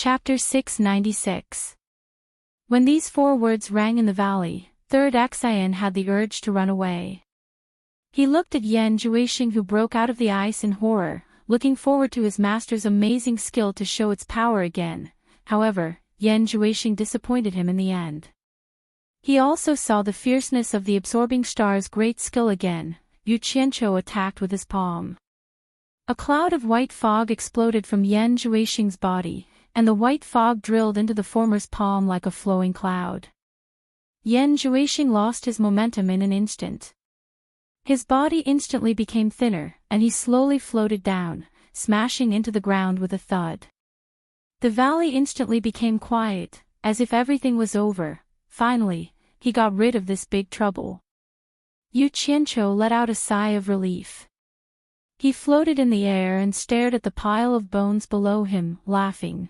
Chapter 696. When these 4 words rang in the valley, third Axian had the urge to run away. He looked at Yan Juixing, who broke out of the ice in horror, looking forward to his master's amazing skill to show its power again. However, Yan Juixing disappointed him in the end. He also saw the fierceness of the absorbing star's great skill again. Yu Qianqiu attacked with his palm. A cloud of white fog exploded from Yan Juixing's body, and the white fog drilled into the former's palm like a flowing cloud. Yan Juixing lost his momentum in an instant. His body instantly became thinner, and he slowly floated down, smashing into the ground with a thud. The valley instantly became quiet, as if everything was over. Finally, he got rid of this big trouble. Yu Qianqiu let out a sigh of relief. He floated in the air and stared at the pile of bones below him, laughing.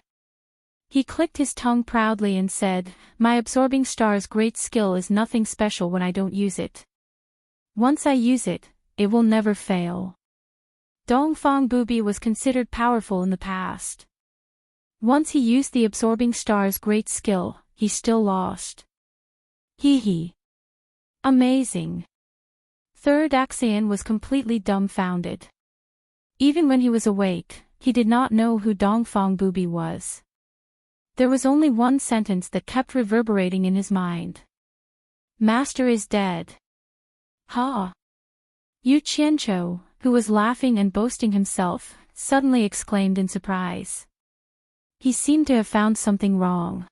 He clicked his tongue proudly and said, "My absorbing star's great skill is nothing special when I don't use it. Once I use it, it will never fail." Dongfang Bubi was considered powerful in the past. Once he used the absorbing star's great skill, he still lost. Hee. Amazing. Third Axian was completely dumbfounded. Even when he was awake, he did not know who Dongfang Bubi was. There was only one sentence that kept reverberating in his mind. "Master is dead." Ha! Yu Qianqiu, who was laughing and boasting himself, suddenly exclaimed in surprise. He seemed to have found something wrong.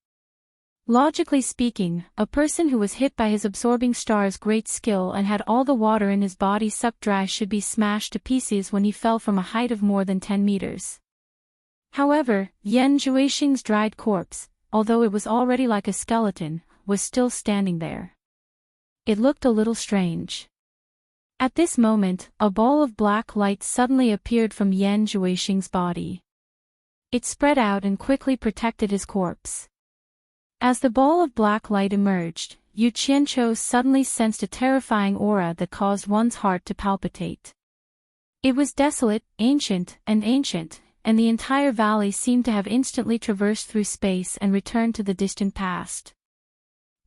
Logically speaking, a person who was hit by his absorbing star's great skill and had all the water in his body sucked dry should be smashed to pieces when he fell from a height of more than 10 meters. However, Yan Juixing's dried corpse, although it was already like a skeleton, was still standing there. It looked a little strange. At this moment, a ball of black light suddenly appeared from Yan Juixing's body. It spread out and quickly protected his corpse. As the ball of black light emerged, Yu Qianqiu suddenly sensed a terrifying aura that caused one's heart to palpitate. It was desolate, ancient, and the entire valley seemed to have instantly traversed through space and returned to the distant past.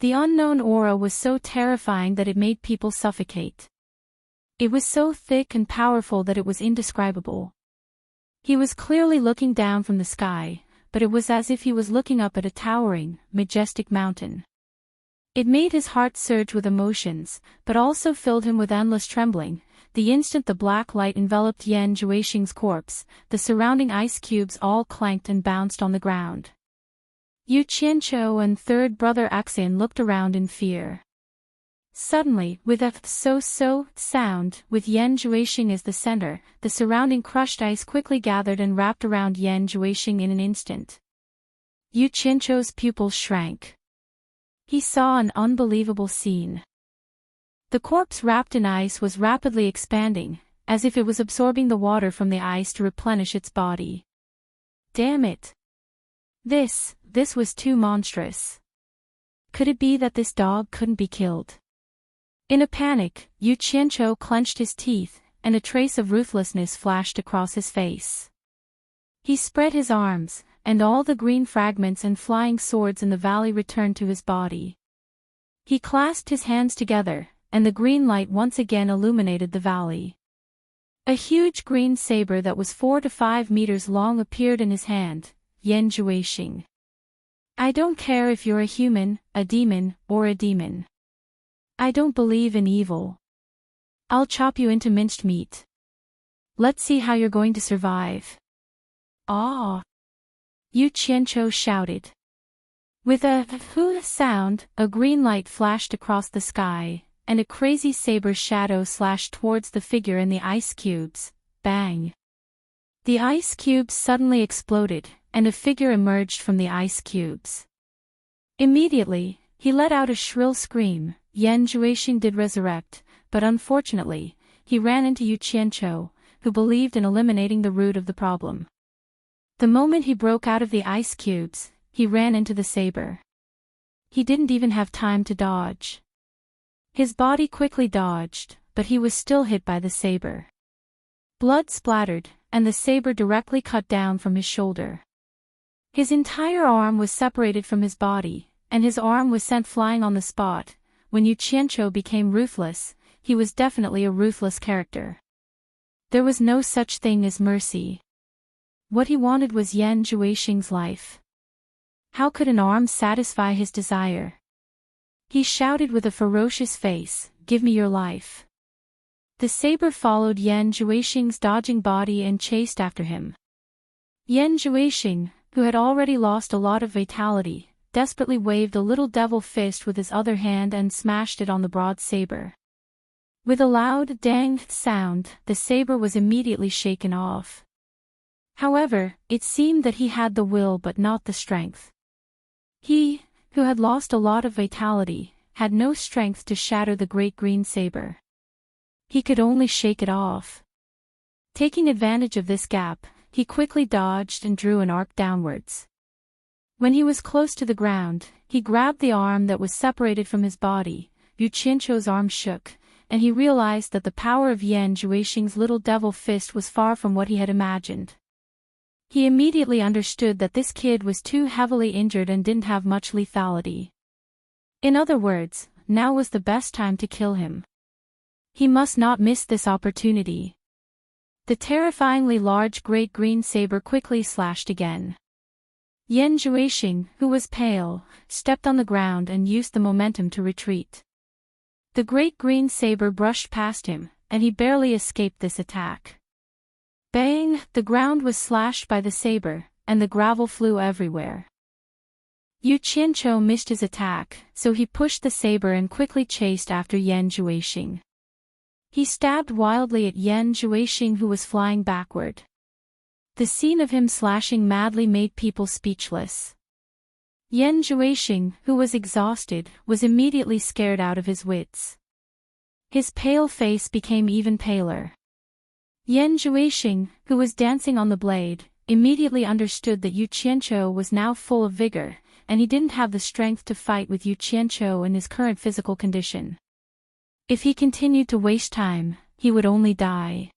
The unknown aura was so terrifying that it made people suffocate. It was so thick and powerful that it was indescribable. He was clearly looking down from the sky, but it was as if he was looking up at a towering, majestic mountain. It made his heart surge with emotions, but also filled him with endless trembling. The instant the black light enveloped Yan Juixing's corpse, the surrounding ice cubes all clanked and bounced on the ground. Yu Qianqiu and third brother Axian looked around in fear. Suddenly, with a so sound, with Yan Juixing as the center, the surrounding crushed ice quickly gathered and wrapped around Yan Juixing in an instant. Yu Qianqiu's pupils shrank. He saw an unbelievable scene. The corpse wrapped in ice was rapidly expanding, as if it was absorbing the water from the ice to replenish its body. Damn it! This was too monstrous. Could it be that this dog couldn't be killed? In a panic, Yu Qianqiu clenched his teeth, and a trace of ruthlessness flashed across his face. He spread his arms, and all the green fragments and flying swords in the valley returned to his body. He clasped his hands together, and the green light once again illuminated the valley. A huge green saber that was 4 to 5 meters long appeared in his hand. Yan Juixing. I don't care if you're a human, a demon, or a demon. I don't believe in evil. I'll chop you into minced meat. Let's see how you're going to survive. Ah! Yu Qianqiu shouted. With a "hoo" sound, a green light flashed across the sky, and a crazy saber shadow slashed towards the figure in the ice cubes. Bang! The ice cubes suddenly exploded, and a figure emerged from the ice cubes. Immediately, he let out a shrill scream. Yan Juixing did resurrect, but unfortunately, he ran into Yu Qianqiu, who believed in eliminating the root of the problem. The moment he broke out of the ice cubes, he ran into the saber. He didn't even have time to dodge. His body quickly dodged, but he was still hit by the saber. Blood splattered, and the saber directly cut down from his shoulder. His entire arm was separated from his body, and his arm was sent flying on the spot. When Yu Qianqiu became ruthless, he was definitely a ruthless character. There was no such thing as mercy. What he wanted was Yan Zhuixing's life. How could an arm satisfy his desire? He shouted with a ferocious face, "Give me your life." The saber followed Yan Zhuixing's dodging body and chased after him. Yan Zhuixing, who had already lost a lot of vitality, desperately waved a little devil fist with his other hand and smashed it on the broad saber. With a loud dang sound, the saber was immediately shaken off. However, it seemed that he had the will but not the strength. He, who had lost a lot of vitality, had no strength to shatter the great green saber. He could only shake it off. Taking advantage of this gap, he quickly dodged and drew an arc downwards. When he was close to the ground, he grabbed the arm that was separated from his body. Yu Qianqiu's arm shook, and he realized that the power of Yan Zhuixing's little devil fist was far from what he had imagined. He immediately understood that this kid was too heavily injured and didn't have much lethality. In other words, now was the best time to kill him. He must not miss this opportunity. The terrifyingly large great green saber quickly slashed again. Yan Zhuixing, who was pale, stepped on the ground and used the momentum to retreat. The great green saber brushed past him, and he barely escaped this attack. Bang! The ground was slashed by the saber, and the gravel flew everywhere. Yu Qianqiu missed his attack, so he pushed the saber and quickly chased after Yan Zhuixing. He stabbed wildly at Yan Zhuixing, who was flying backward. The scene of him slashing madly made people speechless. Yan Zhuixing, who was exhausted, was immediately scared out of his wits. His pale face became even paler. Yan Zhuixing, who was dancing on the blade, immediately understood that Yu Qianqiu was now full of vigor, and he didn't have the strength to fight with Yu Qianqiu in his current physical condition. If he continued to waste time, he would only die.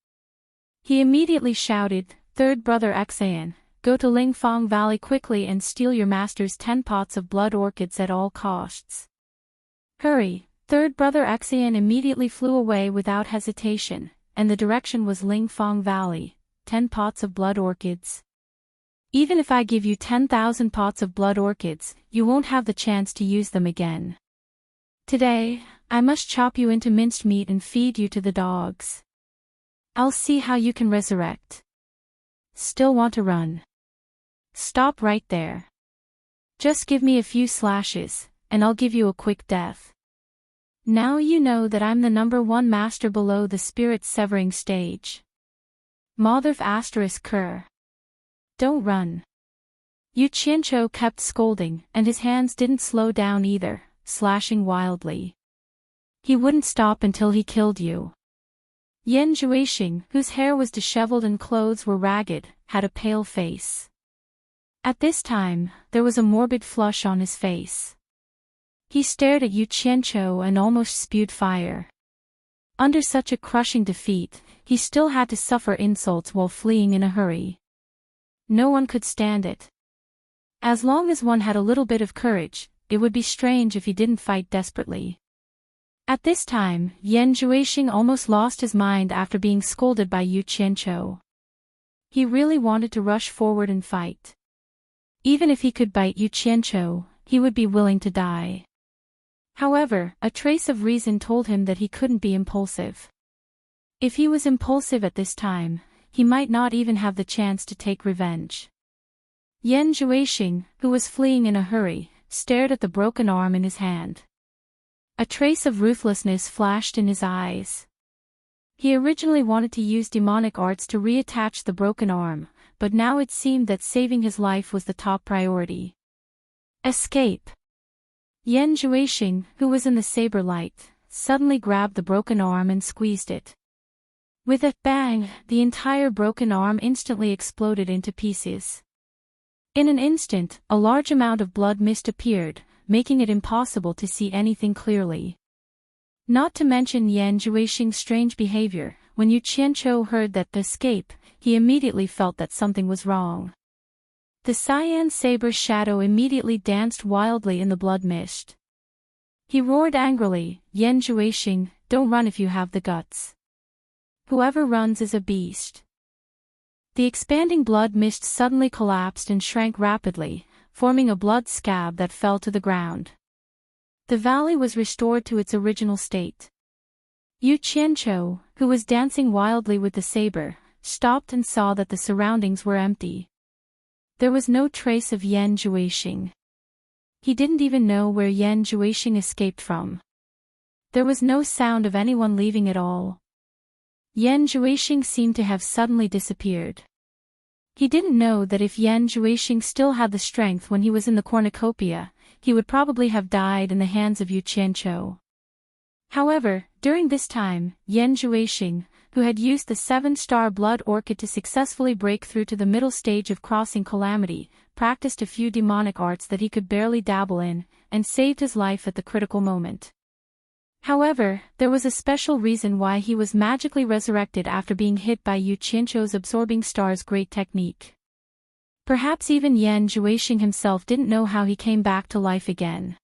He immediately shouted, "Third brother Xian, go to Lingfang Valley quickly and steal your master's 10 pots of blood orchids at all costs." Hurry! Third brother Xian immediately flew away without hesitation, and the direction was Lingfang Valley. 10 pots of blood orchids. Even if I give you 10,000 pots of blood orchids, you won't have the chance to use them again. Today, I must chop you into minced meat and feed you to the dogs. I'll see how you can resurrect. Still want to run? Stop right there. Just give me a few slashes, and I'll give you a quick death. Now you know that I'm the #1 master below the spirit severing stage. Motherf ****. Don't run. Yu Qianqiu kept scolding, and his hands didn't slow down either, slashing wildly. He wouldn't stop until he killed you. Yan Zhuixing, whose hair was disheveled and clothes were ragged, had a pale face. At this time, there was a morbid flush on his face. He stared at Yu Qianqiu and almost spewed fire. Under such a crushing defeat, he still had to suffer insults while fleeing in a hurry. No one could stand it. As long as one had a little bit of courage, it would be strange if he didn't fight desperately. At this time, Yan Zhuixing almost lost his mind after being scolded by Yu Qianqiu. He really wanted to rush forward and fight. Even if he could bite Yu Qianqiu, he would be willing to die. However, a trace of reason told him that he couldn't be impulsive. If he was impulsive at this time, he might not even have the chance to take revenge. Yan Zhuixing, who was fleeing in a hurry, stared at the broken arm in his hand. A trace of ruthlessness flashed in his eyes. He originally wanted to use demonic arts to reattach the broken arm, but now it seemed that saving his life was the top priority. Escape! Yan Zhuixing, who was in the saber light, suddenly grabbed the broken arm and squeezed it. With a bang, the entire broken arm instantly exploded into pieces. In an instant, a large amount of blood mist appeared, making it impossible to see anything clearly. Not to mention Yan Zhuixing's strange behavior, when Yu Qianqiu heard that the escape, he immediately felt that something was wrong. The cyan saber's shadow immediately danced wildly in the blood mist. He roared angrily, "Yan Juexing, don't run if you have the guts. Whoever runs is a beast." The expanding blood mist suddenly collapsed and shrank rapidly, forming a blood scab that fell to the ground. The valley was restored to its original state. Yu Qianqiu, who was dancing wildly with the saber, stopped and saw that the surroundings were empty. There was no trace of Yan Juexing. He didn't even know where Yan Juexing escaped from. There was no sound of anyone leaving at all. Yan Juexing seemed to have suddenly disappeared. He didn't know that if Yan Juexing still had the strength when he was in the cornucopia, he would probably have died in the hands of Yu Qianqiu. However, during this time, Yan Juexing, who had used the 7-star blood orchid to successfully break through to the middle stage of crossing calamity, practiced a few demonic arts that he could barely dabble in, and saved his life at the critical moment. However, there was a special reason why he was magically resurrected after being hit by Yu Qianqiu's absorbing star's great technique. Perhaps even Yan Juexing himself didn't know how he came back to life again.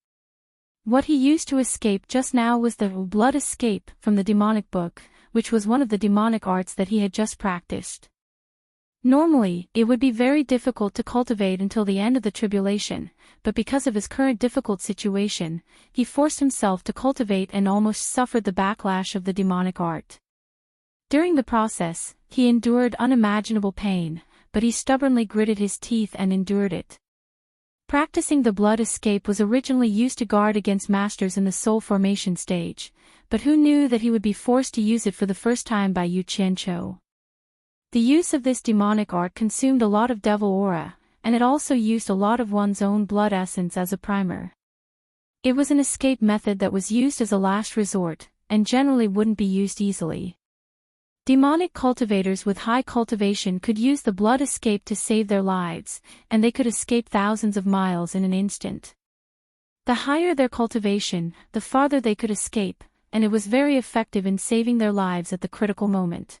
What he used to escape just now was the blood escape from the demonic book, which was one of the demonic arts that he had just practiced. Normally, it would be very difficult to cultivate until the end of the tribulation, but because of his current difficult situation, he forced himself to cultivate and almost suffered the backlash of the demonic art. During the process, he endured unimaginable pain, but he stubbornly gritted his teeth and endured it. Practicing the blood escape was originally used to guard against masters in the soul formation stage, but who knew that he would be forced to use it for the first time by Yu Qianqiu? The use of this demonic art consumed a lot of devil aura, and it also used a lot of one's own blood essence as a primer. It was an escape method that was used as a last resort, and generally wouldn't be used easily. Demonic cultivators with high cultivation could use the blood escape to save their lives, and they could escape thousands of miles in an instant. The higher their cultivation, the farther they could escape, and it was very effective in saving their lives at the critical moment.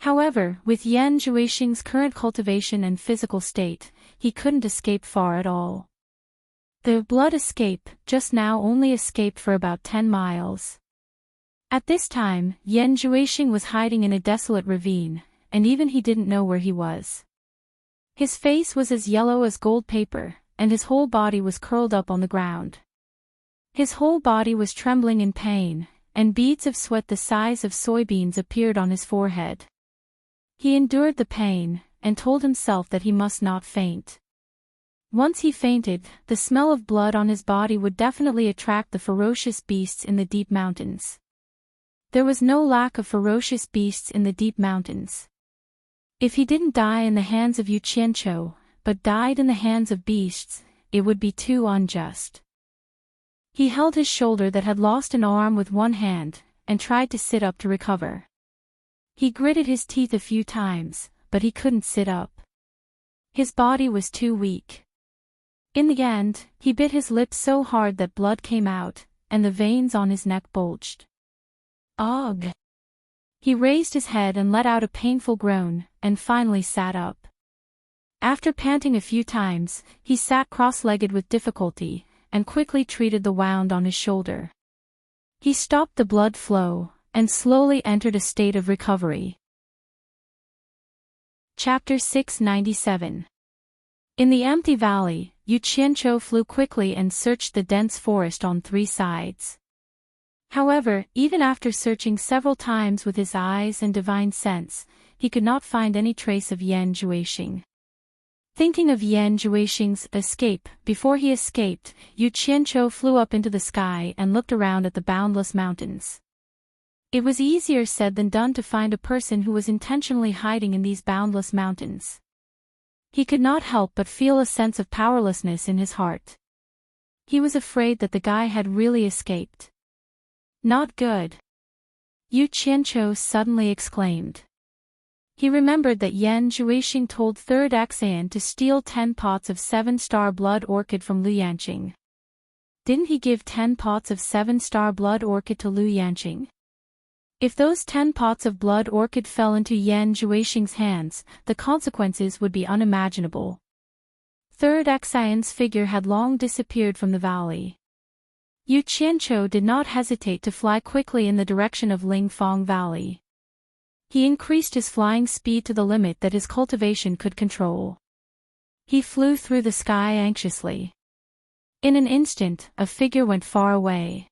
However, with Yan Juexing's current cultivation and physical state, he couldn't escape far at all. The blood escape just now only escaped for about 10 miles. At this time, Yan Juexing was hiding in a desolate ravine, and even he didn't know where he was. His face was as yellow as gold paper, and his whole body was curled up on the ground. His whole body was trembling in pain, and beads of sweat the size of soybeans appeared on his forehead. He endured the pain, and told himself that he must not faint. Once he fainted, the smell of blood on his body would definitely attract the ferocious beasts in the deep mountains. There was no lack of ferocious beasts in the deep mountains. If he didn't die in the hands of Yu Qianqiu, but died in the hands of beasts, it would be too unjust. He held his shoulder that had lost an arm with one hand, and tried to sit up to recover. He gritted his teeth a few times, but he couldn't sit up. His body was too weak. In the end, he bit his lip so hard that blood came out, and the veins on his neck bulged. Ugh! He raised his head and let out a painful groan, and finally sat up. After panting a few times, he sat cross-legged with difficulty, and quickly treated the wound on his shoulder. He stopped the blood flow, and slowly entered a state of recovery. Chapter 697. In the empty valley, Yu Qianqiu flew quickly and searched the dense forest on 3 sides. However, even after searching several times with his eyes and divine sense, he could not find any trace of Yan Juexing. Thinking of Yan Juexing's escape, before he escaped, Yu Qianqiu flew up into the sky and looked around at the boundless mountains. It was easier said than done to find a person who was intentionally hiding in these boundless mountains. He could not help but feel a sense of powerlessness in his heart. He was afraid that the guy had really escaped. Not good. Yu Qianqiu suddenly exclaimed. He remembered that Yan Juexing told 3rd Xan to steal 10 pots of 7-star blood orchid from Lu Yanqing. Didn't he give 10 pots of 7-star blood orchid to Lu Yanqing? If those 10 pots of blood orchid fell into Yan Juexing's hands, the consequences would be unimaginable. Third Xian's figure had long disappeared from the valley. Yu Qianqiu did not hesitate to fly quickly in the direction of Lingfang Valley. He increased his flying speed to the limit that his cultivation could control. He flew through the sky anxiously. In an instant, a figure went far away.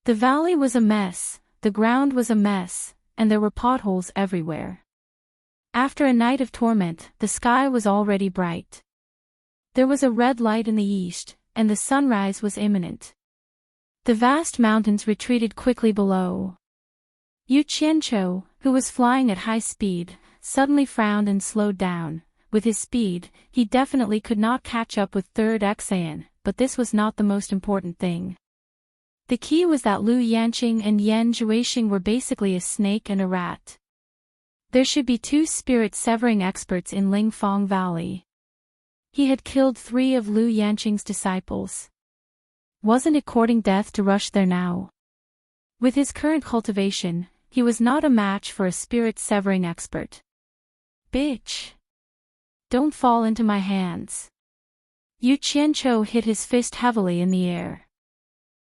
The valley was a mess, the ground was a mess, and there were potholes everywhere. After a night of torment, the sky was already bright. There was a red light in the east, and the sunrise was imminent. The vast mountains retreated quickly below. Yu Qianqiu, who was flying at high speed, suddenly frowned and slowed down. With his speed, he definitely could not catch up with Third Xian, but this was not the most important thing. The key was that Lu Yanqing and Yan Zhuixing were basically a snake and a rat. There should be 2 spirit-severing experts in Lingfang Valley. He had killed 3 of Lu Yanqing's disciples. Wasn't it courting death to rush there now? With his current cultivation, he was not a match for a spirit-severing expert. Bitch! Don't fall into my hands. Yu Qianqiu hit his fist heavily in the air.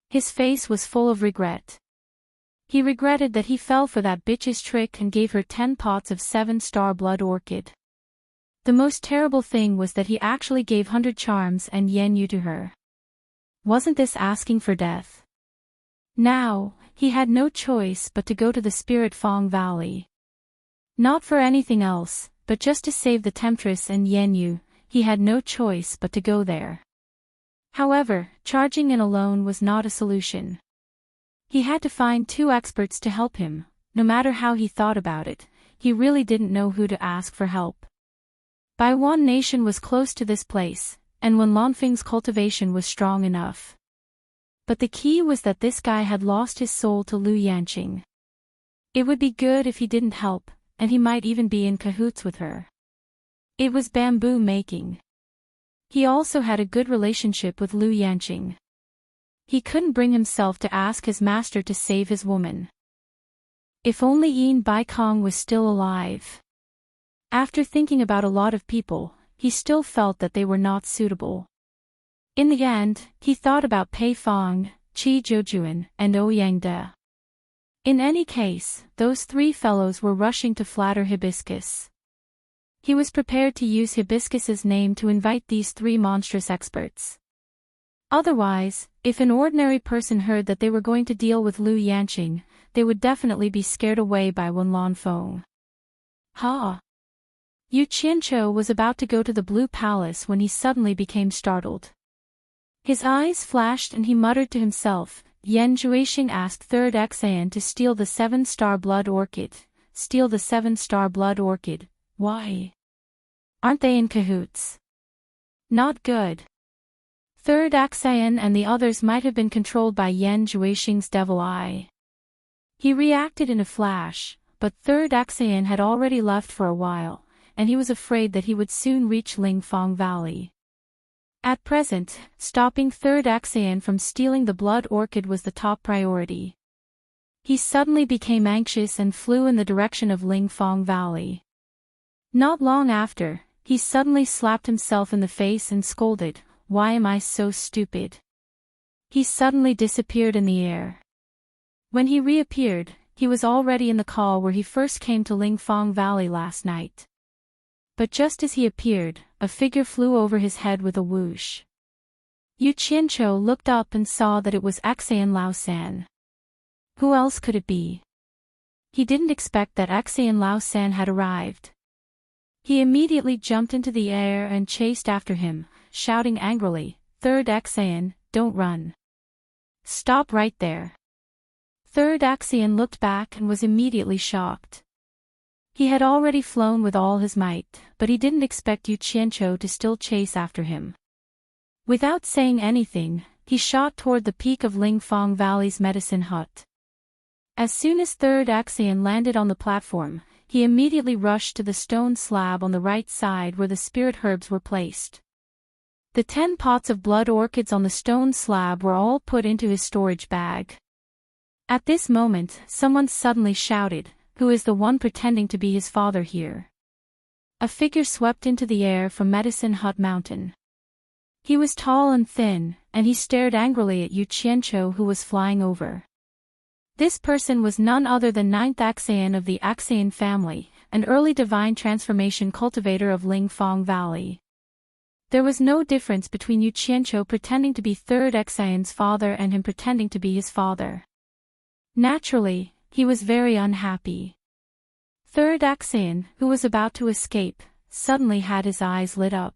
His face was full of regret. He regretted that he fell for that bitch's trick and gave her 10 pots of 7-star blood orchid. The most terrible thing was that he actually gave 100 charms and yen yu to her. Wasn't this asking for death? Now, he had no choice but to go to the Spirit Fang Valley. Not for anything else, but just to save the temptress and yen yu, he had no choice but to go there. However, charging in alone was not a solution. He had to find 2 experts to help him. No matter how he thought about it, he really didn't know who to ask for help. Bai Wan Nation was close to this place, and Wen Lanfeng's cultivation was strong enough. But the key was that this guy had lost his soul to Lu Yanqing. It would be good if he didn't help, and he might even be in cahoots with her. It was bamboo making. He also had a good relationship with Lu Yanqing. He couldn't bring himself to ask his master to save his woman. If only Yin Bai Kong was still alive. After thinking about a lot of people, he still felt that they were not suitable. In the end, he thought about Pei Fong, Qi Zhoujuan, and Ouyang De. In any case, those 3 fellows were rushing to flatter Hibiscus. He was prepared to use Hibiscus's name to invite these 3 monstrous experts. Otherwise, if an ordinary person heard that they were going to deal with Lu Yanqing, they would definitely be scared away by Wen Lanfeng. Ha! Yu Qianqiu was about to go to the Blue Palace when he suddenly became startled. His eyes flashed and he muttered to himself. Yan Zhuixing asked Third Xian to steal the 7-star blood orchid. Steal the 7-star blood orchid. Why? Aren't they in cahoots? Not good. Third Xian and the others might have been controlled by Yan Zhuixing's devil eye. He reacted in a flash, but Third Xian had already left for a while, and he was afraid that he would soon reach Lingfang Valley. At present, stopping Third Xian from stealing the blood orchid was the top priority. He suddenly became anxious and flew in the direction of Lingfang Valley. Not long after, he suddenly slapped himself in the face and scolded, "Why am I so stupid?" He suddenly disappeared in the air. When he reappeared, he was already in the call where he first came to Lingfang Valley last night. But just as he appeared, a figure flew over his head with a whoosh. Yu Qianqiu looked up and saw that it was Xian Laosan. Who else could it be? He didn't expect that Xian Laosan had arrived. He immediately jumped into the air and chased after him, shouting angrily, "Third Xian, don't run. Stop right there." Third Xian looked back and was immediately shocked. He had already flown with all his might, but he didn't expect Yu Qianqiu to still chase after him. Without saying anything, he shot toward the peak of Lingfang Valley's medicine hut. As soon as Third Xian landed on the platform, he immediately rushed to the stone slab on the right side where the spirit herbs were placed. The 10 pots of blood orchids on the stone slab were all put into his storage bag. At this moment, someone suddenly shouted, "Who is the one pretending to be his father here?" A figure swept into the air from Medicine Hut Mountain. He was tall and thin, and he stared angrily at Yu Qianqiu, who was flying over. This person was none other than ninth Axian of the Axian family, an early divine transformation cultivator of Lingfang Valley. There was no difference between Yu Qianqiu pretending to be third Axian's father and him pretending to be his father. Naturally, he was very unhappy. Third Axian, who was about to escape, suddenly had his eyes lit up.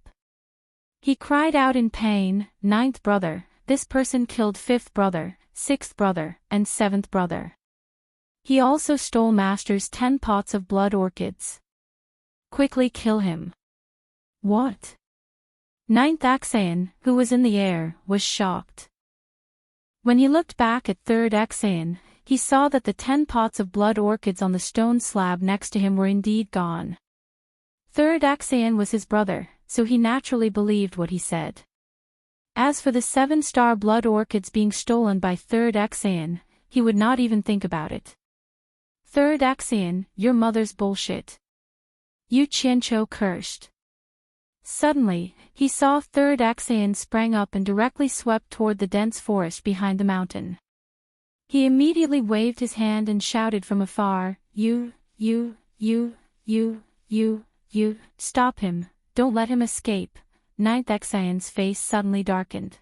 He cried out in pain, "Ninth brother, this person killed fifth brother, sixth brother, and seventh brother. He also stole master's 10 pots of blood orchids. Quickly kill him." What? Ninth Axian, who was in the air, was shocked. When he looked back at third Axian, he saw that the 10 pots of blood orchids on the stone slab next to him were indeed gone. Third Axian was his brother, so he naturally believed what he said. As for the 7-star blood orchids being stolen by third Axian, he would not even think about it. Third Axian, your mother's bullshit. Yu Qianqiu cursed. Suddenly, he saw third Axian sprang up and directly swept toward the dense forest behind the mountain. He immediately waved his hand and shouted from afar, You, stop him, don't let him escape." Ninth Axian's face suddenly darkened.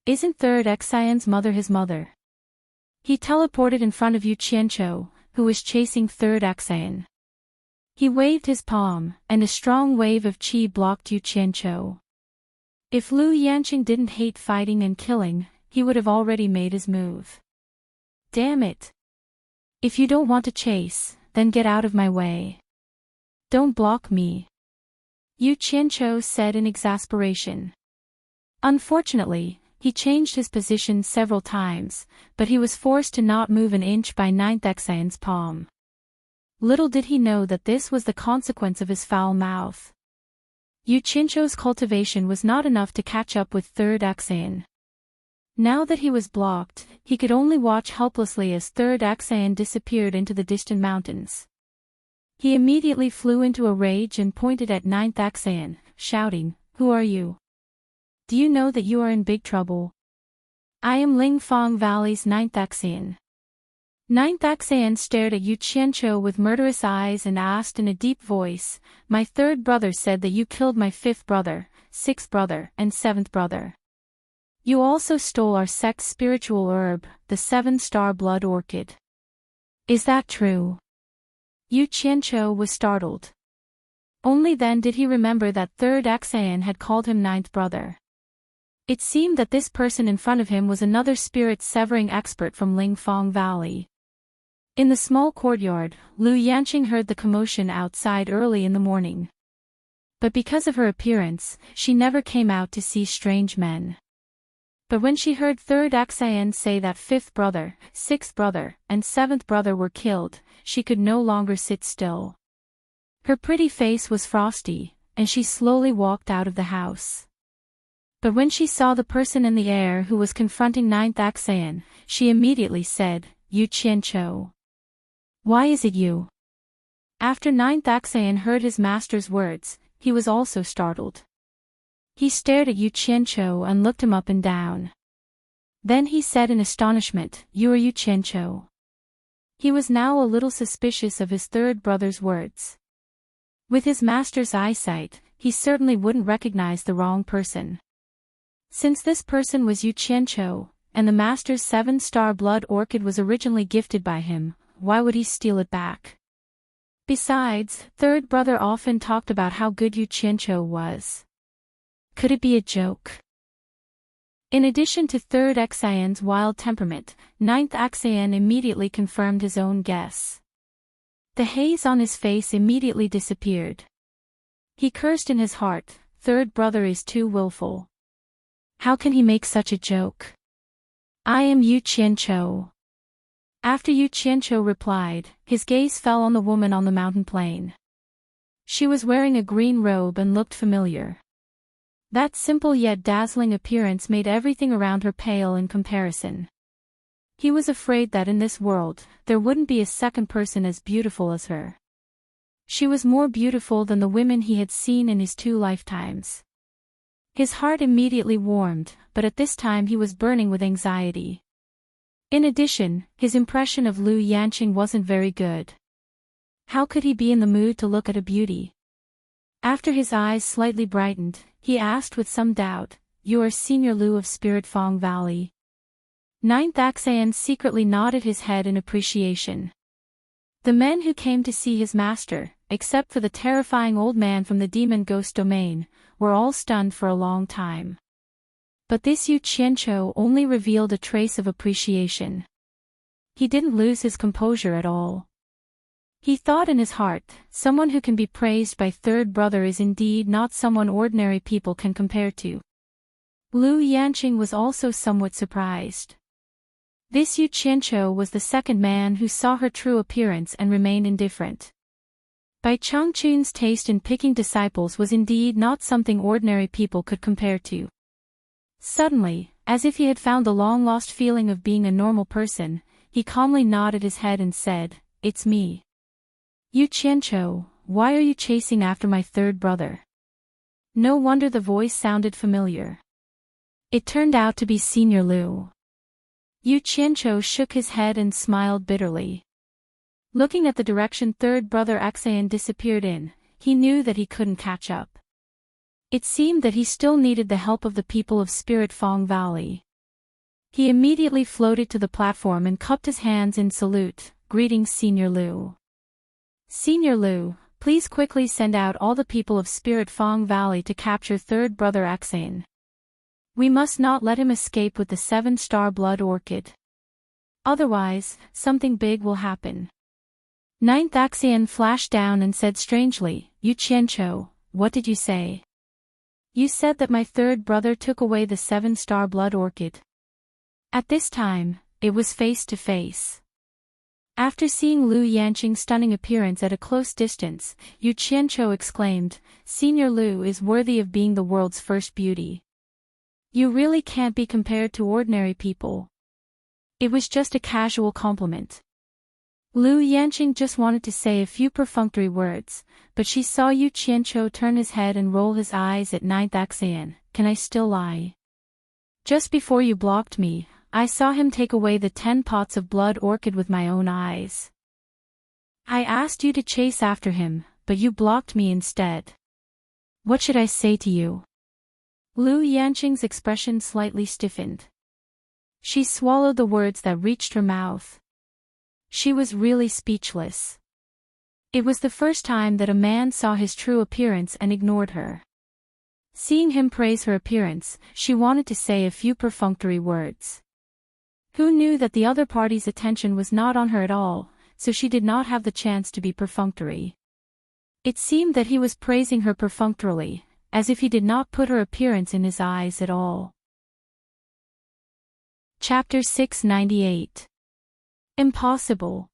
Isn't third Axian's mother his mother? He teleported in front of Yu Qianqiu, who was chasing third Axian. He waved his palm, and a strong wave of qi blocked Yu Qianqiu. If Lu Yanqing didn't hate fighting and killing, he would have already made his move. Damn it. If you don't want to chase, then get out of my way. Don't block me, Yu Qianqiu said in exasperation. Unfortunately, he changed his position several times, but he was forced to not move an inch by ninth Axian's palm. Little did he know that this was the consequence of his foul mouth. Yu Qianqiu's cultivation was not enough to catch up with third Axian. Now that he was blocked, he could only watch helplessly as third Axian disappeared into the distant mountains. He immediately flew into a rage and pointed at ninth Axian, shouting, "Who are you? Do you know that you are in big trouble? I am Lingfang Valley's ninth Axian." Ninth Axian stared at Yu Qianqiu with murderous eyes and asked in a deep voice, "My third brother said that you killed my fifth brother, sixth brother, and seventh brother. You also stole our sect's spiritual herb, the 7-star blood orchid. Is that true?" Yu Qianqiu was startled. Only then did he remember that third Axian had called him ninth brother. It seemed that this person in front of him was another spirit-severing expert from Lingfang Valley. In the small courtyard, Lu Yanqing heard the commotion outside early in the morning. But because of her appearance, she never came out to see strange men. But when she heard third Axian say that fifth brother, sixth brother, and seventh brother were killed, she could no longer sit still. Her pretty face was frosty, and she slowly walked out of the house. But when she saw the person in the air who was confronting ninth Axian, she immediately said, "Yu Qianqiu. Why is it you?" After ninth Axian heard his master's words, he was also startled. He stared at Yu Qianqiu and looked him up and down. Then he said in astonishment, "You are Yu Qianqiu." He was now a little suspicious of his third brother's words. With his master's eyesight, he certainly wouldn't recognize the wrong person. Since this person was Yu Qianqiu, and the master's 7-star blood orchid was originally gifted by him, why would he steal it back? Besides, third brother often talked about how good Yu Qianqiu was. Could it be a joke? In addition to third Axian's wild temperament, ninth Axian immediately confirmed his own guess. The haze on his face immediately disappeared. He cursed in his heart, "Third brother is too willful. How can he make such a joke? I am Yu Qianqiu." After Yu Qianqiu replied, his gaze fell on the woman on the mountain plain. She was wearing a green robe and looked familiar. That simple yet dazzling appearance made everything around her pale in comparison. He was afraid that in this world, there wouldn't be a second person as beautiful as her. She was more beautiful than the women he had seen in his 2 lifetimes. His heart immediately warmed, but at this time he was burning with anxiety. In addition, his impression of Liu Yanqing wasn't very good. How could he be in the mood to look at a beauty? After his eyes slightly brightened, he asked with some doubt, "You are Senior Liu of Spirit Fong Valley?" Ninth Axayan secretly nodded his head in appreciation. The men who came to see his master, except for the terrifying old man from the demon ghost domain, were all stunned for a long time. But this Yu Qianqiu only revealed a trace of appreciation. He didn't lose his composure at all. He thought in his heart, someone who can be praised by third brother is indeed not someone ordinary people can compare to. Liu Yanqing was also somewhat surprised. This Yu Qianqiu was the second man who saw her true appearance and remained indifferent. Bai Changchun's taste in picking disciples was indeed not something ordinary people could compare to. Suddenly, as if he had found the long-lost feeling of being a normal person, he calmly nodded his head and said, "It's me. Yu Qianqiu, why are you chasing after my third brother?" No wonder the voice sounded familiar. It turned out to be Senior Liu. Yu Qianqiu shook his head and smiled bitterly. Looking at the direction third brother Axayan disappeared in, he knew that he couldn't catch up. It seemed that he still needed the help of the people of Spirit Fong Valley. He immediately floated to the platform and cupped his hands in salute, greeting Senior Liu. "Senior Liu, please quickly send out all the people of Spirit Fong Valley to capture third brother Axayan. We must not let him escape with the 7-star blood orchid. Otherwise, something big will happen." Ninth Axayan flashed down and said strangely, "Yu Qianqiu, what did you say?" "You said that my third brother took away the 7-star blood orchid." At this time, it was face to face. After seeing Liu Yanqing's stunning appearance at a close distance, Yu Qianqiu exclaimed, "Senior Liu is worthy of being the world's first beauty. You really can't be compared to ordinary people." It was just a casual compliment. Liu Yanqing just wanted to say a few perfunctory words, but she saw Yu Qianqiu turn his head and roll his eyes at Ninth Axayan. "Can I still lie? Just before you blocked me, I saw him take away the 10 pots of blood orchid with my own eyes. I asked you to chase after him, but you blocked me instead. What should I say to you?" Liu Yanqing's expression slightly stiffened. She swallowed the words that reached her mouth. She was really speechless. It was the first time that a man saw his true appearance and ignored her. Seeing him praise her appearance, she wanted to say a few perfunctory words. Who knew that the other party's attention was not on her at all, so she did not have the chance to be perfunctory. It seemed that he was praising her perfunctorily, as if he did not put her appearance in his eyes at all. Chapter 698. Impossible.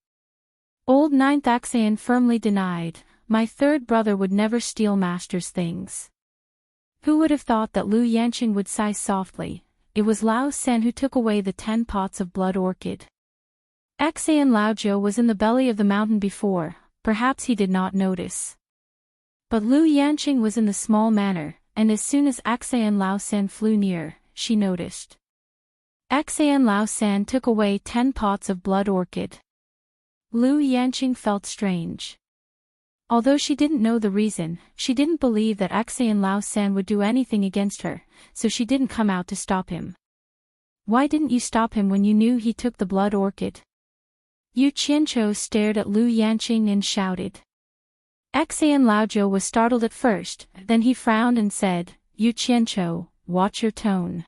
Old Ninth Axayan firmly denied, "My third brother would never steal master's things." Who would have thought that Liu Yanqing would sigh softly? It was Lao Sen who took away the 10 pots of blood orchid. Axayan Laozhou was in the belly of the mountain before, perhaps he did not notice. But Liu Yanqing was in the small manor, and as soon as Axayan Lao Sen flew near, she noticed. Axayan Lao Sen took away 10 pots of blood orchid. Liu Yanqing felt strange. Although she didn't know the reason, she didn't believe that Axayan Lao Sen would do anything against her, so she didn't come out to stop him. "Why didn't you stop him when you knew he took the blood orchid?" Yu Qianqiu stared at Liu Yanqing and shouted. Axayan Laozhou was startled at first, then he frowned and said, "Yu Qianqiu, watch your tone."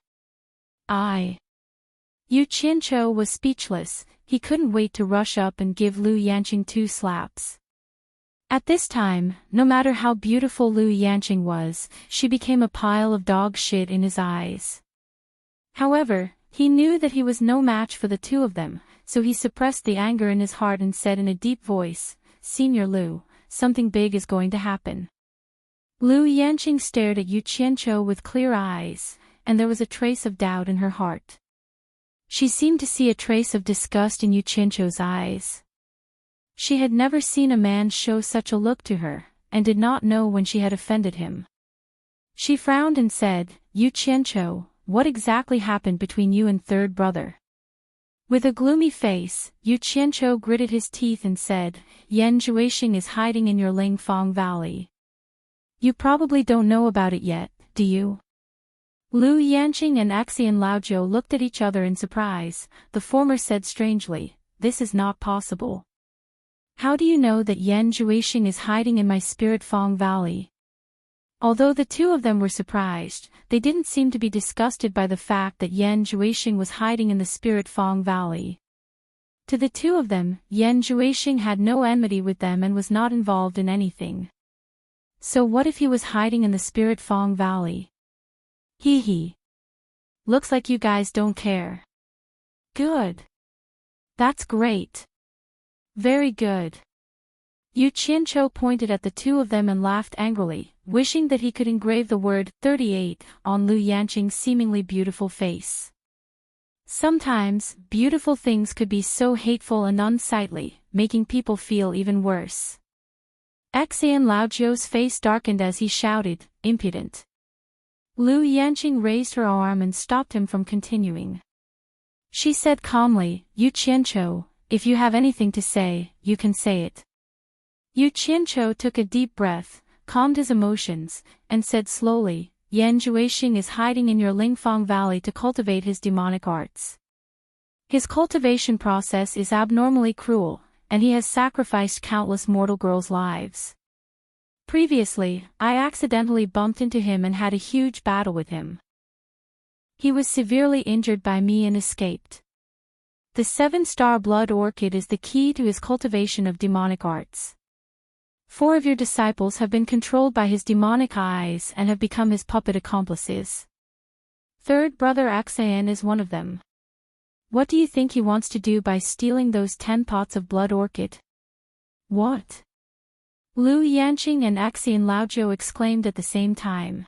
Yu Qianqiu was speechless, he couldn't wait to rush up and give Liu Yanqing 2 slaps. At this time, no matter how beautiful Liu Yanqing was, she became a pile of dog shit in his eyes. However, he knew that he was no match for the two of them, so he suppressed the anger in his heart and said in a deep voice, "Senior Liu, something big is going to happen." Liu Yanqing stared at Yu Qianqiu with clear eyes, and there was a trace of doubt in her heart. She seemed to see a trace of disgust in Yu Qianqiu's eyes. She had never seen a man show such a look to her, and did not know when she had offended him. She frowned and said, Yu Qianqiu, what exactly happened between you and third brother? With a gloomy face, Yu Qianqiu gritted his teeth and said, Yan Zhuixing is hiding in your Lingfang Valley. You probably don't know about it yet, do you? Lu Yanqing and Axian Laojiu looked at each other in surprise. The former said strangely, this is not possible. How do you know that Yan Zhuixing is hiding in my Spirit Fang Valley? Although the two of them were surprised, they didn't seem to be disgusted by the fact that Yan Zhuixing was hiding in the Spirit Fang Valley. To the two of them, Yan Zhuixing had no enmity with them and was not involved in anything. So what if he was hiding in the Spirit Fang Valley? Hee hee. Looks like you guys don't care. Good. That's great. Very good. Yu Qianqiu pointed at the two of them and laughed angrily, wishing that he could engrave the word 38 on Lu Yanqing's seemingly beautiful face. Sometimes, beautiful things could be so hateful and unsightly, making people feel even worse. Axian Laojiu's face darkened as he shouted, impudent. Lu Yanqing raised her arm and stopped him from continuing. She said calmly, Yu Qianqiu, if you have anything to say, you can say it. Yu Qianqiu took a deep breath, calmed his emotions, and said slowly, Yan Zhuixing is hiding in your Lingfang Valley to cultivate his demonic arts. His cultivation process is abnormally cruel, and he has sacrificed countless mortal girls' lives. Previously, I accidentally bumped into him and had a huge battle with him. He was severely injured by me and escaped. The 7-star blood orchid is the key to his cultivation of demonic arts. 4 of your disciples have been controlled by his demonic eyes and have become his puppet accomplices. Third brother Axian is one of them. What do you think he wants to do by stealing those 10 pots of blood orchid? What? Lu Yanqing and Axian Laojiu exclaimed at the same time.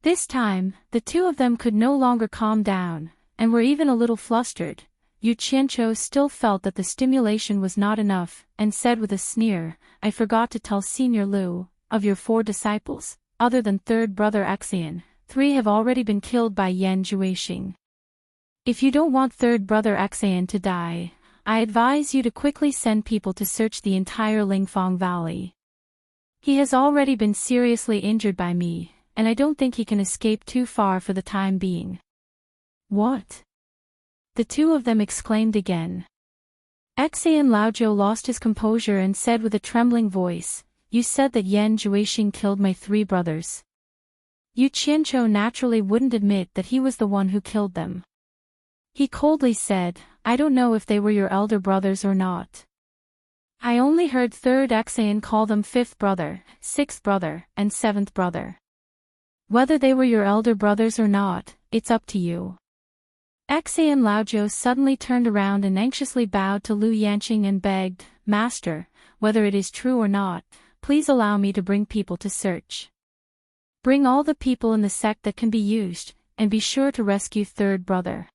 This time, the two of them could no longer calm down, and were even a little flustered. Yu Qianqiu still felt that the stimulation was not enough, and said with a sneer, I forgot to tell Senior Lu, of your 4 disciples, other than third brother Axian, 3 have already been killed by Yan Zhuixing. If you don't want third brother Axian to die, I advise you to quickly send people to search the entire Lingfang Valley. He has already been seriously injured by me, and I don't think he can escape too far for the time being. What? The two of them exclaimed again. Axian Laojiu lost his composure and said with a trembling voice, You said that Yan Zhuixing killed my 3 brothers. Yu Qianqiu naturally wouldn't admit that he was the one who killed them. He coldly said, I don't know if they were your elder brothers or not. I only heard third Axian call them 5th brother, 6th brother, and 7th brother. Whether they were your elder brothers or not, it's up to you. Axian Laojiu suddenly turned around and anxiously bowed to Lu Yanqing and begged, Master, whether it is true or not, please allow me to bring people to search. Bring all the people in the sect that can be used, and be sure to rescue third brother.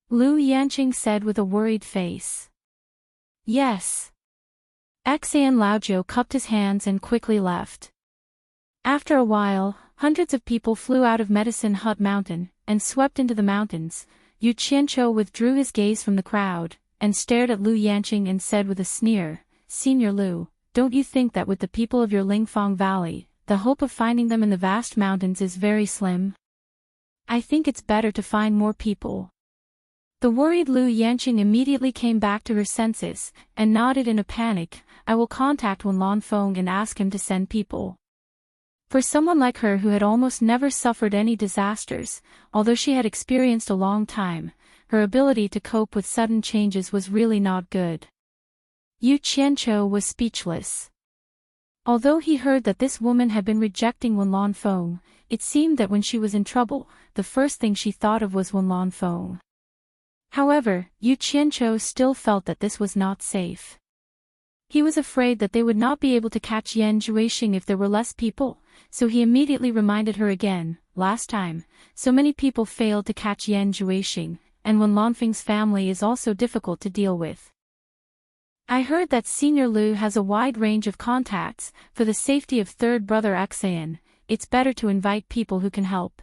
Lu Yanqing said with a worried face. Yes. Axian Laojiu cupped his hands and quickly left. After a while, hundreds of people flew out of Medicine Hut Mountain, and swept into the mountains. Yu Qianqiu withdrew his gaze from the crowd, and stared at Lu Yanqing and said with a sneer, Senior Lu, don't you think that with the people of your Lingfang Valley, the hope of finding them in the vast mountains is very slim? I think it's better to find more people. The worried Lu Yanqing immediately came back to her senses, and nodded in a panic, I will contact Wen Lanfeng and ask him to send people. For someone like her who had almost never suffered any disasters, although she had experienced a long time, her ability to cope with sudden changes was really not good. Yu Qianqiu was speechless. Although he heard that this woman had been rejecting Wen Lanfeng, it seemed that when she was in trouble, the first thing she thought of was Wen Lanfeng. However, Yu Qianqiu still felt that this was not safe. He was afraid that they would not be able to catch Yan Zhuixing if there were less people, so he immediately reminded her again, last time, so many people failed to catch Yan Zhuixing, and Wen Lanfeng's family is also difficult to deal with. I heard that Senior Lu has a wide range of contacts. For the safety of third brother Axian, it's better to invite people who can help.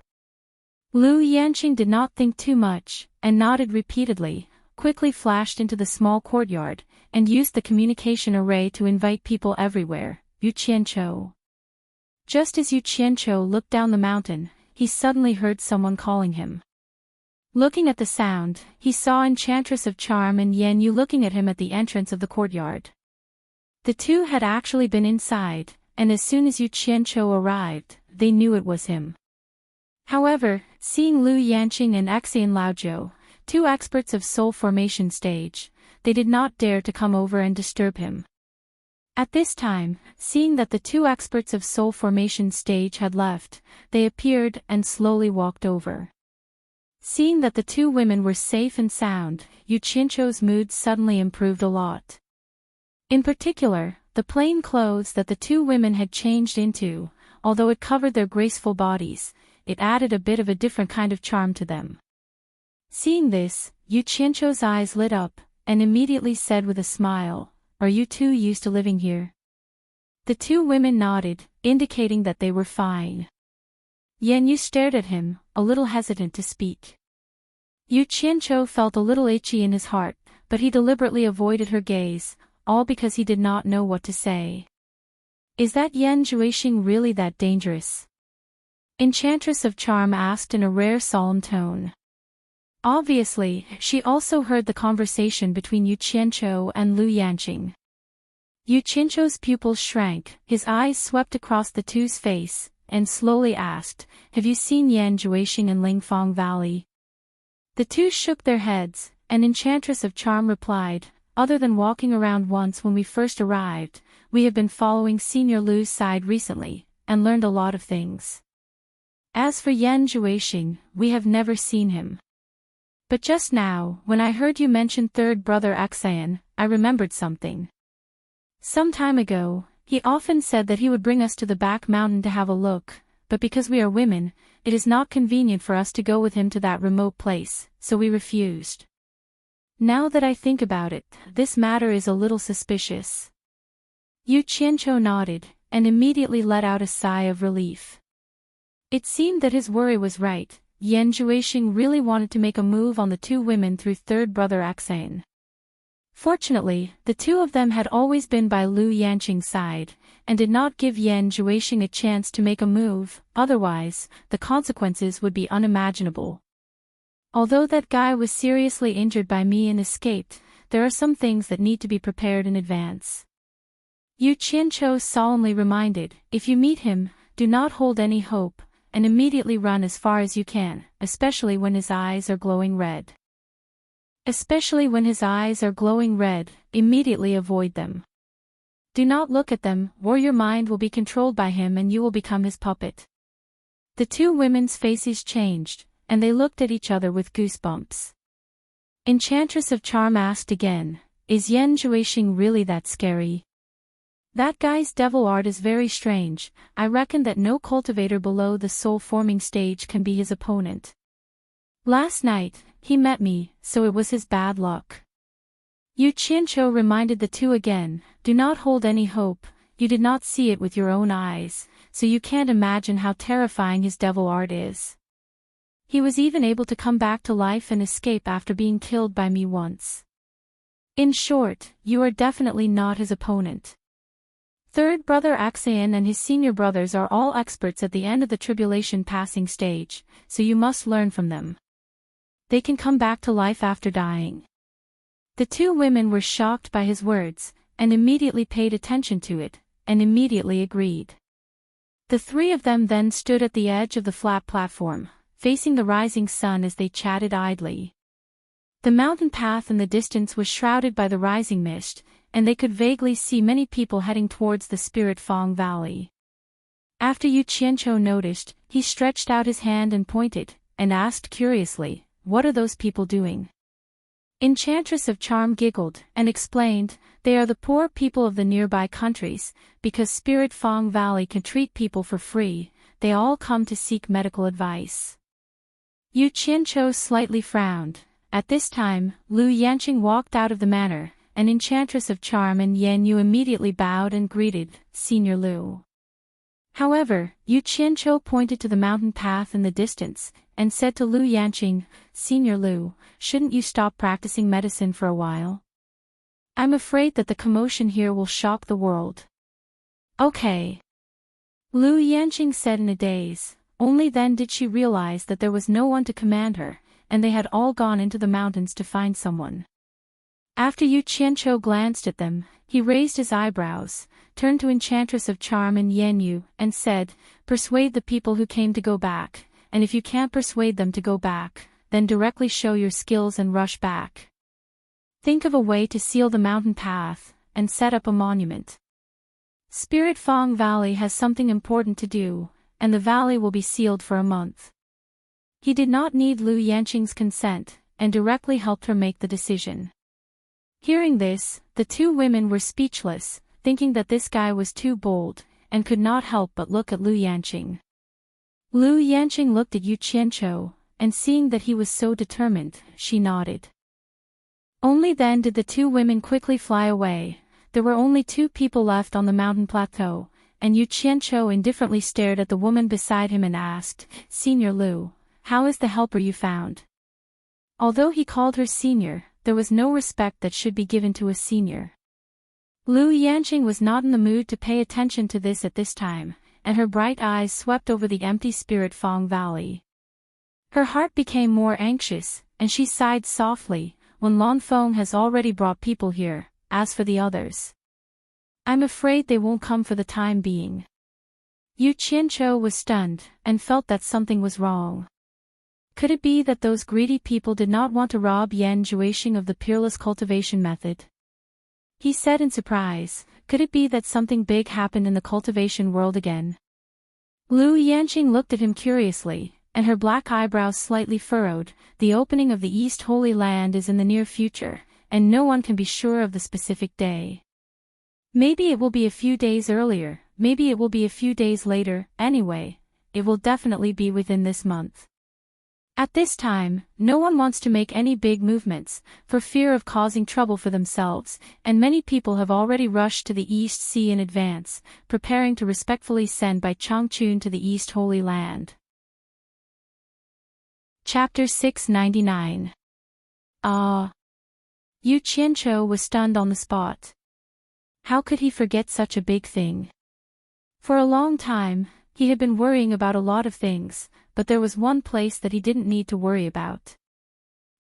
Lu Yanqing did not think too much, and nodded repeatedly, quickly flashed into the small courtyard, and used the communication array to invite people everywhere. Yu Qianqiu. Just as Yu Qianqiu looked down the mountain, he suddenly heard someone calling him. Looking at the sound, he saw Enchantress of Charm and Yan Yu looking at him at the entrance of the courtyard. The two had actually been inside, and as soon as Yu Qianqiu arrived, they knew it was him. However, seeing Lu Yanqing and Xian Laojiu, two experts of soul formation stage, they did not dare to come over and disturb him. At this time, seeing that the two experts of soul formation stage had left, they appeared and slowly walked over. Seeing that the two women were safe and sound, Yu Qianqiu's mood suddenly improved a lot. In particular, the plain clothes that the two women had changed into, although it covered their graceful bodies, it added a bit of a different kind of charm to them. Seeing this, Yu Qianqiu's eyes lit up, and immediately said with a smile, "Are you two used to living here?" The two women nodded, indicating that they were fine. Yan Yu stared at him, a little hesitant to speak. Yu Qianqiu felt a little itchy in his heart, but he deliberately avoided her gaze, all because he did not know what to say. Is that Yan Juixing really that dangerous? Enchantress of Charm asked in a rare solemn tone. Obviously, she also heard the conversation between Yu Qianqiu and Lu Yanqing. Yu Qianqiu's pupils shrank, his eyes swept across the two's face, and slowly asked, "Have you seen Yan Juixing in Lingfang Valley?" The two shook their heads, and Enchantress of Charm replied, "Other than walking around once when we first arrived, we have been following Senior Lu's side recently, and learned a lot of things. As for Yan Juixing, we have never seen him. But just now, when I heard you mention third brother Xian, I remembered something. Some time ago, he often said that he would bring us to the back mountain to have a look, but because we are women, it is not convenient for us to go with him to that remote place, so we refused. Now that I think about it, this matter is a little suspicious." Yu Qianqiu nodded, and immediately let out a sigh of relief. It seemed that his worry was right. Yan Juixing really wanted to make a move on the two women through third brother Xian. Fortunately, the two of them had always been by Lu Yanqing's side, and did not give Yan Juixing a chance to make a move, otherwise, the consequences would be unimaginable. Although that guy was seriously injured by me and escaped, there are some things that need to be prepared in advance. Yu Qianqiu solemnly reminded, "If you meet him, do not hold any hope, and immediately run as far as you can, especially when his eyes are glowing red. Especially when his eyes are glowing red, immediately avoid them. Do not look at them, or your mind will be controlled by him and you will become his puppet." The two women's faces changed, and they looked at each other with goosebumps. Enchantress of Charm asked again, "Is Yan Juixing really that scary?" "That guy's devil art is very strange. I reckon that no cultivator below the soul-forming stage can be his opponent. Last night, he met me, so it was his bad luck." Yu Qianqiu reminded the two again, "Do not hold any hope, you did not see it with your own eyes, so you can't imagine how terrifying his devil art is. He was even able to come back to life and escape after being killed by me once. In short, you are definitely not his opponent. Third brother Xian and his senior brothers are all experts at the end of the tribulation passing stage, so you must learn from them. They can come back to life after dying." The two women were shocked by his words, and immediately paid attention to it, and immediately agreed. The three of them then stood at the edge of the flat platform, facing the rising sun as they chatted idly. The mountain path in the distance was shrouded by the rising mist, and they could vaguely see many people heading towards the Spirit Fang Valley. After Yu Qianqiu noticed, he stretched out his hand and pointed, and asked curiously, "What are those people doing?" Enchantress of Charm giggled, and explained, "They are the poor people of the nearby countries, because Spirit Fang Valley can treat people for free, they all come to seek medical advice." Yu Qianqiu slightly frowned. At this time, Lu Yanqing walked out of the manor, and Enchantress of Charm and Yan Yu immediately bowed and greeted, "Senior Lu." However, Yu Qianqiu pointed to the mountain path in the distance, and said to Lu Yanqing, "Senior Lu, shouldn't you stop practicing medicine for a while? I'm afraid that the commotion here will shock the world." "Okay," Lu Yanqing said in a daze. Only then did she realize that there was no one to command her, and they had all gone into the mountains to find someone. After Yu Qianzhou glanced at them, he raised his eyebrows, turned to Enchantress of Charm and Yan Yu, and said, "Persuade the people who came to go back, and if you can't persuade them to go back, then directly show your skills and rush back. Think of a way to seal the mountain path, and set up a monument. Spirit Fang Valley has something important to do, and the valley will be sealed for a month." He did not need Lu Yanqing's consent, and directly helped her make the decision. Hearing this, the two women were speechless, thinking that this guy was too bold, and could not help but look at Lu Yanqing. Lu Yanqing looked at Yu Qianzhou, and seeing that he was so determined, she nodded. Only then did the two women quickly fly away. There were only two people left on the mountain plateau, and Yu Qianzhou indifferently stared at the woman beside him and asked, "Senior Lu, how is the helper you found?" Although he called her senior, there was no respect that should be given to a senior. Lu Yanqing was not in the mood to pay attention to this at this time, and her bright eyes swept over the empty Spirit Fang Valley. Her heart became more anxious, and she sighed softly, "When Lan Feng has already brought people here, as for the others, I'm afraid they won't come for the time being." Yu Qianzhou was stunned, and felt that something was wrong. Could it be that those greedy people did not want to rob Yan Zhuixing of the peerless cultivation method? He said in surprise, "Could it be that something big happened in the cultivation world again?" Lu Yanqing looked at him curiously, and her black eyebrows slightly furrowed. "The opening of the East Holy Land is in the near future, and no one can be sure of the specific day. Maybe it will be a few days earlier, maybe it will be a few days later, anyway, it will definitely be within this month. At this time, no one wants to make any big movements, for fear of causing trouble for themselves, and many people have already rushed to the East Sea in advance, preparing to respectfully send by Changchun to the East Holy Land." Chapter 699. Yu Qianzhou was stunned on the spot. How could he forget such a big thing? For a long time, he had been worrying about a lot of things, but there was one place that he didn't need to worry about.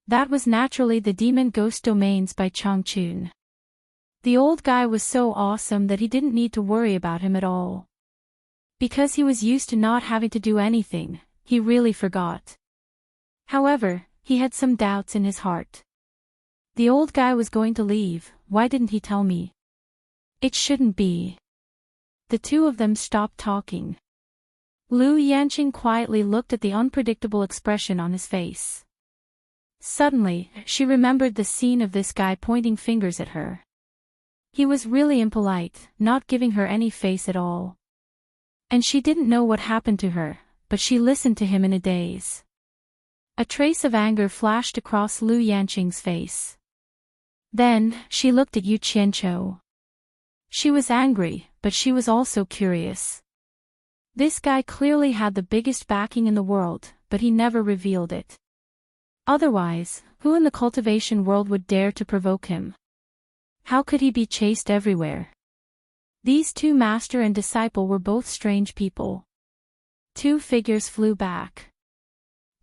That was naturally the demon ghost domains by Changchun. The old guy was so awesome that he didn't need to worry about him at all. Because he was used to not having to do anything, he really forgot. However, he had some doubts in his heart. The old guy was going to leave, why didn't he tell me? It shouldn't be. The two of them stopped talking. Lu Yanqing quietly looked at the unpredictable expression on his face. Suddenly, she remembered the scene of this guy pointing fingers at her. He was really impolite, not giving her any face at all. And she didn't know what happened to her, but she listened to him in a daze. A trace of anger flashed across Lu Yanqing's face. Then, she looked at Yu Qianzhou. She was angry, but she was also curious. This guy clearly had the biggest backing in the world, but he never revealed it. Otherwise, who in the cultivation world would dare to provoke him? How could he be chased everywhere? These two master and disciple were both strange people. Two figures flew back.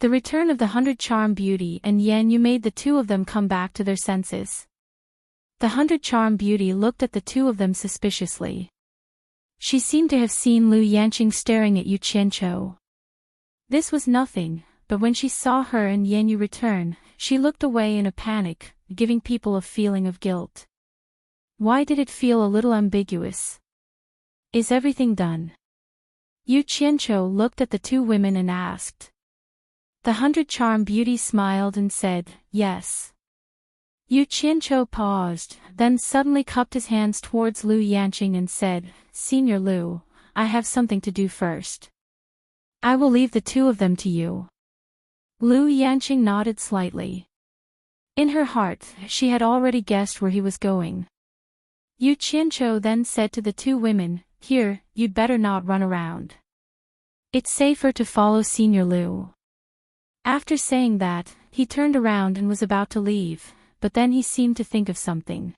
The return of the 100 Charm Beauty and Yan Yu made the two of them come back to their senses. The 100 Charm Beauty looked at the two of them suspiciously. She seemed to have seen Lu Yanqing staring at Yu Qianzhou. This was nothing, but when she saw her and Yan Yu return, she looked away in a panic, giving people a feeling of guilt. Why did it feel a little ambiguous? Is everything done? Yu Qianzhou looked at the two women and asked. The 100 Charm Beauty smiled and said, "Yes." Yu Qianzhou paused, then suddenly cupped his hands towards Lu Yanqing and said, "Senior Lu, I have something to do first. I will leave the two of them to you." Lu Yanqing nodded slightly. In her heart, she had already guessed where he was going. Yu Qianzhou then said to the two women, "Here, you'd better not run around. It's safer to follow Senior Lu." After saying that, he turned around and was about to leave, but then he seemed to think of something.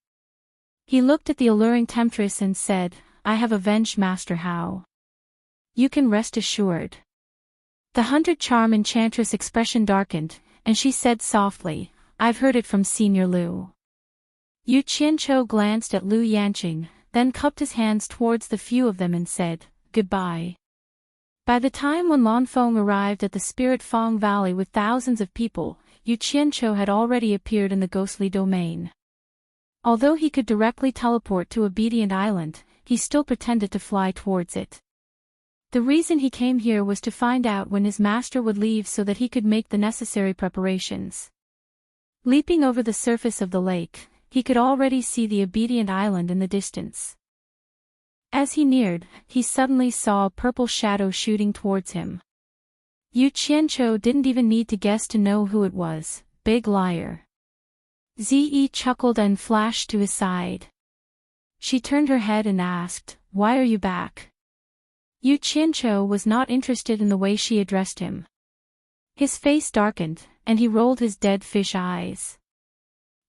He looked at the alluring temptress and said, I have avenged Master Hao. You can rest assured. The 100-charm enchantress' expression darkened, and she said softly, I've heard it from Senior Liu. Yu Qianqiu glanced at Liu Yanqing, then cupped his hands towards the few of them and said, Goodbye. By the time when Lanfeng arrived at the Spirit Fang Valley with thousands of people, Yu Qianqiu had already appeared in the ghostly domain. Although he could directly teleport to Obedient Island, he still pretended to fly towards it. The reason he came here was to find out when his master would leave so that he could make the necessary preparations. Leaping over the surface of the lake, he could already see the Obedient Island in the distance. As he neared, he suddenly saw a purple shadow shooting towards him. Yu Qianqiu didn't even need to guess to know who it was. Big liar. Zi chuckled and flashed to his side. She turned her head and asked, Why are you back? Yu Qianqiu was not interested in the way she addressed him. His face darkened, and he rolled his dead fish eyes.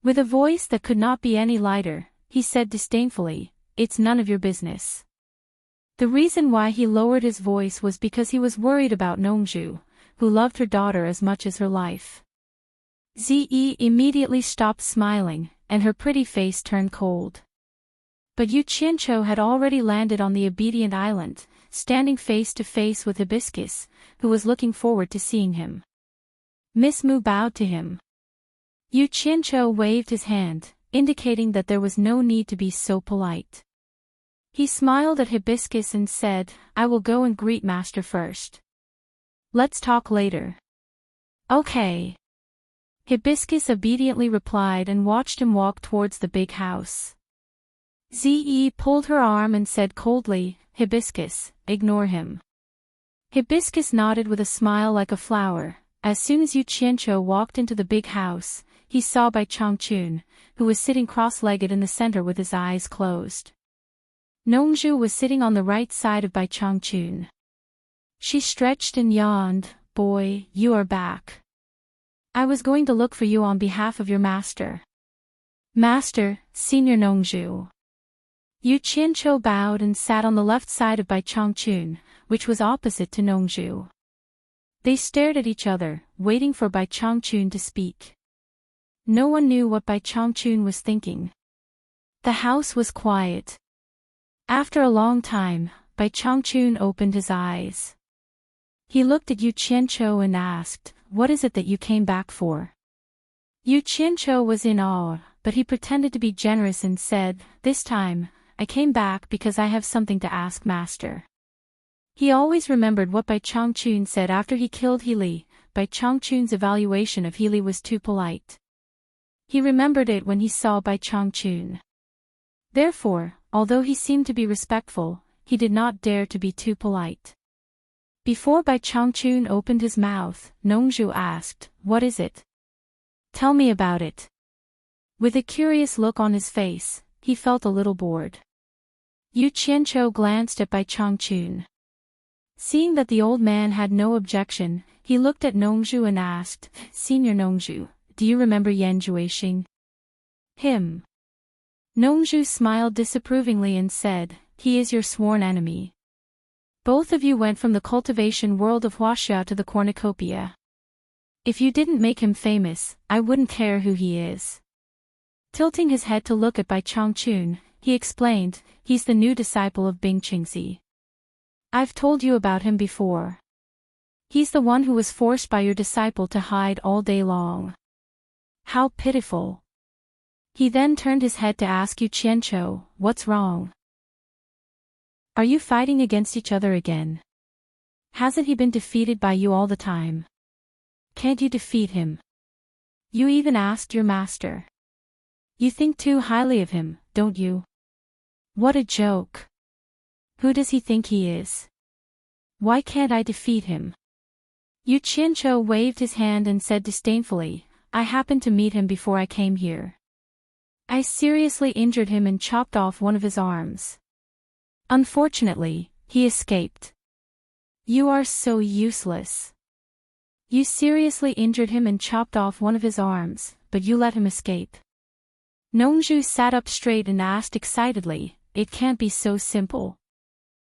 With a voice that could not be any lighter, he said disdainfully, It's none of your business. The reason why he lowered his voice was because he was worried about Nongzhu, who loved her daughter as much as her life. Zi immediately stopped smiling, and her pretty face turned cold. But Yu Qianqiu had already landed on the Obedient Island, standing face to face with Hibiscus, who was looking forward to seeing him. Miss Mu bowed to him. Yu Qianqiu waved his hand, indicating that there was no need to be so polite. He smiled at Hibiscus and said, I will go and greet Master first. Let's talk later. Okay. Hibiscus obediently replied and watched him walk towards the big house. Zi pulled her arm and said coldly, Hibiscus, ignore him. Hibiscus nodded with a smile like a flower. As soon as Yu Qianqiu walked into the big house, he saw Bai Changchun, who was sitting cross-legged in the center with his eyes closed. Nongzhu was sitting on the right side of Bai Changchun. She stretched and yawned, Boy, you are back. I was going to look for you on behalf of your master. Master, Senior Nongzhu. Yu Qianqiu bowed and sat on the left side of Bai Changchun, which was opposite to Nongzhu. They stared at each other, waiting for Bai Changchun to speak. No one knew what Bai Changchun was thinking. The house was quiet. After a long time, Bai Changchun opened his eyes. He looked at Yu Qianqiu and asked, What is it that you came back for? Yu Qianqiu was in awe, but he pretended to be generous and said, This time, I came back because I have something to ask Master. He always remembered what Bai Changchun said after he killed Healy. Bai Changchun's evaluation of Healy was too polite. He remembered it when he saw Bai Changchun. Therefore, although he seemed to be respectful, he did not dare to be too polite. Before Bai Changchun opened his mouth, Nongzhu asked, What is it? Tell me about it. With a curious look on his face, he felt a little bored. Yu Qianqiu glanced at Bai Changchun. Seeing that the old man had no objection, he looked at Nongzhu and asked, Senior Nongzhu, do you remember Yan Juixing? Him. Nongzhu smiled disapprovingly and said, He is your sworn enemy. Both of you went from the cultivation world of Huaxia to the cornucopia. If you didn't make him famous, I wouldn't care who he is. Tilting his head to look at Bai Changchun, he explained, He's the new disciple of Bing Qingzi. I've told you about him before. He's the one who was forced by your disciple to hide all day long. How pitiful. He then turned his head to ask Yu Qianqiu, What's wrong? Are you fighting against each other again? Hasn't he been defeated by you all the time? Can't you defeat him? You even asked your master. You think too highly of him, don't you? What a joke. Who does he think he is? Why can't I defeat him? Yu Qianqiu waved his hand and said disdainfully, I happened to meet him before I came here. I seriously injured him and chopped off one of his arms. Unfortunately, he escaped. You are so useless. You seriously injured him and chopped off one of his arms, but you let him escape. Nongju sat up straight and asked excitedly, "It can't be so simple.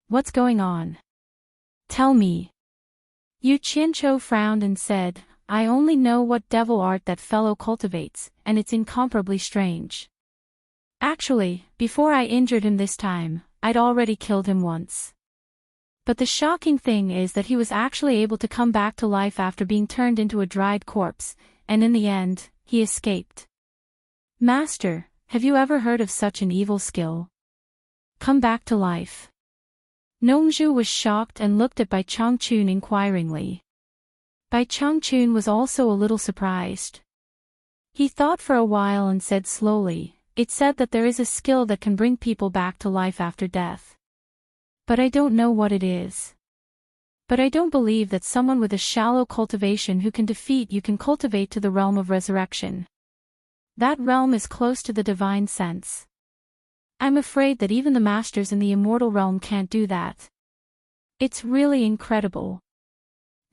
What's going on? Tell me." Yu Qianzhou frowned and said, "I only know what devil art that fellow cultivates, and it's incomparably strange. Actually, before I injured him this time, I'd already killed him once. But the shocking thing is that he was actually able to come back to life after being turned into a dried corpse, and in the end, he escaped. Master, have you ever heard of such an evil skill? Come back to life." Nongju was shocked and looked at Bai Changchun inquiringly. Bai Changchun was also a little surprised. He thought for a while and said slowly, "It's said that there is a skill that can bring people back to life after death. But I don't know what it is. But I don't believe that someone with a shallow cultivation who can defeat you can cultivate to the realm of resurrection. That realm is close to the divine sense. I'm afraid that even the masters in the immortal realm can't do that. It's really incredible."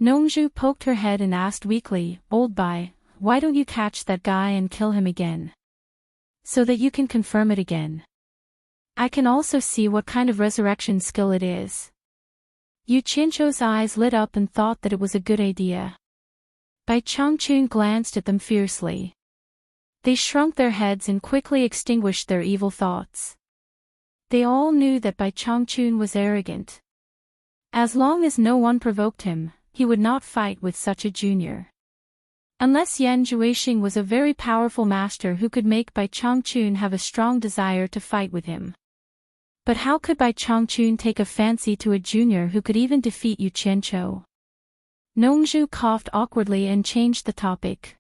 Nongju poked her head and asked weakly, "Old Bai, why don't you catch that guy and kill him again? So that you can confirm it again. I can also see what kind of resurrection skill it is." Yu Qianzhou's eyes lit up and thought that it was a good idea. Bai Changchun glanced at them fiercely. They shrunk their heads and quickly extinguished their evil thoughts. They all knew that Bai Changchun was arrogant. As long as no one provoked him, he would not fight with such a junior. Unless Yan Juixing was a very powerful master who could make Bai Changchun have a strong desire to fight with him. But how could Bai Changchun take a fancy to a junior who could even defeat Yu Qianzhou? Nongju coughed awkwardly and changed the topic.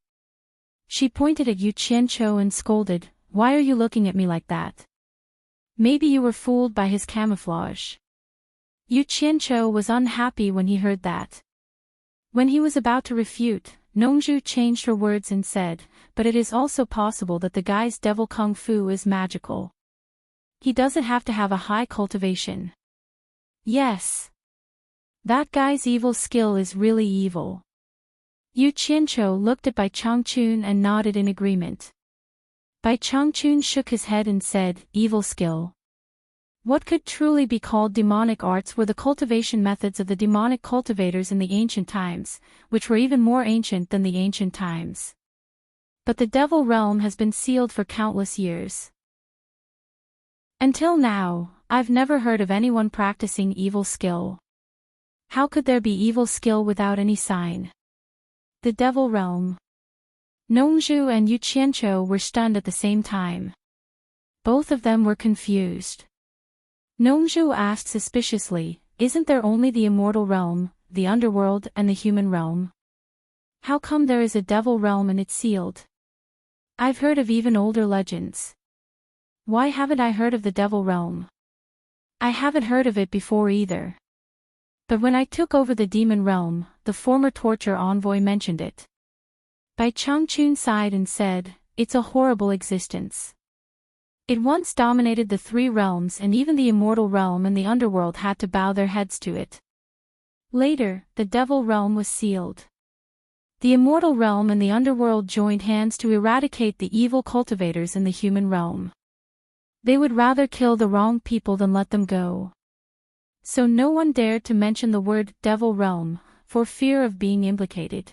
She pointed at Yu Qianzhou and scolded, "Why are you looking at me like that? Maybe you were fooled by his camouflage." Yu Qianzhou was unhappy when he heard that. When he was about to refute, Nongju changed her words and said, "But it is also possible that the guy's devil kung fu is magical. He doesn't have to have a high cultivation. Yes. That guy's evil skill is really evil." Yu Qianzhou looked at Bai Changchun and nodded in agreement. Bai Changchun shook his head and said, "Evil skill. What could truly be called demonic arts were the cultivation methods of the demonic cultivators in the ancient times, which were even more ancient than the ancient times. But the devil realm has been sealed for countless years. Until now, I've never heard of anyone practicing evil skill. How could there be evil skill without any sign? The devil realm." Nongju and Yu Qianzhou were stunned at the same time. Both of them were confused. Nongju asked suspiciously, "Isn't there only the immortal realm, the underworld and the human realm? How come there is a devil realm and it's sealed? I've heard of even older legends. Why haven't I heard of the devil realm? I haven't heard of it before either. But when I took over the demon realm, the former torture envoy mentioned it." Bai Changchun sighed and said, "It's a horrible existence. It once dominated the three realms and even the immortal realm and the underworld had to bow their heads to it. Later, the devil realm was sealed. The immortal realm and the underworld joined hands to eradicate the evil cultivators in the human realm. They would rather kill the wrong people than let them go. So no one dared to mention the word devil realm, for fear of being implicated.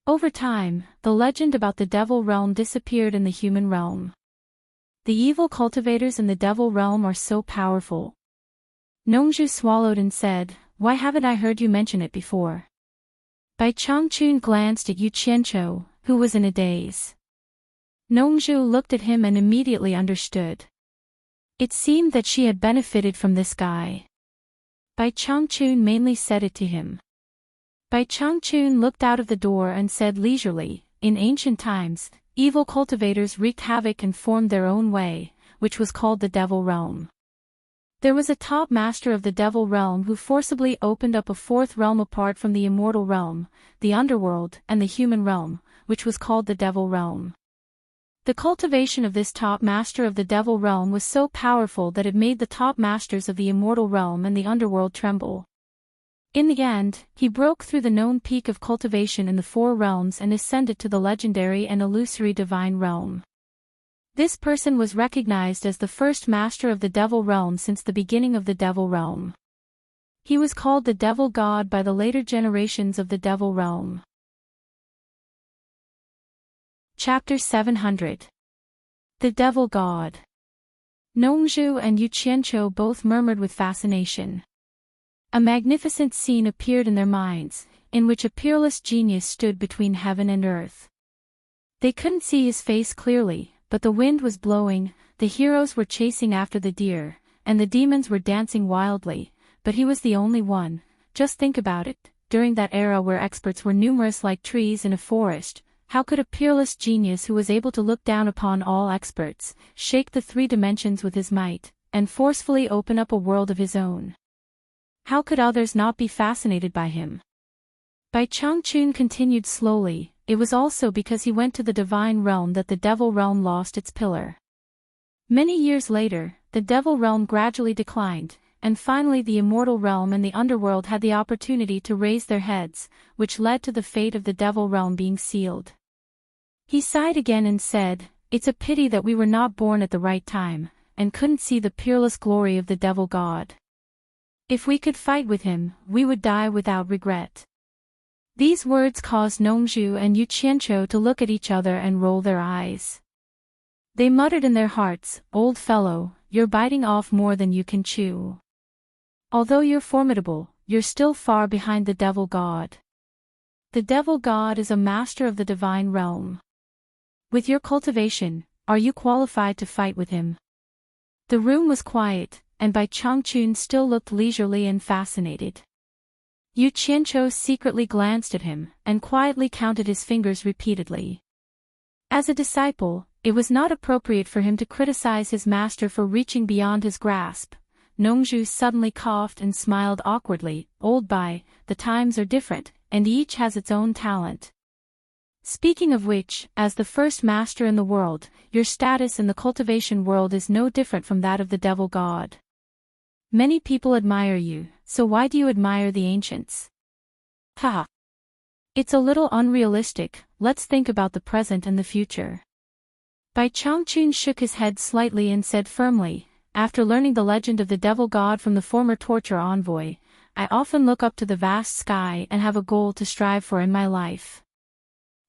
Over time, the legend about the devil realm disappeared in the human realm. The evil cultivators in the devil realm are so powerful." Nongju swallowed and said, "Why haven't I heard you mention it before?" Bai Changchun glanced at Yu Qianzhou, who was in a daze. Nongju looked at him and immediately understood. It seemed that she had benefited from this guy. Bai Changchun mainly said it to him. Bai Changchun looked out of the door and said leisurely, "In ancient times, evil cultivators wreaked havoc and formed their own way, which was called the devil realm. There was a top master of the devil realm who forcibly opened up a fourth realm apart from the immortal realm, the underworld and the human realm, which was called the devil realm. The cultivation of this top master of the devil realm was so powerful that it made the top masters of the immortal realm and the underworld tremble. In the end, he broke through the known peak of cultivation in the four realms and ascended to the legendary and illusory divine realm. This person was recognized as the first master of the devil realm since the beginning of the devil realm. He was called the devil god by the later generations of the devil realm. Chapter 700. The Devil God. Nongzhu and Yu Qianqiu both murmured with fascination. A magnificent scene appeared in their minds, in which a peerless genius stood between heaven and earth. They couldn't see his face clearly, but the wind was blowing, the heroes were chasing after the deer, and the demons were dancing wildly, but he was the only one. Just think about it, during that era where experts were numerous like trees in a forest, how could a peerless genius who was able to look down upon all experts, shake the three dimensions with his might, and forcefully open up a world of his own? How could others not be fascinated by him? Bai Changchun continued slowly, it was also because he went to the divine realm that the devil realm lost its pillar. Many years later, the devil realm gradually declined, and finally the immortal realm and the underworld had the opportunity to raise their heads, which led to the fate of the devil realm being sealed. He sighed again and said, "It's a pity that we were not born at the right time, and couldn't see the peerless glory of the devil god. If we could fight with him, we would die without regret." These words caused Nongzhu and Yu Qianqiu to look at each other and roll their eyes. They muttered in their hearts, "Old fellow, you're biting off more than you can chew. Although you're formidable, you're still far behind the devil god. The devil god is a master of the divine realm. With your cultivation, are you qualified to fight with him?" The room was quiet, and Bai Changchun still looked leisurely and fascinated. Yu Qianqiu secretly glanced at him, and quietly counted his fingers repeatedly. As a disciple, it was not appropriate for him to criticize his master for reaching beyond his grasp. Nongzhu suddenly coughed and smiled awkwardly. "Old Bai, the times are different, and each has its own talent. Speaking of which, as the first master in the world, your status in the cultivation world is no different from that of the devil god. Many people admire you, so why do you admire the ancients? Haha. It's a little unrealistic, let's think about the present and the future." Bai Changchun shook his head slightly and said firmly, "After learning the legend of the devil god from the former torture envoy, I often look up to the vast sky and have a goal to strive for in my life.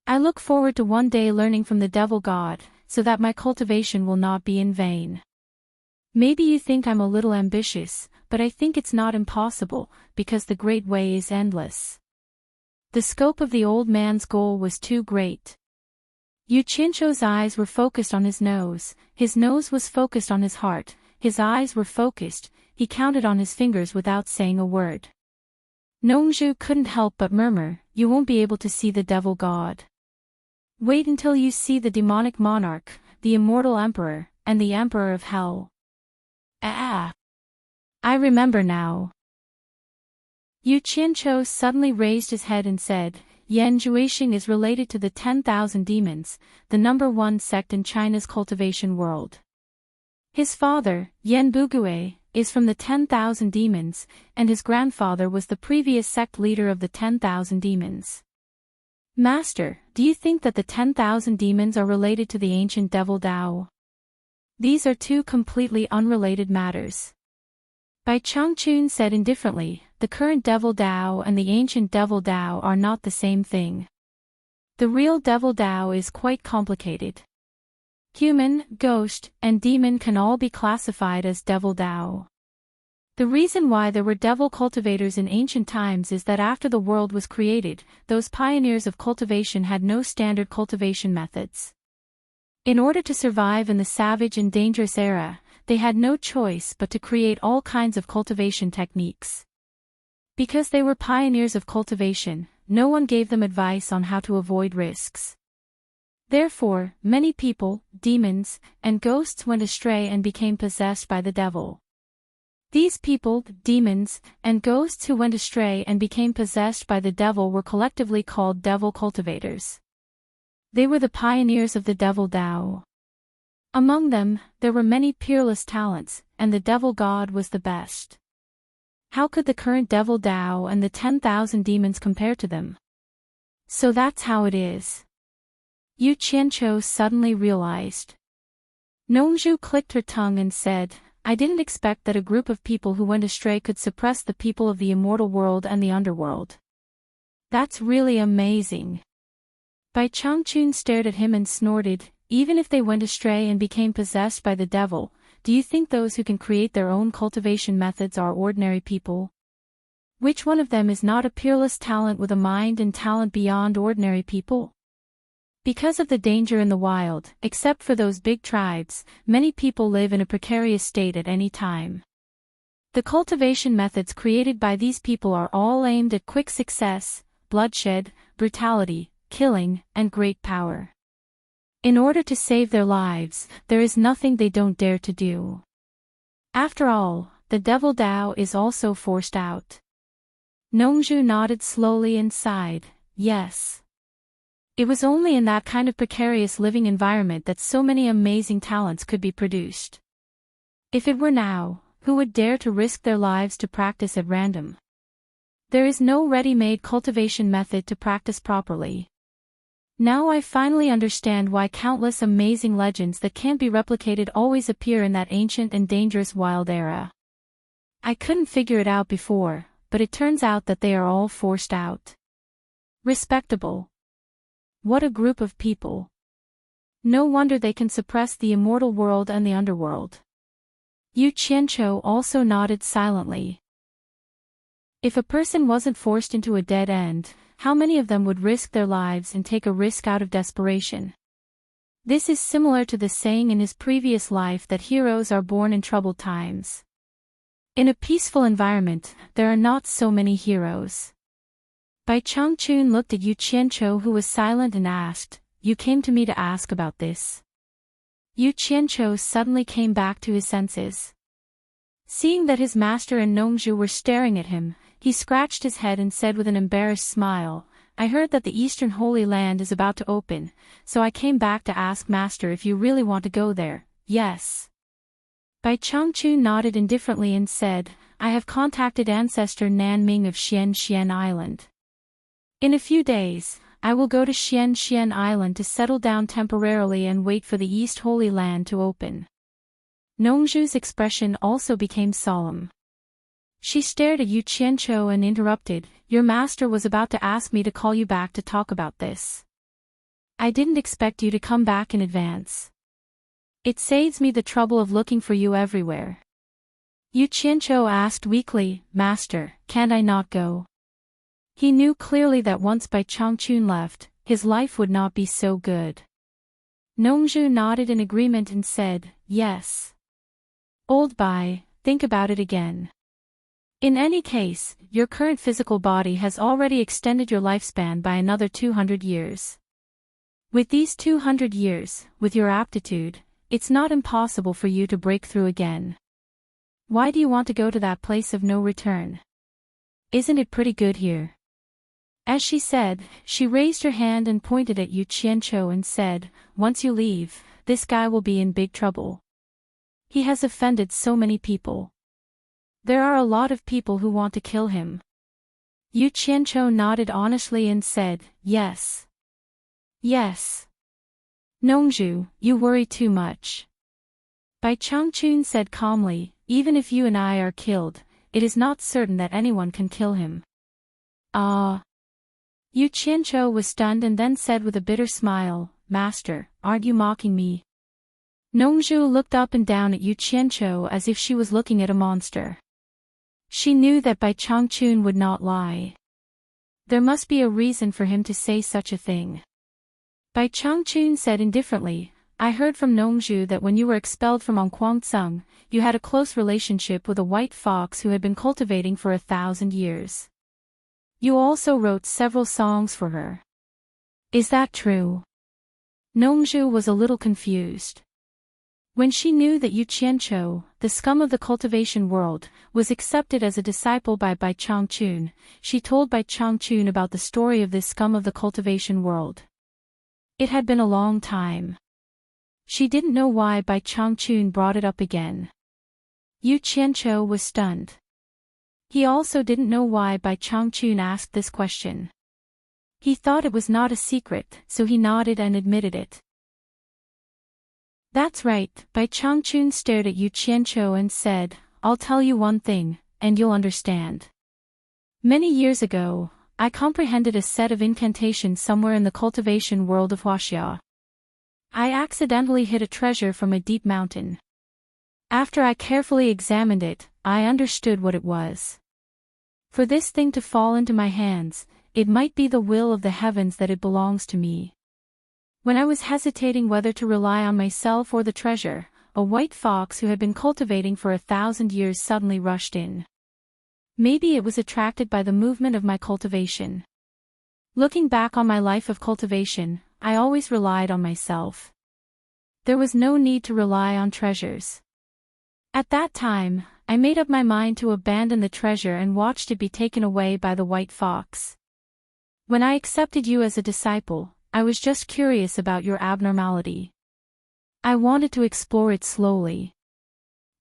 I look forward to one day learning from the devil god, so that my cultivation will not be in vain. Maybe you think I'm a little ambitious, but I think it's not impossible, because the great way is endless." The scope of the old man's goal was too great. Yu Qianqiu's eyes were focused on his nose was focused on his heart, his eyes were focused, he counted on his fingers without saying a word. Nongzhu couldn't help but murmur, "You won't be able to see the devil god. Wait until you see the demonic monarch, the immortal emperor, and the emperor of hell." Ah! I remember now. Yu Qianqiu suddenly raised his head and said, "Yan Zhuixing is related to the 10,000 demons, the number one sect in China's cultivation world. His father, Yan Bugui, is from the 10,000 demons, and his grandfather was the previous sect leader of the 10,000 demons. Master, do you think that the 10,000 demons are related to the ancient devil Dao? These are two completely unrelated matters." Bai Changchun said indifferently, "The current devil Dao and the ancient devil Dao are not the same thing. The real devil Dao is quite complicated. Human, ghost, and demon can all be classified as devil Dao. The reason why there were devil cultivators in ancient times is that after the world was created, those pioneers of cultivation had no standard cultivation methods. In order to survive in the savage and dangerous era, they had no choice but to create all kinds of cultivation techniques. Because they were pioneers of cultivation, no one gave them advice on how to avoid risks. Therefore, many people, demons, and ghosts went astray and became possessed by the devil. These people, demons, and ghosts who went astray and became possessed by the devil were collectively called devil cultivators. They were the pioneers of the devil Dao. Among them, there were many peerless talents, and the devil god was the best. How could the current devil Dao and the 10,000 demons compare to them? So that's how it is. Yu Qianqiu suddenly realized. Nongzhu clicked her tongue and said, I didn't expect that a group of people who went astray could suppress the people of the immortal world and the underworld. That's really amazing. Bai Changchun stared at him and snorted, even if they went astray and became possessed by the devil, do you think those who can create their own cultivation methods are ordinary people? Which one of them is not a peerless talent with a mind and talent beyond ordinary people? Because of the danger in the wild, except for those big tribes, many people live in a precarious state at any time. The cultivation methods created by these people are all aimed at quick success, bloodshed, brutality, killing, and great power. In order to save their lives, there is nothing they don't dare to do. After all, the devil Dao is also forced out. Nongzhu nodded slowly and sighed, yes. It was only in that kind of precarious living environment that so many amazing talents could be produced. If it were now, who would dare to risk their lives to practice at random? There is no ready-made cultivation method to practice properly. Now I finally understand why countless amazing legends that can't be replicated always appear in that ancient and dangerous wild era. I couldn't figure it out before, but it turns out that they are all forced out. Respectable. What a group of people. No wonder they can suppress the immortal world and the underworld. Yu Qianqiu also nodded silently. If a person wasn't forced into a dead end, how many of them would risk their lives and take a risk out of desperation? This is similar to the saying in his previous life that heroes are born in troubled times. In a peaceful environment, there are not so many heroes. Bai Changchun looked at Yu Qianqiu, who was silent, and asked, You came to me to ask about this? Yu Qianqiu suddenly came back to his senses. Seeing that his master and Nongzhu were staring at him, he scratched his head and said with an embarrassed smile, I heard that the Eastern Holy Land is about to open, so I came back to ask Master if you really want to go there. Yes. Bai Changchun nodded indifferently and said, I have contacted ancestor Nanming of Xian Island. In a few days, I will go to Xian Island to settle down temporarily and wait for the East Holy Land to open. Nongzhu's expression also became solemn. She stared at Yu Qianqiu and interrupted, Your master was about to ask me to call you back to talk about this. I didn't expect you to come back in advance. It saves me the trouble of looking for you everywhere. Yu Qianqiu asked weakly, Master, can't I not go? He knew clearly that once Bai Changchun left, his life would not be so good. Nongzhu nodded in agreement and said, Yes. Old Bai, think about it again. In any case, your current physical body has already extended your lifespan by another 200 years. With these 200 years, with your aptitude, it's not impossible for you to break through again. Why do you want to go to that place of no return? Isn't it pretty good here? As she said, she raised her hand and pointed at Yu Qianqiu and said, Once you leave, this guy will be in big trouble. He has offended so many people. There are a lot of people who want to kill him. Yu Qianqiu nodded honestly and said, Yes. Yes. Nongzhu, you worry too much. Bai Changchun said calmly, Even if you and I are killed, it is not certain that anyone can kill him. Ah. Yu Qianqiu was stunned and then said with a bitter smile, Master, aren't you mocking me? Nongzhu looked up and down at Yu Qianqiu as if she was looking at a monster. She knew that Bai Changchun would not lie. There must be a reason for him to say such a thing. Bai Changchun said indifferently, I heard from Nongzhu that when you were expelled from Onquangceng, you had a close relationship with a white fox who had been cultivating for 1,000 years. You also wrote several songs for her. Is that true? Nongzhu was a little confused. When she knew that Yu Qianqiu, the scum of the cultivation world, was accepted as a disciple by Bai Changchun, she told Bai Changchun about the story of this scum of the cultivation world. It had been a long time. She didn't know why Bai Changchun brought it up again. Yu Qianqiu was stunned. He also didn't know why Bai Changchun asked this question. He thought it was not a secret, so he nodded and admitted it. That's right, Bai Changchun stared at Yu Qianqiu and said, I'll tell you one thing, and you'll understand. Many years ago, I comprehended a set of incantations somewhere in the cultivation world of Huaxia. I accidentally hit a treasure from a deep mountain. After I carefully examined it, I understood what it was. For this thing to fall into my hands, it might be the will of the heavens that it belongs to me. When I was hesitating whether to rely on myself or the treasure, a white fox who had been cultivating for 1,000 years suddenly rushed in. Maybe it was attracted by the movement of my cultivation. Looking back on my life of cultivation, I always relied on myself. There was no need to rely on treasures. At that time, I made up my mind to abandon the treasure and watched it be taken away by the white fox. When I accepted you as a disciple, I was just curious about your abnormality. I wanted to explore it slowly.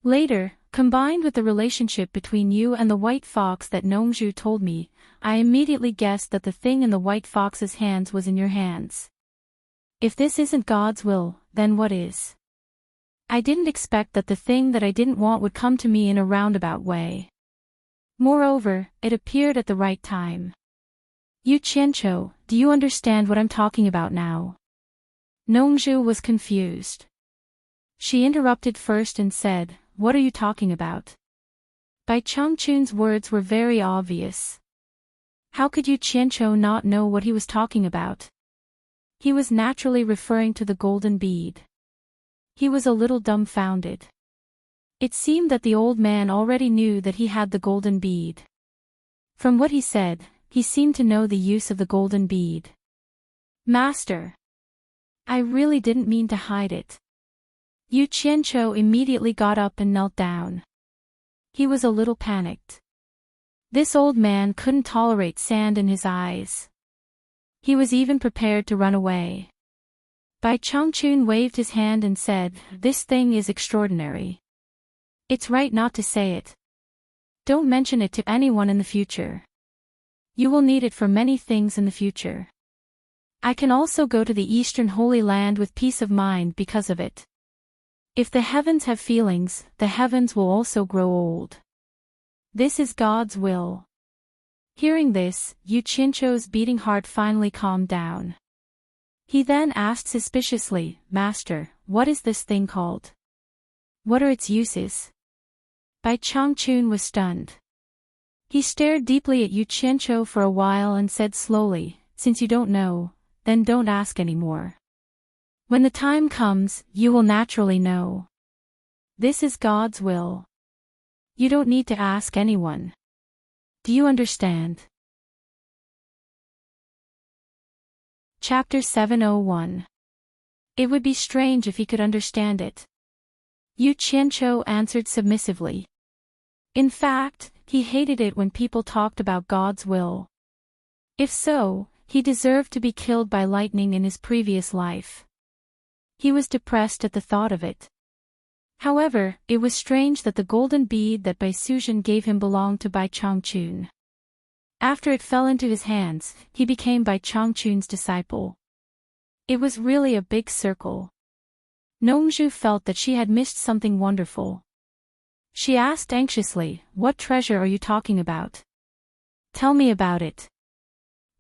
Later, combined with the relationship between you and the white fox that Nongzhu told me, I immediately guessed that the thing in the white fox's hands was in your hands. If this isn't God's will, then what is? I didn't expect that the thing that I didn't want would come to me in a roundabout way. Moreover, it appeared at the right time. Yu Qianqiu, do you understand what I'm talking about now? Nongzhu was confused. She interrupted first and said, What are you talking about? Bai Changchun's words were very obvious. How could Yu Qianqiu not know what he was talking about? He was naturally referring to the golden bead. He was a little dumbfounded. It seemed that the old man already knew that he had the golden bead. From what he said, he seemed to know the use of the golden bead. Master! I really didn't mean to hide it. Yu Qianqiu immediately got up and knelt down. He was a little panicked. This old man couldn't tolerate sand in his eyes. He was even prepared to run away. Bai Changchun waved his hand and said, This thing is extraordinary. It's right not to say it. Don't mention it to anyone in the future. You will need it for many things in the future. I can also go to the Eastern Holy Land with peace of mind because of it. If the heavens have feelings, the heavens will also grow old. This is God's will. Hearing this, Yu Qianqiu's beating heart finally calmed down. He then asked suspiciously, Master, what is this thing called? What are its uses? Bai Changchun was stunned. He stared deeply at Yu Qianqiu for a while and said slowly, Since you don't know, then don't ask anymore. When the time comes, you will naturally know. This is God's will. You don't need to ask anyone. Do you understand? Chapter 701. It would be strange if he could understand it. Yu Qianqiu answered submissively. In fact, he hated it when people talked about God's will. If so, he deserved to be killed by lightning in his previous life. He was depressed at the thought of it. However, it was strange that the golden bead that Bai Suzhen gave him belonged to Bai Changchun. After it fell into his hands, he became Bai Changchun's disciple. It was really a big circle. Nongzhu felt that she had missed something wonderful. She asked anxiously, What treasure are you talking about? Tell me about it.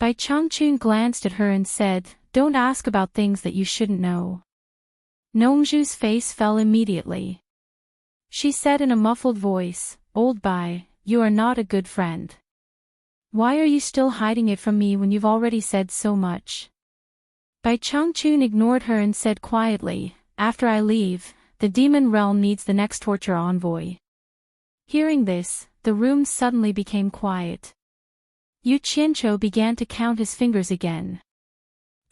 Bai Changchun glanced at her and said, Don't ask about things that you shouldn't know. Nongzhu's face fell immediately. She said in a muffled voice, Old Bai, you are not a good friend. Why are you still hiding it from me when you've already said so much? Bai Changchun ignored her and said quietly, After I leave, the demon realm needs the next torture envoy. Hearing this, the room suddenly became quiet. Yu Qianqiu began to count his fingers again.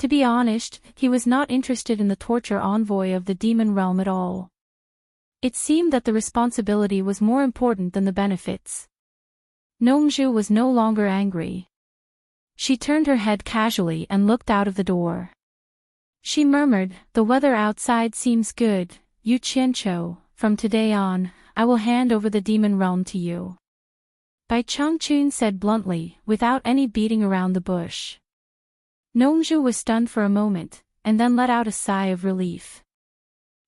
To be honest, he was not interested in the torture envoy of the demon realm at all. It seemed that the responsibility was more important than the benefits. Nongzhu was no longer angry. She turned her head casually and looked out of the door. She murmured, The weather outside seems good, Yu Qianqiu, from today on, I will hand over the demon realm to you. Bai Changchun said bluntly, without any beating around the bush. Nongzhu was stunned for a moment, and then let out a sigh of relief.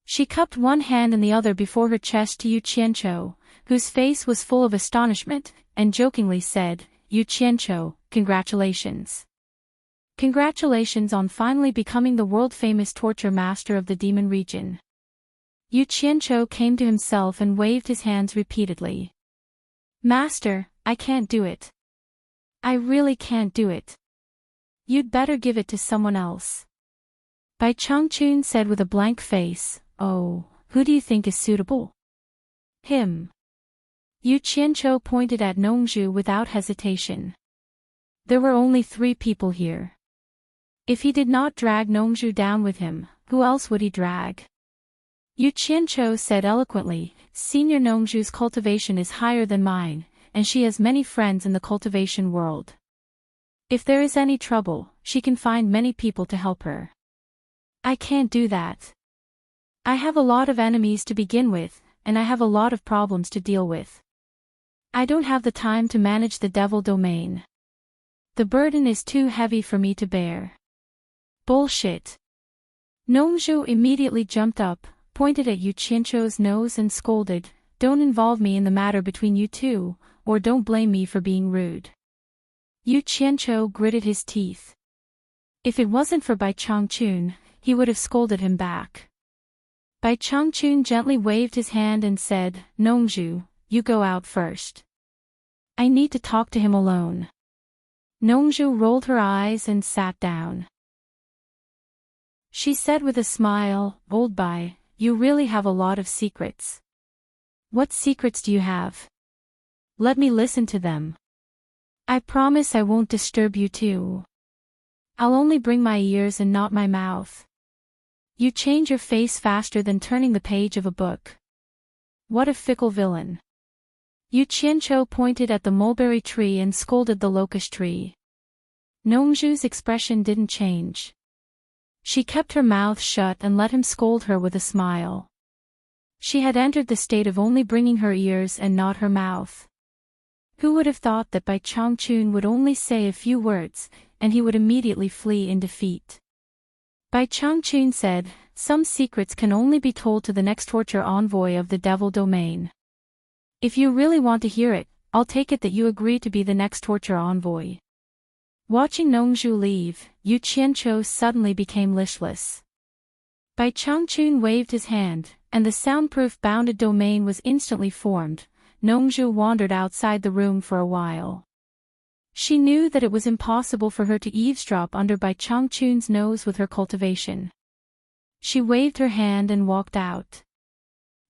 She cupped one hand and the other before her chest to Yu Qianqiu, whose face was full of astonishment, and jokingly said, Yu Qianqiu, congratulations. Congratulations on finally becoming the world-famous torture master of the demon region. Yu Qianqiu came to himself and waved his hands repeatedly. Master, I can't do it. I really can't do it. You'd better give it to someone else. Bai Changchun said with a blank face, Oh, who do you think is suitable? Him. Yu Qianqiu pointed at Nongzhu without hesitation. There were only 3 people here. If he did not drag Nongzhu down with him, who else would he drag? Yu Qianqiu said eloquently, Senior Nongzhu's cultivation is higher than mine, and she has many friends in the cultivation world. If there is any trouble, she can find many people to help her. I can't do that. I have a lot of enemies to begin with, and I have a lot of problems to deal with. I don't have the time to manage the devil domain. The burden is too heavy for me to bear. Bullshit. Nongzhu immediately jumped up, pointed at Yu Qianqiu's nose and scolded, Don't involve me in the matter between you two, or don't blame me for being rude. Yu Qianqiu gritted his teeth. If it wasn't for Bai Changchun, he would have scolded him back. Bai Changchun gently waved his hand and said, Nongzhu, you go out first. I need to talk to him alone. Nongzhu rolled her eyes and sat down. She said with a smile, Old Bai, you really have a lot of secrets. What secrets do you have? Let me listen to them. I promise I won't disturb you too. I'll only bring my ears and not my mouth. You change your face faster than turning the page of a book. What a fickle villain. Yu Qianqiu pointed at the mulberry tree and scolded the locust tree. Nongzhu's expression didn't change. She kept her mouth shut and let him scold her with a smile. She had entered the state of only bringing her ears and not her mouth. Who would have thought that Bai Changchun would only say a few words, and he would immediately flee in defeat? Bai Changchun said, Some secrets can only be told to the next torture envoy of the devil domain. If you really want to hear it, I'll take it that you agree to be the next torture envoy. Watching Nongzhu leave, Yu Qianqiu suddenly became listless. Bai Changchun waved his hand, and the soundproof bounded domain was instantly formed. Nongzhu wandered outside the room for a while. She knew that it was impossible for her to eavesdrop under Bai Changchun's nose with her cultivation. She waved her hand and walked out.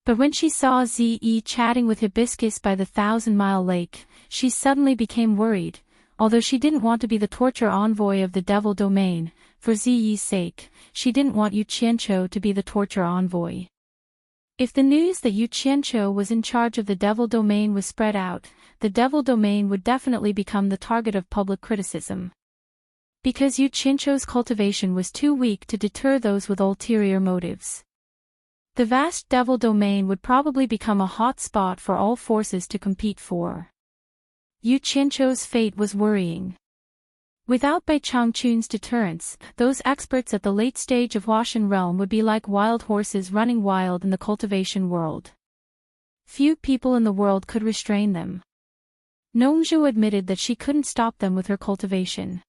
But when she saw Zi chatting with Hibiscus by the 1,000-mile lake, she suddenly became worried. Although she didn't want to be the torture envoy of the devil domain, for Ziyi's sake, she didn't want Yu Qianqiu to be the torture envoy. If the news that Yu Qianqiu was in charge of the devil domain was spread out, the devil domain would definitely become the target of public criticism. Because Yu Qianqiu's cultivation was too weak to deter those with ulterior motives. The vast devil domain would probably become a hot spot for all forces to compete for. Yu Qianqiu's fate was worrying. Without Bai Changchun's deterrence, those experts at the late stage of Huashan realm would be like wild horses running wild in the cultivation world. Few people in the world could restrain them. Nongzhu admitted that she couldn't stop them with her cultivation.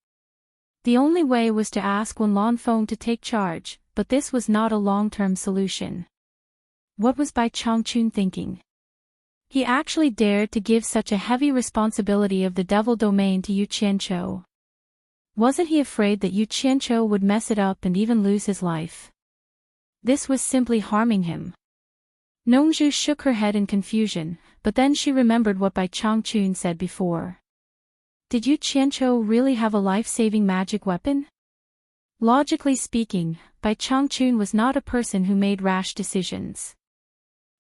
The only way was to ask Wen Lanfeng to take charge, but this was not a long-term solution. What was Bai Changchun thinking? He actually dared to give such a heavy responsibility of the devil domain to Yu Qianqiu. Wasn't he afraid that Yu Qianqiu would mess it up and even lose his life? This was simply harming him. Nongzhu shook her head in confusion, but then she remembered what Bai Changchun said before. Did Yu Qianqiu really have a life-saving magic weapon? Logically speaking, Bai Changchun was not a person who made rash decisions.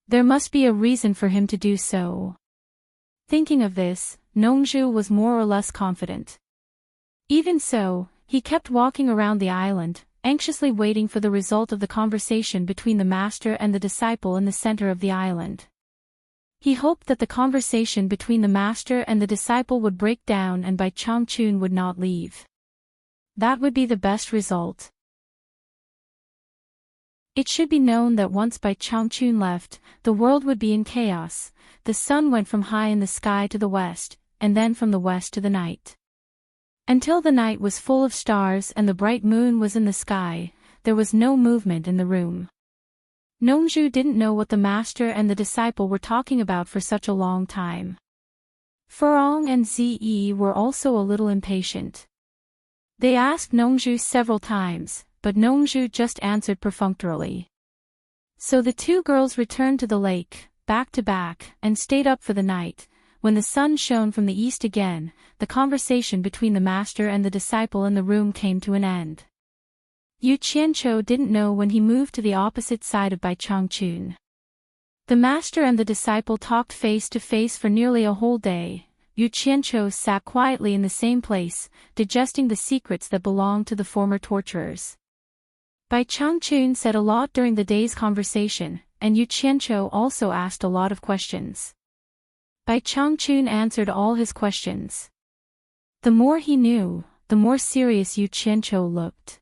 There must be a reason for him to do so. Thinking of this, Nongzhu was more or less confident. Even so, he kept walking around the island, anxiously waiting for the result of the conversation between the master and the disciple in the center of the island. He hoped that the conversation between the master and the disciple would break down and Bai Changchun would not leave. That would be the best result. It should be known that once Bai Changchun left, the world would be in chaos. The sun went from high in the sky to the west, and then from the west to the night. Until the night was full of stars and the bright moon was in the sky, there was no movement in the room. Nongzhu didn't know what the master and the disciple were talking about for such a long time. Furong and Zi were also a little impatient. They asked Nongzhu several times, but Nongzhu just answered perfunctorily. So the two girls returned to the lake, back to back, and stayed up for the night. When the sun shone from the east again, the conversation between the master and the disciple in the room came to an end. Yu Qianqiu didn't know when he moved to the opposite side of Bai Changchun. The master and the disciple talked face to face for nearly a whole day. Yu Qianqiu sat quietly in the same place, digesting the secrets that belonged to the former torturers. Bai Changchun said a lot during the day's conversation, and Yu Qianqiu also asked a lot of questions. Bai Changchun answered all his questions. The more he knew, the more serious Yu Qianqiu looked.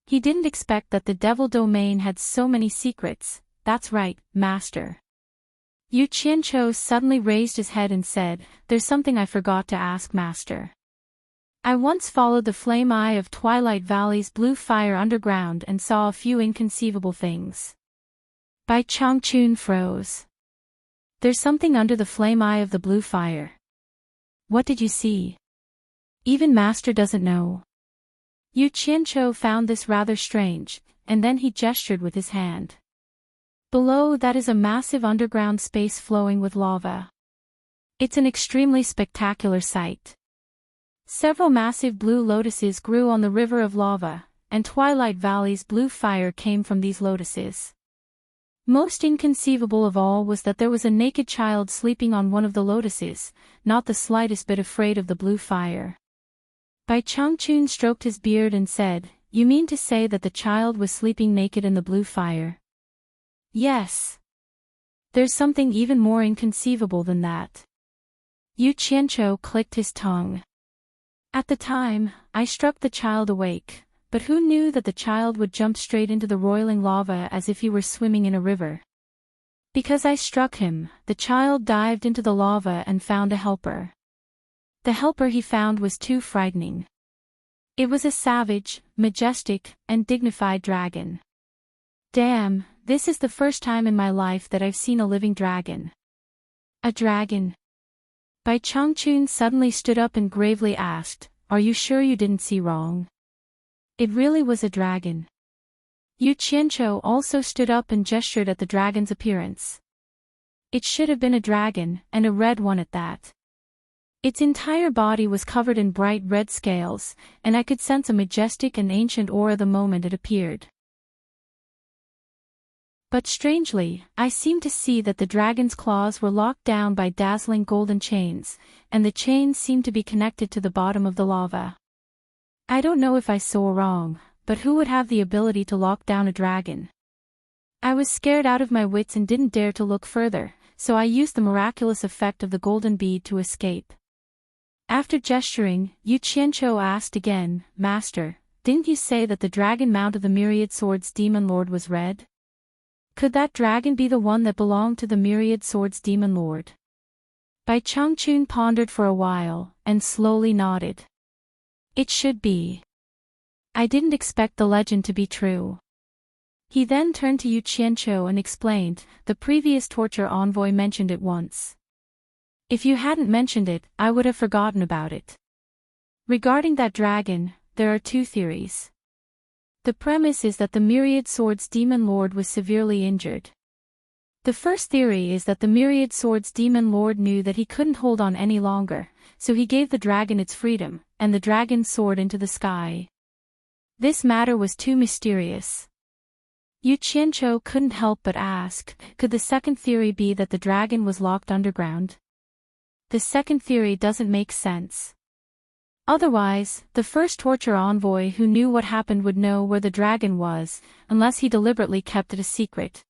He didn't expect that the devil domain had so many secrets. That's right, master. Yu Qianqiu suddenly raised his head and said, "There's something I forgot to ask, master. I once followed the flame eye of Twilight Valley's blue fire underground and saw a few inconceivable things." Bai Changchun froze. There's something under the flame eye of the blue fire. What did you see? Even master doesn't know. Yu Qianqiu found this rather strange, and then he gestured with his hand. Below that is a massive underground space flowing with lava. It's an extremely spectacular sight. Several massive blue lotuses grew on the river of lava, and Twilight Valley's blue fire came from these lotuses. Most inconceivable of all was that there was a naked child sleeping on one of the lotuses, not the slightest bit afraid of the blue fire. Bai Changchun stroked his beard and said, "You mean to say that the child was sleeping naked in the blue fire?" "Yes. There's something even more inconceivable than that." Yu Qianqiu clicked his tongue. "At the time, I struck the child awake, but who knew that the child would jump straight into the roiling lava as if he were swimming in a river? Because I struck him, the child dived into the lava and found a helper. The helper he found was too frightening. It was a savage, majestic, and dignified dragon. Damn, this is the first time in my life that I've seen a living dragon." "A dragon?" Bai Changchun suddenly stood up and gravely asked, "Are you sure you didn't see wrong? It really was a dragon." Yu Qianqiu also stood up and gestured at the dragon's appearance. It should have been a dragon, and a red one at that. Its entire body was covered in bright red scales, and I could sense a majestic and ancient aura the moment it appeared. But strangely, I seemed to see that the dragon's claws were locked down by dazzling golden chains, and the chains seemed to be connected to the bottom of the lava. I don't know if I saw wrong, but who would have the ability to lock down a dragon? I was scared out of my wits and didn't dare to look further, so I used the miraculous effect of the golden bead to escape. After gesturing, Yu Qianqiu asked again, "Master, didn't you say that the dragon mount of the Myriad Swords Demon Lord was red? Could that dragon be the one that belonged to the Myriad Swords Demon Lord?" Bai Changchun pondered for a while, and slowly nodded. "It should be. I didn't expect the legend to be true." He then turned to Yu Qianqiu and explained, "The previous torture envoy mentioned it once. If you hadn't mentioned it, I would have forgotten about it. Regarding that dragon, there are two theories. The premise is that the Myriad Swords Demon Lord was severely injured. The first theory is that the Myriad Swords Demon Lord knew that he couldn't hold on any longer, so he gave the dragon its freedom, and the dragon soared into the sky. This matter was too mysterious." Yu Qianqiu couldn't help but ask, could the second theory be that the dragon was locked underground? The second theory doesn't make sense. Otherwise, the first torture envoy who knew what happened would know where the dragon was, unless he deliberately kept it a secret.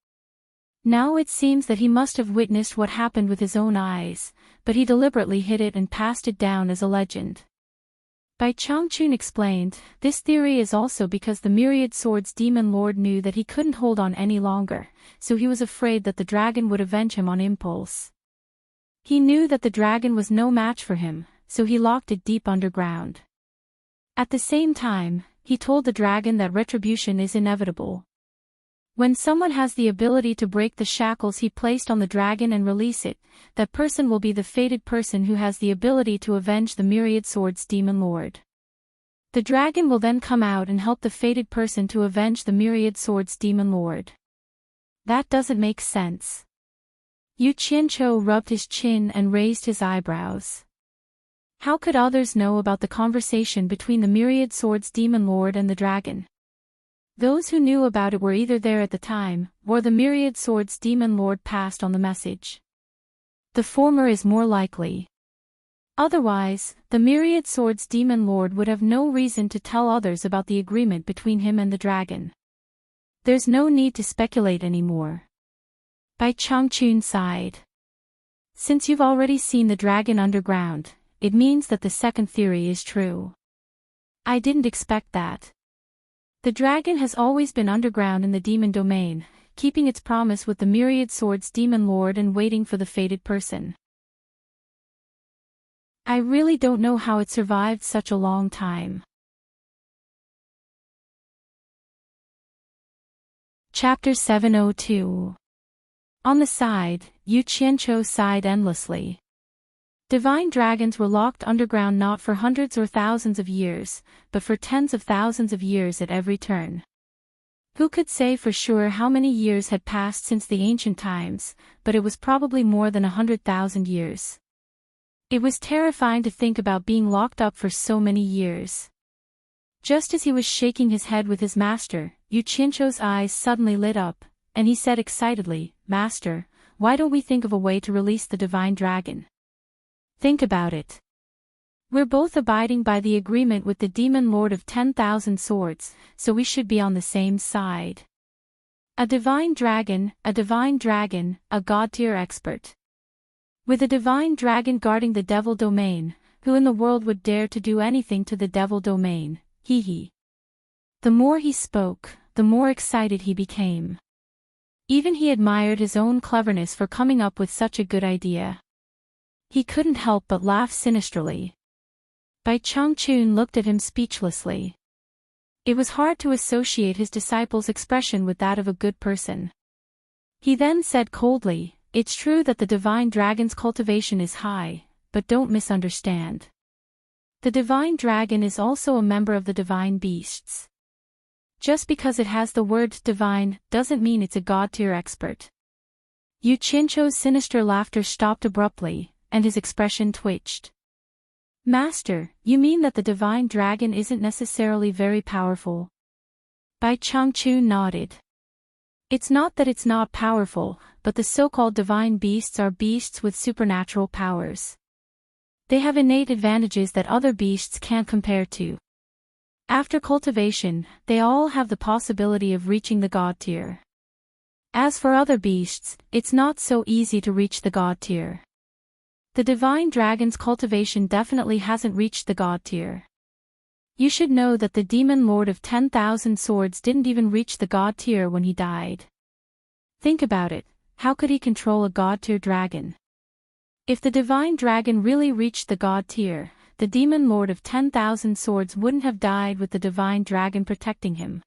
Now it seems that he must have witnessed what happened with his own eyes, but he deliberately hid it and passed it down as a legend. Bai Changchun explained, this theory is also because the Myriad Swords demon lord knew that he couldn't hold on any longer, so he was afraid that the dragon would avenge him on impulse. He knew that the dragon was no match for him, so he locked it deep underground. At the same time, he told the dragon that retribution is inevitable. When someone has the ability to break the shackles he placed on the dragon and release it, that person will be the fated person who has the ability to avenge the Myriad Swords demon lord. The dragon will then come out and help the fated person to avenge the Myriad Swords demon lord. That doesn't make sense. Yu Qianqiu rubbed his chin and raised his eyebrows. How could others know about the conversation between the Myriad Swords demon lord and the dragon? Those who knew about it were either there at the time, or the Myriad Swords demon lord passed on the message. The former is more likely. Otherwise, the Myriad Swords demon lord would have no reason to tell others about the agreement between him and the dragon. There's no need to speculate anymore. Bai Changchun sighed. Since you've already seen the dragon underground, it means that the second theory is true. I didn't expect that. The dragon has always been underground in the demon domain, keeping its promise with the Myriad Swords demon lord and waiting for the fated person. I really don't know how it survived such a long time. Chapter 702. On the side, Yu Qianqiu sighed endlessly. Divine dragons were locked underground not for hundreds or thousands of years, but for tens of thousands of years at every turn. Who could say for sure how many years had passed since the ancient times, but it was probably more than 100,000 years. It was terrifying to think about being locked up for so many years. Just as he was shaking his head with his master, Yu Qianqiu's eyes suddenly lit up, and he said excitedly, "Master, why don't we think of a way to release the divine dragon? Think about it. We're both abiding by the agreement with the demon lord of 10,000 swords, so we should be on the same side. A divine dragon, a god-tier expert. With a divine dragon guarding the devil domain, who in the world would dare to do anything to the devil domain, he. The more he spoke, the more excited he became. Even he admired his own cleverness for coming up with such a good idea. He couldn't help but laugh sinisterly. Bai Changchun looked at him speechlessly. It was hard to associate his disciple's expression with that of a good person. He then said coldly, "It's true that the divine dragon's cultivation is high, but don't misunderstand. The divine dragon is also a member of the divine beasts. Just because it has the word divine doesn't mean it's a god-tier expert." Yu Qianqiu's sinister laughter stopped abruptly, and his expression twitched. "Master, you mean that the divine dragon isn't necessarily very powerful?" Bai Changchun nodded. "It's not that it's not powerful, but the so-called divine beasts are beasts with supernatural powers. They have innate advantages that other beasts can't compare to. After cultivation, they all have the possibility of reaching the god tier. As for other beasts, it's not so easy to reach the god tier. The divine dragon's cultivation definitely hasn't reached the god tier. You should know that the demon lord of 10,000 swords didn't even reach the god tier when he died. Think about it, how could he control a god tier dragon? If the divine dragon really reached the god tier, the demon lord of 10,000 swords wouldn't have died with the divine dragon protecting him.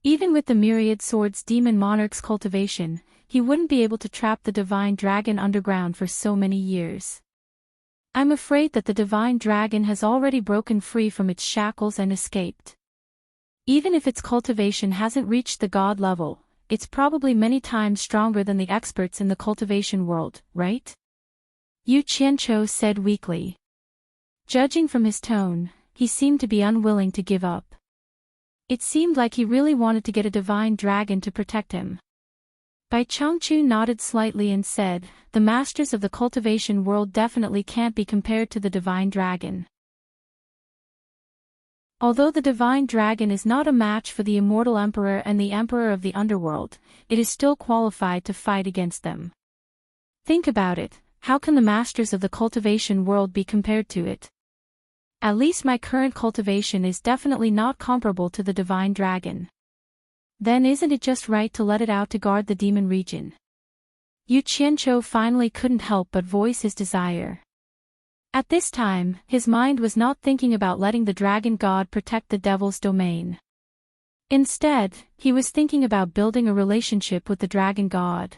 Even with the Myriad Swords demon monarch's cultivation, he wouldn't be able to trap the divine dragon underground for so many years. I'm afraid that the divine dragon has already broken free from its shackles and escaped. Even if its cultivation hasn't reached the god level, it's probably many times stronger than the experts in the cultivation world, right?" Yu Qianqiu said weakly. Judging from his tone, he seemed to be unwilling to give up. It seemed like he really wanted to get a divine dragon to protect him. Bai Changchun nodded slightly and said, "The masters of the cultivation world definitely can't be compared to the divine dragon. Although the divine dragon is not a match for the immortal emperor and the emperor of the underworld, it is still qualified to fight against them. Think about it, how can the masters of the cultivation world be compared to it? At least my current cultivation is definitely not comparable to the divine dragon. Then isn't it just right to let it out to guard the demon region? Yu Qianqiu finally couldn't help but voice his desire. At this time, his mind was not thinking about letting the dragon god protect the devil's domain. Instead, he was thinking about building a relationship with the dragon god.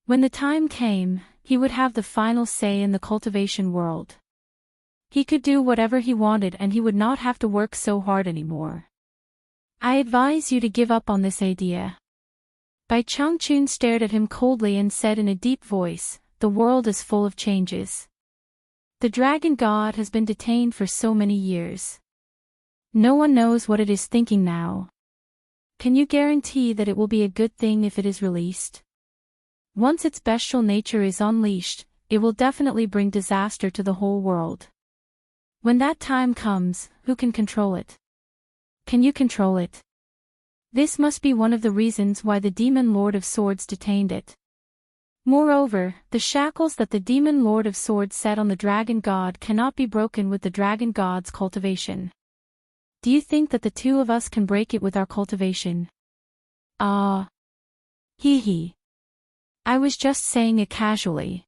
When the time came, he would have the final say in the cultivation world. He could do whatever he wanted and he would not have to work so hard anymore. I advise you to give up on this idea. Bai Changchun stared at him coldly and said in a deep voice, "The world is full of changes. The dragon god has been detained for so many years. No one knows what it is thinking now. Can you guarantee that it will be a good thing if it is released? Once its bestial nature is unleashed, it will definitely bring disaster to the whole world. When that time comes, who can control it? Can you control it? This must be one of the reasons why the demon Lord of Swords detained it. Moreover, the shackles that the demon Lord of Swords set on the dragon god cannot be broken with the dragon god's cultivation. Do you think that the two of us can break it with our cultivation?" "Ah. Hee hee. I was just saying it casually.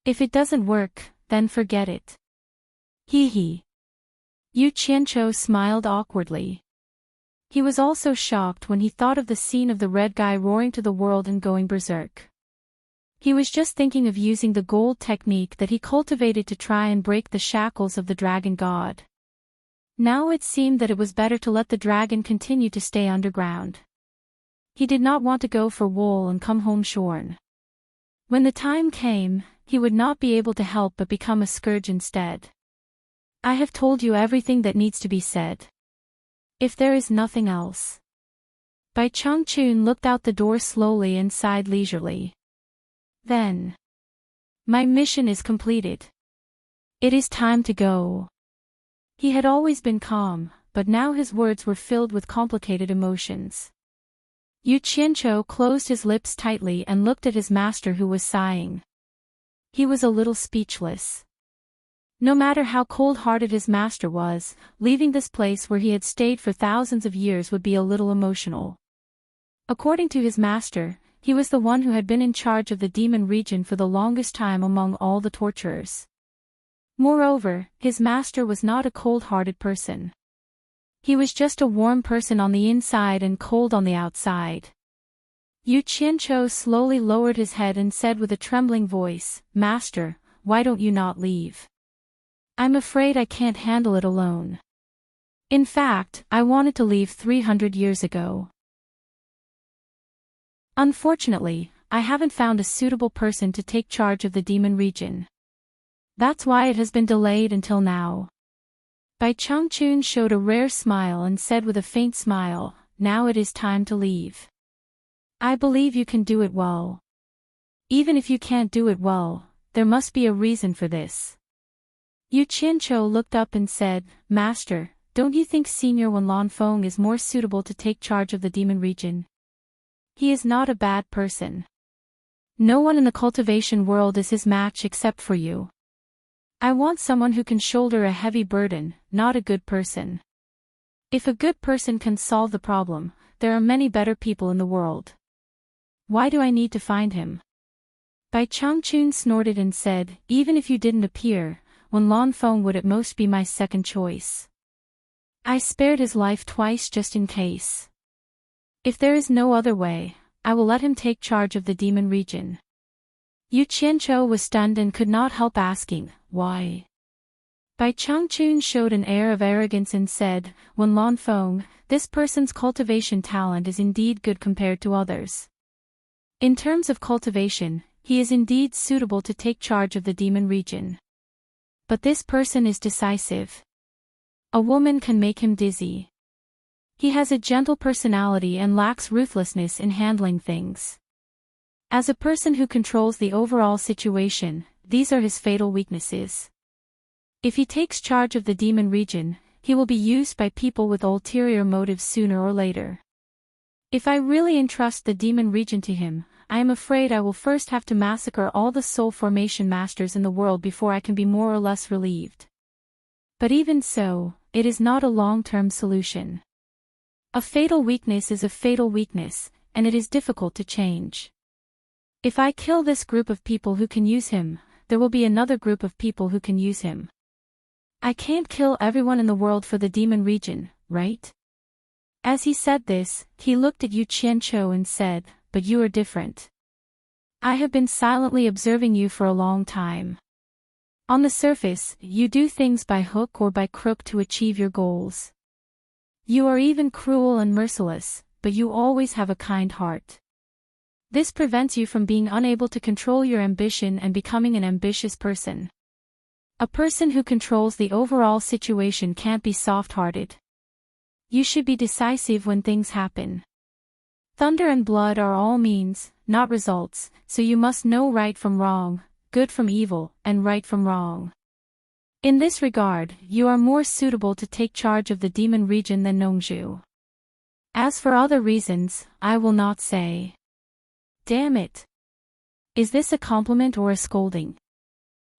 If it doesn't work, then forget it. Hee hee." Yu Qianqiu smiled awkwardly. He was also shocked when he thought of the scene of the red guy roaring to the world and going berserk. He was just thinking of using the gold technique that he cultivated to try and break the shackles of the dragon god. Now it seemed that it was better to let the dragon continue to stay underground. He did not want to go for wool and come home shorn. When the time came, he would not be able to help but become a scourge instead. I have told you everything that needs to be said. If there is nothing else. Bai Changchun looked out the door slowly and sighed leisurely. Then. My mission is completed. It is time to go. He had always been calm, but now his words were filled with complicated emotions. Yu Qianqiu closed his lips tightly and looked at his master who was sighing. He was a little speechless. No matter how cold-hearted his master was, leaving this place where he had stayed for thousands of years would be a little emotional. According to his master, he was the one who had been in charge of the demon region for the longest time among all the torturers. Moreover, his master was not a cold-hearted person. He was just a warm person on the inside and cold on the outside. Yu Qianqiu slowly lowered his head and said with a trembling voice, "Master, why don't you not leave? I'm afraid I can't handle it alone. In fact, I wanted to leave 300 years ago. Unfortunately, I haven't found a suitable person to take charge of the demon region. That's why it has been delayed until now." Bai Changchun showed a rare smile and said with a faint smile, "Now it is time to leave. I believe you can do it well. Even if you can't do it well, there must be a reason for this." Yu Qianqiu looked up and said, "Master, don't you think Senior Wenlanfeng is more suitable to take charge of the demon region? He is not a bad person. No one in the cultivation world is his match except for you. I want someone who can shoulder a heavy burden, not a good person. If a good person can solve the problem, there are many better people in the world. Why do I need to find him?" Bai Changchun snorted and said, "Even if you didn't appear, Wenlanfeng would at most be my second choice. I spared his life twice just in case. If there is no other way, I will let him take charge of the demon region." Yu Qianqiu was stunned and could not help asking, "Why?" Bai Changchun showed an air of arrogance and said, "Wenlanfeng, this person's cultivation talent is indeed good compared to others. In terms of cultivation, he is indeed suitable to take charge of the demon region. But this person is decisive. A woman can make him dizzy. He has a gentle personality and lacks ruthlessness in handling things. As a person who controls the overall situation, these are his fatal weaknesses. If he takes charge of the demon region, he will be used by people with ulterior motives sooner or later. If I really entrust the demon region to him, I am afraid I will first have to massacre all the soul formation masters in the world before I can be more or less relieved. But even so, it is not a long-term solution. A fatal weakness is a fatal weakness, and it is difficult to change. If I kill this group of people who can use him, there will be another group of people who can use him. I can't kill everyone in the world for the demon region, right? As he said this, he looked at Yu Qianqiu and said, "But you are different. I have been silently observing you for a long time. On the surface, you do things by hook or by crook to achieve your goals. You are even cruel and merciless, but you always have a kind heart. This prevents you from being unable to control your ambition and becoming an ambitious person. A person who controls the overall situation can't be soft-hearted. You should be decisive when things happen. Thunder and blood are all means, not results, so you must know right from wrong, good from evil, and right from wrong. In this regard, you are more suitable to take charge of the demon region than Nongzhu. As for other reasons, I will not say." Damn it. Is this a compliment or a scolding?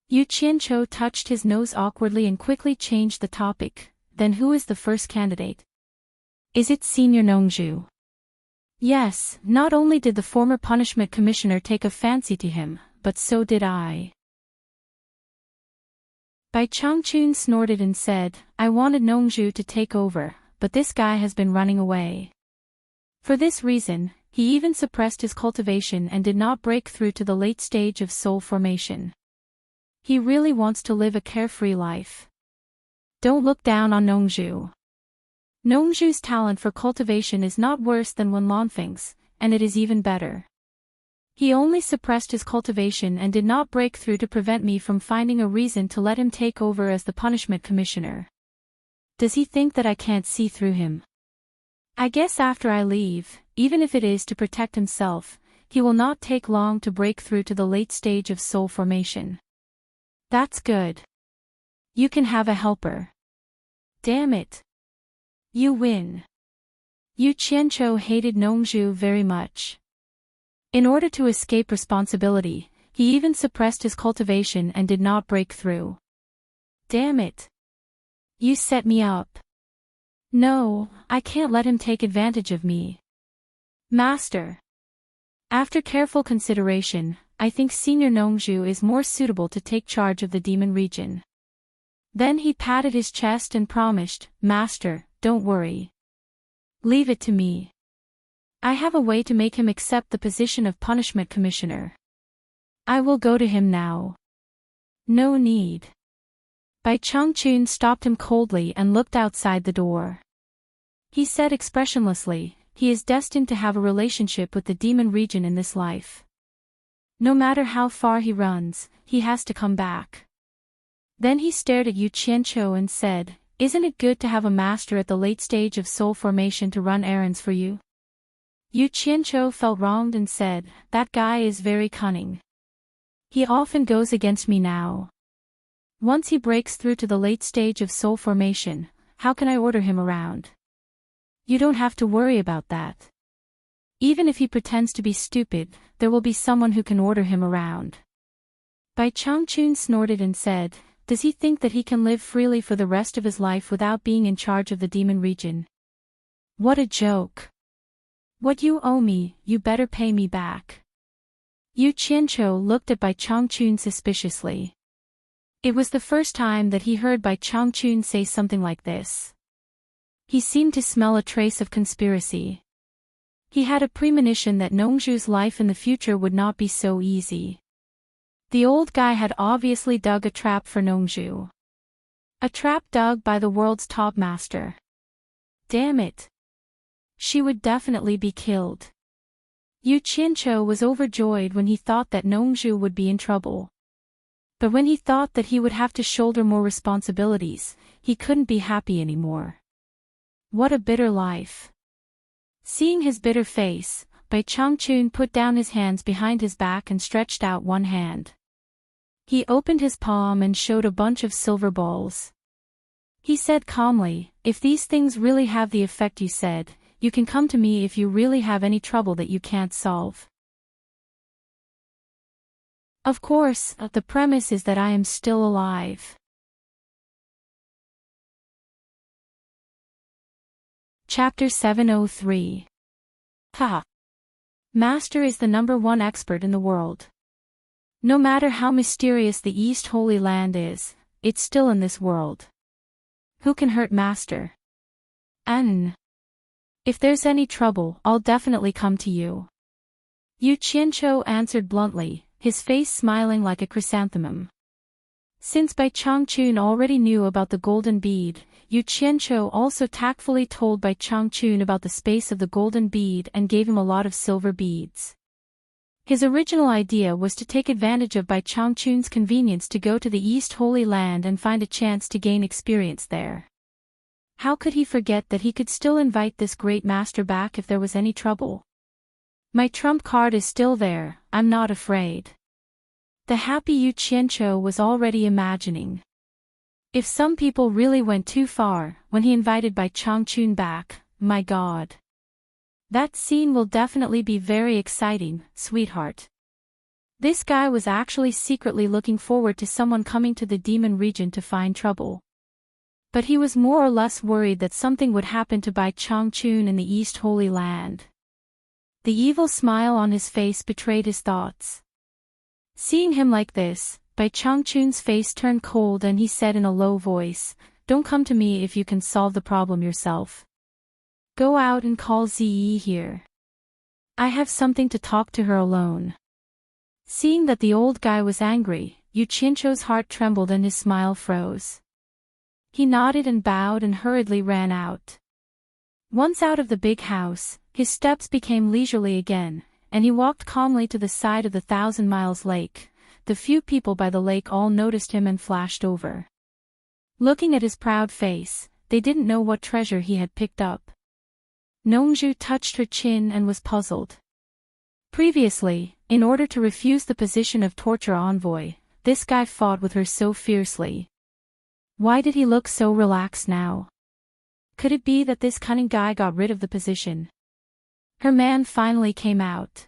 Yu Qianqiu touched his nose awkwardly and quickly changed the topic. Then who is the first candidate? Is it Senior Nongzhu? Yes, not only did the former punishment commissioner take a fancy to him, but so did I. Bai Changchun snorted and said, "I wanted Nongzhu to take over, but this guy has been running away. For this reason, he even suppressed his cultivation and did not break through to the late stage of soul formation. He really wants to live a carefree life. Don't look down on Nongzhu. Nongzhu's talent for cultivation is not worse than Wen Lanfeng's, and it is even better. He only suppressed his cultivation and did not break through to prevent me from finding a reason to let him take over as the punishment commissioner. Does he think that I can't see through him? I guess after I leave, even if it is to protect himself, he will not take long to break through to the late stage of soul formation. That's good. You can have a helper. Damn it. You win." Yu Qianqiu hated Nongzhu very much. In order to escape responsibility, he even suppressed his cultivation and did not break through. Damn it. You set me up. No, I can't let him take advantage of me. Master. After careful consideration, I think Senior Nongzhu is more suitable to take charge of the demon region. Then he patted his chest and promised, "Master, don't worry. Leave it to me. I have a way to make him accept the position of punishment commissioner. I will go to him now." "No need." Bai Changchun stopped him coldly and looked outside the door. He said expressionlessly, "He is destined to have a relationship with the demon region in this life. No matter how far he runs, he has to come back." Then he stared at Yu Qianqiu and said, "Isn't it good to have a master at the late stage of soul formation to run errands for you?" Yu Qianqiu felt wronged and said, "That guy is very cunning. He often goes against me now. Once he breaks through to the late stage of soul formation, how can I order him around?" "You don't have to worry about that. Even if he pretends to be stupid, there will be someone who can order him around." Bai Changchun snorted and said, "Does he think that he can live freely for the rest of his life without being in charge of the demon region? What a joke. What you owe me, you better pay me back." Yu Qianqiu looked at Bai Changchun suspiciously. It was the first time that he heard Bai Changchun say something like this. He seemed to smell a trace of conspiracy. He had a premonition that Nongzhu's life in the future would not be so easy. The old guy had obviously dug a trap for Nongzhu. A trap dug by the world's top master. Damn it. She would definitely be killed. Yu Qianqiu was overjoyed when he thought that Nongzhu would be in trouble. But when he thought that he would have to shoulder more responsibilities, he couldn't be happy anymore. What a bitter life. Seeing his bitter face, Bai Changchun put down his hands behind his back and stretched out one hand. He opened his palm and showed a bunch of silver balls. He said calmly, if these things really have the effect you said, you can come to me if you really have any trouble that you can't solve. Of course, the premise is that I am still alive. Chapter 703. Ha! Master is the #1 expert in the world. No matter how mysterious the East Holy Land is, it's still in this world. Who can hurt Master? If there's any trouble, I'll definitely come to you. Yu Qianqiu answered bluntly, his face smiling like a chrysanthemum. Since Bai Changchun already knew about the golden bead, Yu Qianqiu also tactfully told Bai Changchun about the space of the golden bead and gave him a lot of silver beads. His original idea was to take advantage of Bai Changchun's convenience to go to the East Holy Land and find a chance to gain experience there. How could he forget that he could still invite this great master back if there was any trouble? My trump card is still there, I'm not afraid. The happy Yu Qianqiu was already imagining. If some people really went too far, when he invited Bai Changchun back, my God. That scene will definitely be very exciting, sweetheart. This guy was actually secretly looking forward to someone coming to the demon region to find trouble. But he was more or less worried that something would happen to Bai Changchun in the East Holy Land. The evil smile on his face betrayed his thoughts. Seeing him like this, Bai Changchun's face turned cold and he said in a low voice, "Don't come to me if you can solve the problem yourself. Go out and call Ziyi here. I have something to talk to her alone." Seeing that the old guy was angry, Yu Qianqiu's heart trembled and his smile froze. He nodded and bowed and hurriedly ran out. Once out of the big house, his steps became leisurely again, and he walked calmly to the side of the 1,000 Miles Lake. The few people by the lake all noticed him and flashed over. Looking at his proud face, they didn't know what treasure he had picked up. Nongzhu touched her chin and was puzzled. Previously, in order to refuse the position of torture envoy, this guy fought with her so fiercely. Why did he look so relaxed now? Could it be that this cunning guy got rid of the position? Her man finally came out.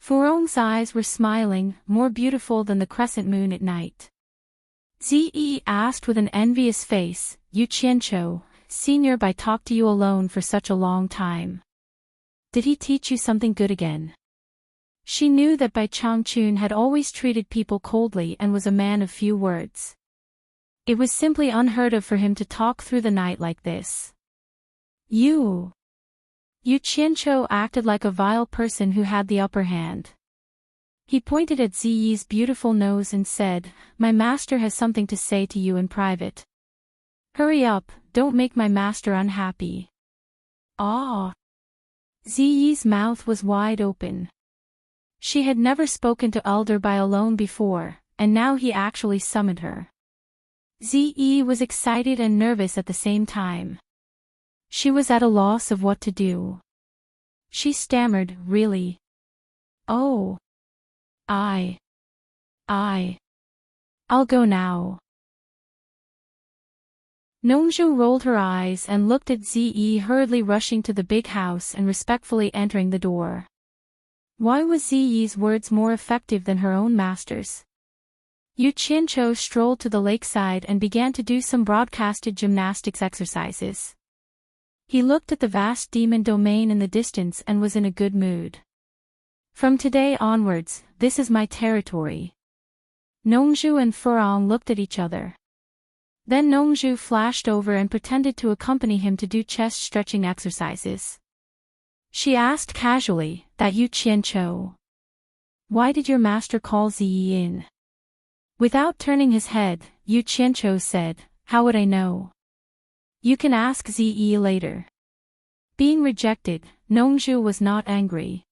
Furong's eyes were smiling, more beautiful than the crescent moon at night. Ziyi asked with an envious face, "Yu Qianqiu, Senior, I talked to you alone for such a long time. Did he teach you something good again?" She knew that Bai Changchun had always treated people coldly and was a man of few words. It was simply unheard of for him to talk through the night like this. Yu Qianqiu acted like a vile person who had the upper hand. He pointed at Ziyi's beautiful nose and said, "My master has something to say to you in private. Hurry up, don't make my master unhappy." Ah! Ziyi's mouth was wide open. She had never spoken to Elder Bai alone before, and now he actually summoned her. Ziyi was excited and nervous at the same time. She was at a loss of what to do. She stammered, "Really? Oh. I'll go now." Nongzhu rolled her eyes and looked at Ziyi hurriedly rushing to the big house and respectfully entering the door. Why was Ziyi's words more effective than her own master's? Yu Qianqiu strolled to the lakeside and began to do some broadcasted gymnastics exercises. He looked at the vast demon domain in the distance and was in a good mood. "From today onwards, this is my territory." Nongzhu and Furong looked at each other. Then Nongzhu flashed over and pretended to accompany him to do chest stretching exercises. She asked casually, "That Yu Qianqiu? Why did your master call Ziyi in?" Without turning his head, Yu Qianqiu said, "How would I know? You can ask Ziyi later." Being rejected, Nongzhu was not angry.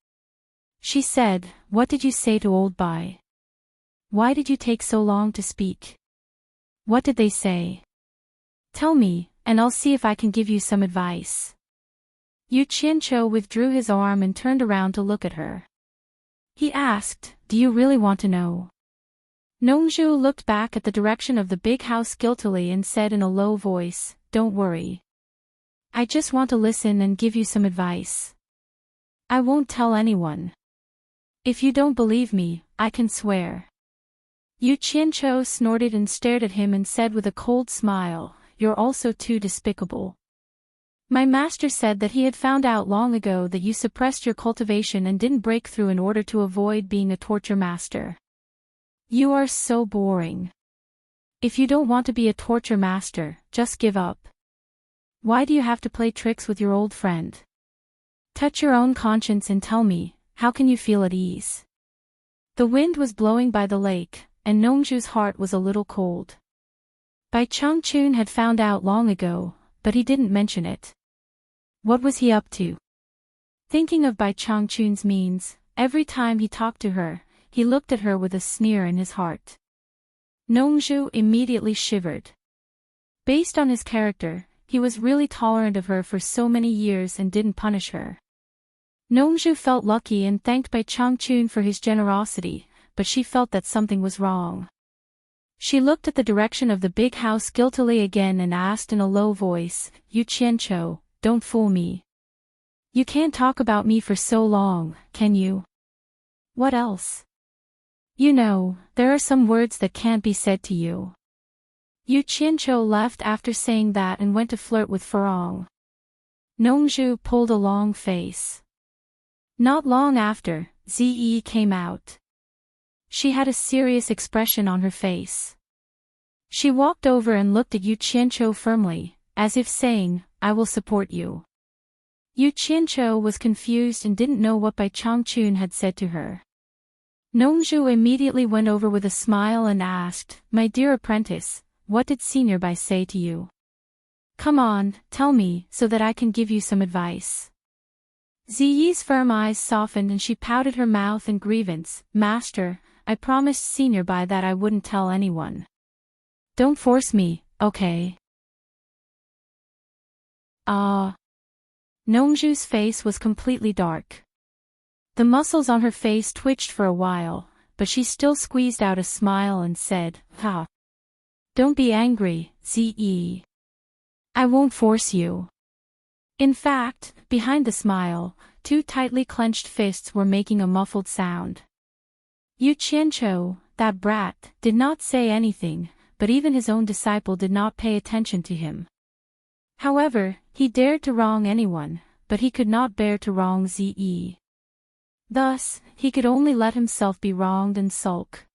She said, "What did you say to old Bai? Why did you take so long to speak? What did they say? Tell me, and I'll see if I can give you some advice." Yu Qianqiu withdrew his arm and turned around to look at her. He asked, "Do you really want to know?" Nongju looked back at the direction of the big house guiltily and said in a low voice, "Don't worry. I just want to listen and give you some advice. I won't tell anyone. If you don't believe me, I can swear." Yu Qianqiu snorted and stared at him and said with a cold smile, "You're also too despicable. My master said that he had found out long ago that you suppressed your cultivation and didn't break through in order to avoid being a torture master. You are so boring. If you don't want to be a torture master, just give up. Why do you have to play tricks with your old friend? Touch your own conscience and tell me, how can you feel at ease?" The wind was blowing by the lake, and Nongju's heart was a little cold. Bai Changchun had found out long ago, but he didn't mention it. What was he up to? Thinking of Bai Changchun's means, every time he talked to her, he looked at her with a sneer in his heart. Nongju immediately shivered. Based on his character, he was really tolerant of her for so many years and didn't punish her. Nongju felt lucky and thanked Bai Changchun for his generosity, but she felt that something was wrong. She looked at the direction of the big house guiltily again and asked in a low voice, "Yu Qianqiu, don't fool me. You can't talk about me for so long, can you? What else? You know, there are some words that can't be said to you." Yu Qianqiu left after saying that and went to flirt with Farong. Nongju pulled a long face. Not long after, Ziyi came out. She had a serious expression on her face. She walked over and looked at Yu Qianqiu firmly, as if saying, "I will support you." Yu Qianqiu was confused and didn't know what Bai Changchun had said to her. Nongju immediately went over with a smile and asked, "My dear apprentice, what did Senior Bai say to you? Come on, tell me, so that I can give you some advice." Ziyi's firm eyes softened and she pouted her mouth in grievance, "Master, I promised Senior Bai that I wouldn't tell anyone. Don't force me, okay?" Nongju's face was completely dark. The muscles on her face twitched for a while, but she still squeezed out a smile and said, "Ha. Don't be angry, Ziyi. I won't force you." In fact, behind the smile, two tightly clenched fists were making a muffled sound. Yu Qianqiu, that brat, did not say anything, but even his own disciple did not pay attention to him. However, he dared to wrong anyone, but he could not bear to wrong Ziyi. Thus, he could only let himself be wronged and sulk.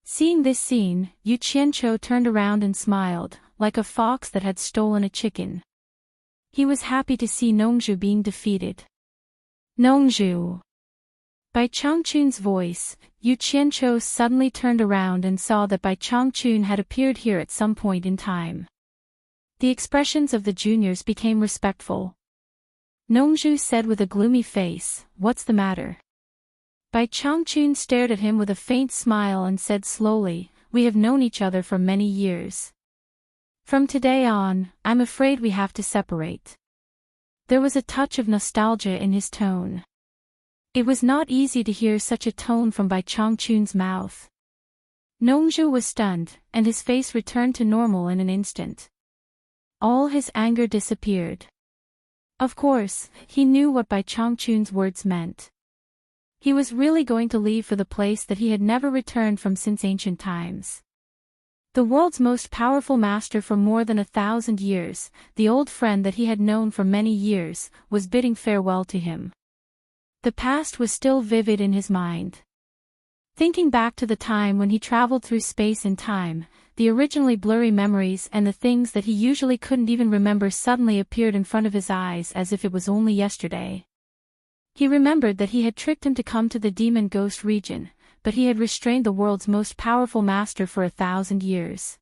Seeing this scene, Yu Qianqiu turned around and smiled, like a fox that had stolen a chicken. He was happy to see Nongju being defeated. "Nongju." By Changchun's voice, Yu Qianqiu suddenly turned around and saw that Bai Changchun had appeared here at some point in time. The expressions of the juniors became respectful. Nongju said with a gloomy face, "What's the matter?" Bai Changchun stared at him with a faint smile and said slowly, "We have known each other for many years. From today on, I'm afraid we have to separate." There was a touch of nostalgia in his tone. It was not easy to hear such a tone from Bai Changchun's mouth. Nongju was stunned, and his face returned to normal in an instant. All his anger disappeared. Of course, he knew what Bai Changchun's words meant. He was really going to leave for the place that he had never returned from since ancient times. The world's most powerful master for more than 1,000 years, the old friend that he had known for many years, was bidding farewell to him. The past was still vivid in his mind. Thinking back to the time when he traveled through space and time, the originally blurry memories and the things that he usually couldn't even remember suddenly appeared in front of his eyes as if it was only yesterday. He remembered that he had tricked him to come to the demon ghost region, but he had restrained the world's most powerful master for 1,000 years.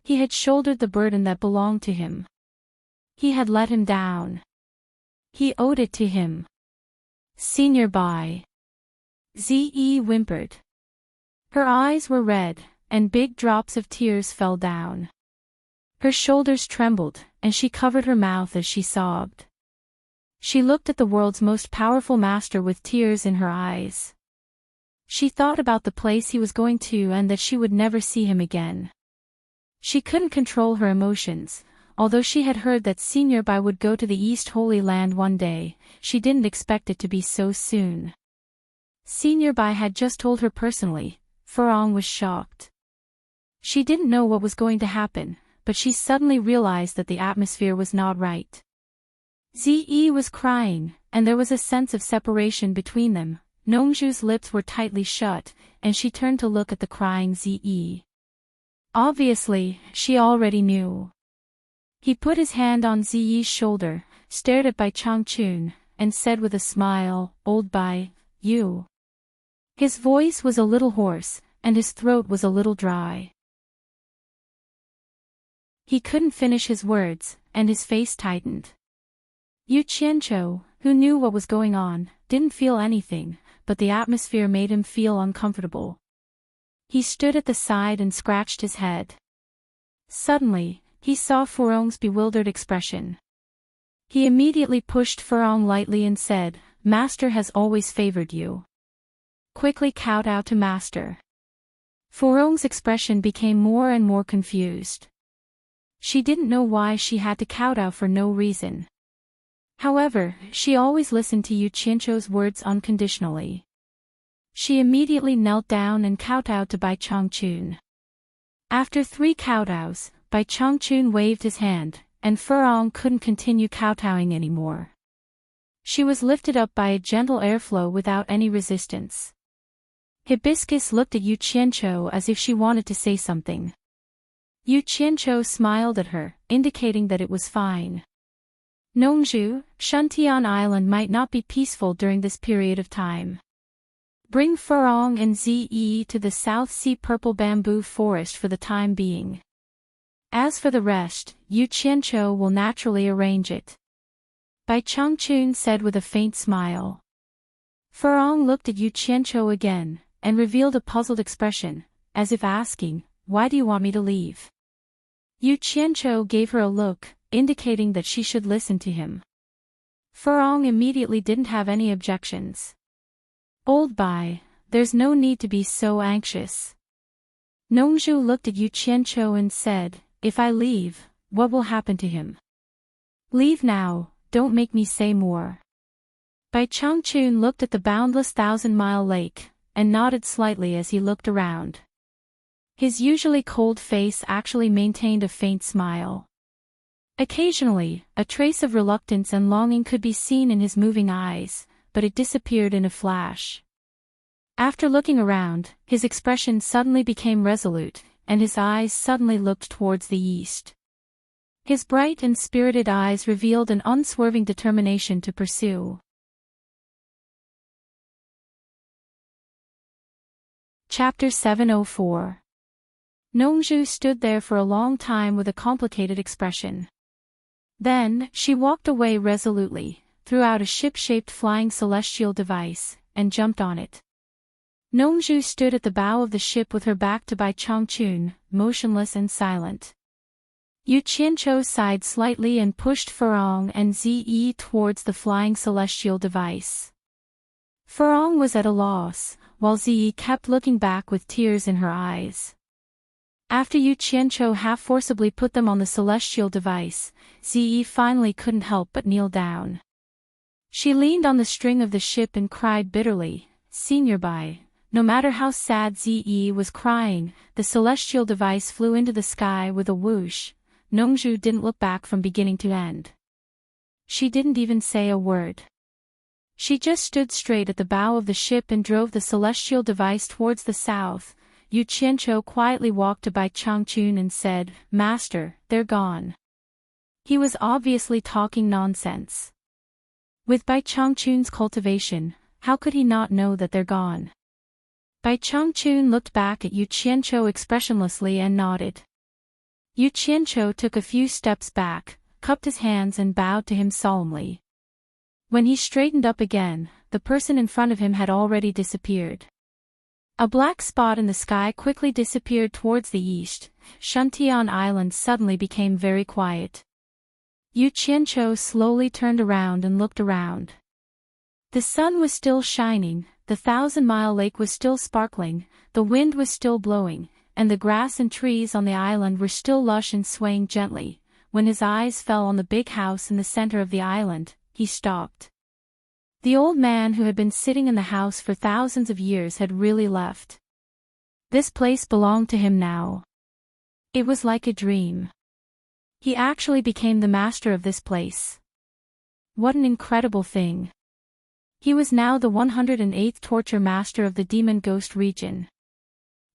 He had shouldered the burden that belonged to him. He had let him down. He owed it to him. "Senior Bai." Ziyi whimpered. Her eyes were red, and big drops of tears fell down. Her shoulders trembled, and she covered her mouth as she sobbed. She looked at the world's most powerful master with tears in her eyes. She thought about the place he was going to and that she would never see him again. She couldn't control her emotions. Although she had heard that Senior Bai would go to the East Holy Land one day, she didn't expect it to be so soon. Senior Bai had just told her personally. Furong was shocked. She didn't know what was going to happen, but she suddenly realized that the atmosphere was not right. Ze was crying, and there was a sense of separation between them. Nongzhu's lips were tightly shut, and she turned to look at the crying Ze. Obviously, she already knew. He put his hand on Ziyi's shoulder, stared at Bai Changchun, and said with a smile, "Old Bai, you." His voice was a little hoarse, and his throat was a little dry. He couldn't finish his words, and his face tightened. Yu Qianzhou, who knew what was going on, didn't feel anything, but the atmosphere made him feel uncomfortable. He stood at the side and scratched his head. Suddenly, he saw Furong's bewildered expression. He immediately pushed Furong lightly and said, "Master has always favored you. Quickly kowtow to Master." Furong's expression became more and more confused. She didn't know why she had to kowtow for no reason. However, she always listened to Yu Qianzhou's words unconditionally. She immediately knelt down and kowtowed to Bai Changchun. After 3 kowtows, Bai Changchun waved his hand, and Furong couldn't continue kowtowing anymore. She was lifted up by a gentle airflow without any resistance. Hibiscus looked at Yu Qianzhou as if she wanted to say something. Yu Qianzhou smiled at her, indicating that it was fine. Nongzhu, Shuntian Island might not be peaceful during this period of time. Bring Furong and Ze to the South Sea Purple Bamboo Forest for the time being. As for the rest, Yu Qianzhou will naturally arrange it. Bai Changchun said with a faint smile. Furong looked at Yu Qianzhou again, and revealed a puzzled expression, as if asking, "Why do you want me to leave?" Yu Qianzhou gave her a look, indicating that she should listen to him. Furong immediately didn't have any objections. "Old Bai, there's no need to be so anxious." Nongzhu looked at Yu Qianzhou and said, "If I leave, what will happen to him?" "Leave now, don't make me say more." Bai Changchun looked at the boundless 1,000-mile lake, and nodded slightly as he looked around. His usually cold face actually maintained a faint smile. Occasionally, a trace of reluctance and longing could be seen in his moving eyes, but it disappeared in a flash. After looking around, his expression suddenly became resolute, and his eyes suddenly looked towards the east. His bright and spirited eyes revealed an unswerving determination to pursue. Chapter 704. Nongzhu stood there for a long time with a complicated expression. Then, she walked away resolutely, threw out a ship-shaped flying celestial device, and jumped on it. Nongzhu stood at the bow of the ship with her back to Bai Changchun, motionless and silent. Yu Qianzhou sighed slightly and pushed Furong and Ze towards the flying celestial device. Furong was at a loss, while Ze kept looking back with tears in her eyes. After Yu Qianzhou half-forcibly put them on the celestial device, Ze finally couldn't help but kneel down. She leaned on the string of the ship and cried bitterly, "Senior Bai." No matter how sad Ze was crying, the celestial device flew into the sky with a whoosh. Nongzhu didn't look back from beginning to end. She didn't even say a word. She just stood straight at the bow of the ship and drove the celestial device towards the south. Yu Qianzhou quietly walked to Bai Changchun and said, "Master, they're gone." He was obviously talking nonsense. With Bai Changchun's cultivation, how could he not know that they're gone? Bai Changchun looked back at Yu Qianzhou expressionlessly and nodded. Yu Qianzhou took a few steps back, cupped his hands and bowed to him solemnly. When he straightened up again, the person in front of him had already disappeared. A black spot in the sky quickly disappeared towards the east. Shuntian Island suddenly became very quiet. Yu Qianzhou slowly turned around and looked around. The sun was still shining, the 1,000-mile lake was still sparkling, the wind was still blowing, and the grass and trees on the island were still lush and swaying gently. When his eyes fell on the big house in the center of the island, he stopped. The old man who had been sitting in the house for thousands of years had really left. This place belonged to him now. It was like a dream. He actually became the master of this place. What an incredible thing. He was now the 108th torture master of the demon ghost region.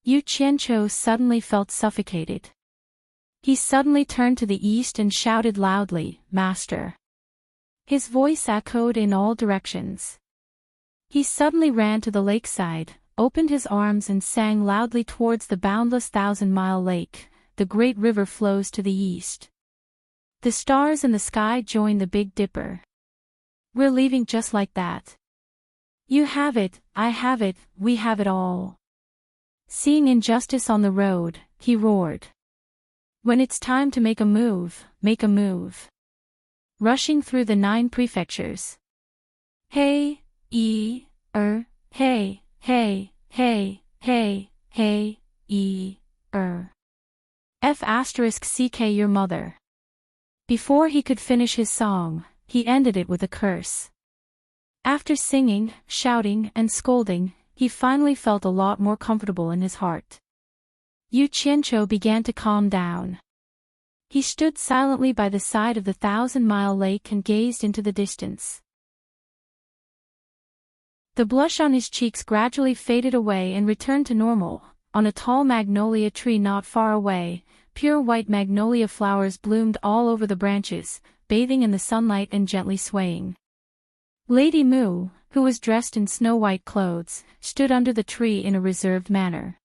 Yu Qianqiu suddenly felt suffocated. He suddenly turned to the east and shouted loudly, "Master!" His voice echoed in all directions. He suddenly ran to the lakeside, opened his arms and sang loudly towards the boundless 1,000-mile lake. The great river flows to the east. The stars in the sky join the Big Dipper. We're leaving just like that. You have it, I have it, we have it all. Seeing injustice on the road, he roared. When it's time to make a move, make a move. Rushing through the 9 prefectures. Hey, hey, hey, hey, hey, hey, F***ck your mother. Before he could finish his song, he ended it with a curse. After singing, shouting, and scolding, he finally felt a lot more comfortable in his heart. Yu Qianqiu began to calm down. He stood silently by the side of the 1,000-mile lake and gazed into the distance. The blush on his cheeks gradually faded away and returned to normal. On a tall magnolia tree not far away, pure white magnolia flowers bloomed all over the branches, bathing in the sunlight and gently swaying. Lady Mu, who was dressed in snow-white clothes, stood under the tree in a reserved manner.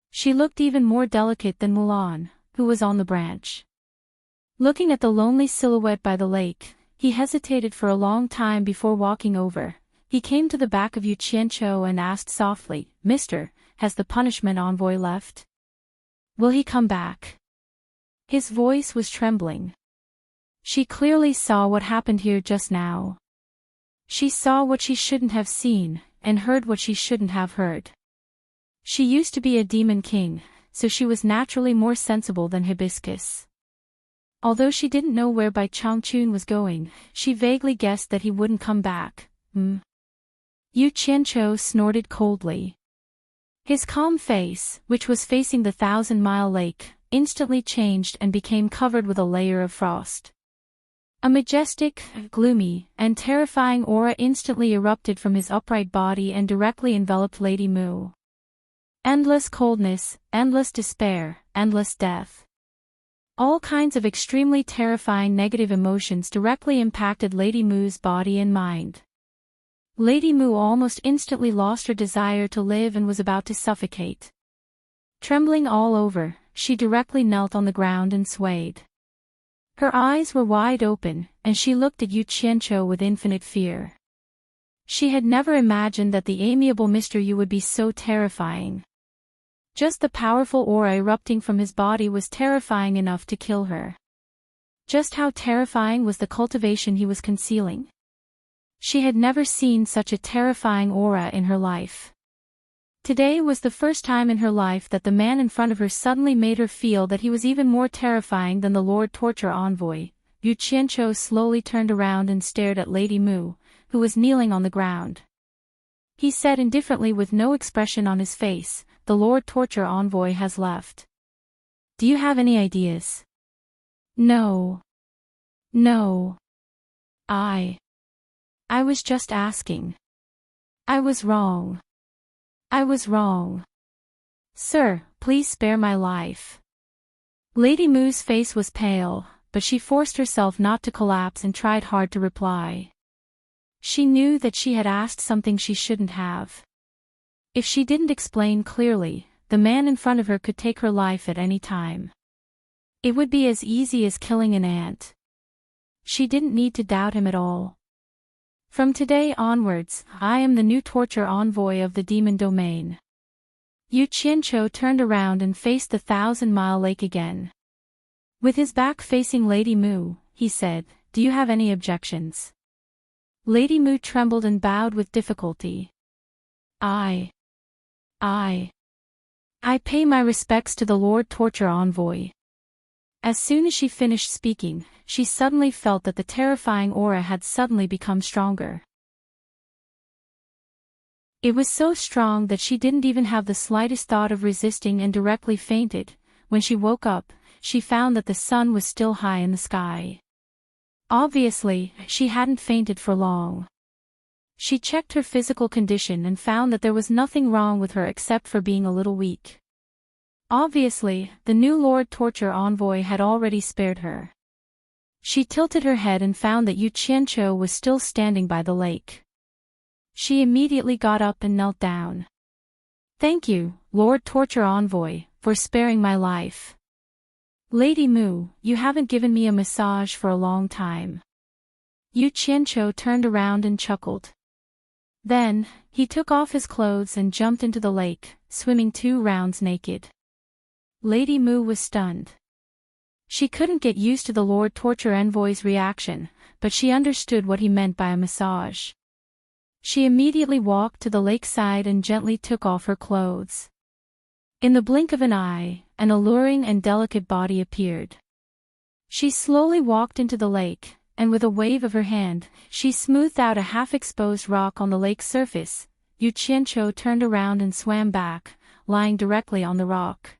She looked even more delicate than Mulan, who was on the branch. Looking at the lonely silhouette by the lake, he hesitated for a long time before walking over. He came to the back of Yu Qianqiu and asked softly, "Mister, has the punishment envoy left? Will he come back?" His voice was trembling. She clearly saw what happened here just now. She saw what she shouldn't have seen, and heard what she shouldn't have heard. She used to be a demon king, so she was naturally more sensible than Hibiscus. Although she didn't know where Bai Changchun was going, she vaguely guessed that he wouldn't come back. Yu Qianqiu snorted coldly. His calm face, which was facing the 1,000-mile lake, instantly changed and became covered with a layer of frost. A majestic, gloomy, and terrifying aura instantly erupted from his upright body and directly enveloped Lady Mu. Endless coldness, endless despair, endless death. All kinds of extremely terrifying negative emotions directly impacted Lady Mu's body and mind. Lady Mu almost instantly lost her desire to live and was about to suffocate. Trembling all over, she directly knelt on the ground and swayed. Her eyes were wide open, and she looked at Yu Qianqiu with infinite fear. She had never imagined that the amiable Mr. Yu would be so terrifying. Just the powerful aura erupting from his body was terrifying enough to kill her. Just how terrifying was the cultivation he was concealing? She had never seen such a terrifying aura in her life. Today was the first time in her life that the man in front of her suddenly made her feel that he was even more terrifying than the Lord Torture Envoy. Yu Qianqiu slowly turned around and stared at Lady Mu, who was kneeling on the ground. He said indifferently with no expression on his face, "The Lord Torture Envoy has left. Do you have any ideas?" No. No. I was just asking. I was wrong. I was wrong. Sir, please spare my life. Lady Mu's face was pale, but she forced herself not to collapse and tried hard to reply. She knew that she had asked something she shouldn't have. If she didn't explain clearly, the man in front of her could take her life at any time. It would be as easy as killing an ant. She didn't need to doubt him at all. From today onwards, I am the new torture envoy of the demon domain. Yu Qianqiu turned around and faced the 1,000-mile lake again. With his back facing Lady Mu, he said, "Do you have any objections?" Lady Mu trembled and bowed with difficulty. I pay my respects to the Lord Torture Envoy. As soon as she finished speaking, she suddenly felt that the terrifying aura had suddenly become stronger. It was so strong that she didn't even have the slightest thought of resisting and directly fainted. When she woke up, she found that the sun was still high in the sky. Obviously, she hadn't fainted for long. She checked her physical condition and found that there was nothing wrong with her except for being a little weak. Obviously, the new Lord Torture Envoy had already spared her. She tilted her head and found that Yu Qianqiu was still standing by the lake. She immediately got up and knelt down. "Thank you, Lord Torture Envoy, for sparing my life. Lady Mu, you haven't given me a massage for a long time." Yu Qianqiu turned around and chuckled. Then, he took off his clothes and jumped into the lake, swimming 2 rounds naked. Lady Mu was stunned. She couldn't get used to the Lord Torture Envoy's reaction, but she understood what he meant by a massage. She immediately walked to the lakeside and gently took off her clothes. In the blink of an eye, an alluring and delicate body appeared. She slowly walked into the lake, and with a wave of her hand, she smoothed out a half-exposed rock on the lake's surface. Yu Qianqiu turned around and swam back, lying directly on the rock.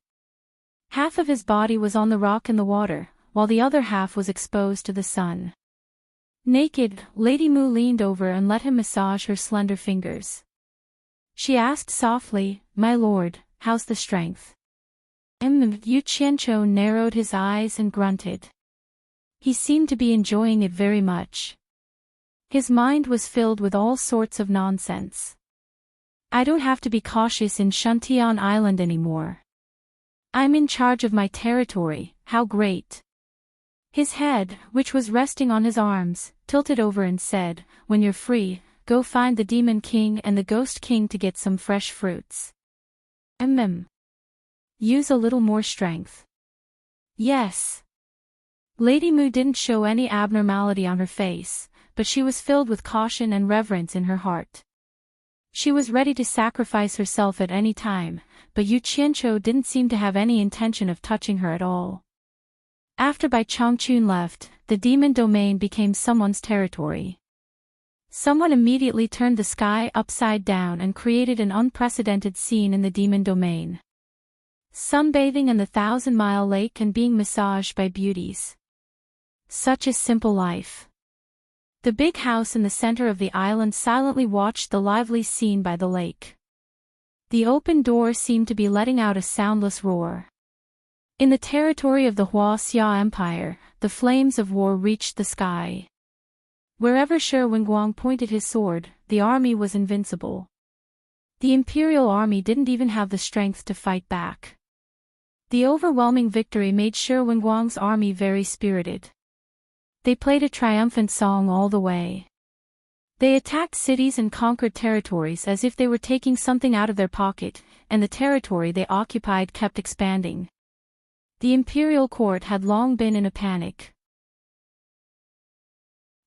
Half of his body was on the rock in the water, while the other half was exposed to the sun. Naked, Lady Mu leaned over and let him massage her slender fingers. She asked softly, "My lord, how's the strength?" Yu Qianqiu narrowed his eyes and grunted. He seemed to be enjoying it very much. His mind was filled with all sorts of nonsense. "I don't have to be cautious in Shuntian Island anymore. I'm in charge of my territory, how great." His head, which was resting on his arms, tilted over and said, "When you're free, go find the Demon King and the Ghost King to get some fresh fruits. Use a little more strength." "Yes." Lady Mu didn't show any abnormality on her face, but she was filled with caution and reverence in her heart. She was ready to sacrifice herself at any time, but Yu Qianqiu didn't seem to have any intention of touching her at all. After Bai Changchun left, the demon domain became someone's territory. Someone immediately turned the sky upside down and created an unprecedented scene in the demon domain. Sunbathing in the 1,000-mile lake and being massaged by beauties. Such a simple life. The big house in the center of the island silently watched the lively scene by the lake. The open door seemed to be letting out a soundless roar. In the territory of the Huaxia Empire, the flames of war reached the sky. Wherever Shi Wenguang pointed his sword, the army was invincible. The imperial army didn't even have the strength to fight back. The overwhelming victory made Shi Wenguang's army very spirited. They played a triumphant song all the way. They attacked cities and conquered territories as if they were taking something out of their pocket, and the territory they occupied kept expanding. The imperial court had long been in a panic.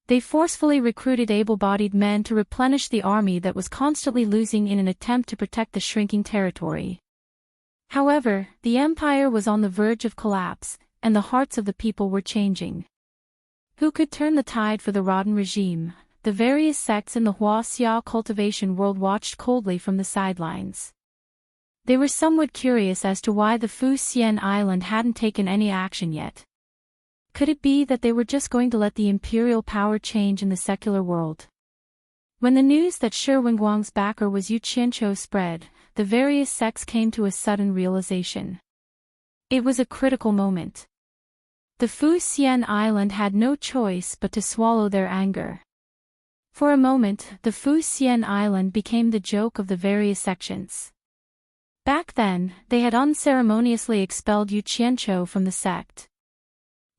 They forcefully recruited able-bodied men to replenish the army that was constantly losing in an attempt to protect the shrinking territory. However, the empire was on the verge of collapse, and the hearts of the people were changing. Who could turn the tide for the rotten regime? The various sects in the Huaxia cultivation world watched coldly from the sidelines. They were somewhat curious as to why the Fu Xian Island hadn't taken any action yet. Could it be that they were just going to let the imperial power change in the secular world? When the news that Shi Wenguang's backer was Yu Qianqiu spread, the various sects came to a sudden realization. It was a critical moment. The Fu Xian Island had no choice but to swallow their anger. For a moment, the Fu Xian Island became the joke of the various sections. Back then, they had unceremoniously expelled Yu Qianqiu from the sect.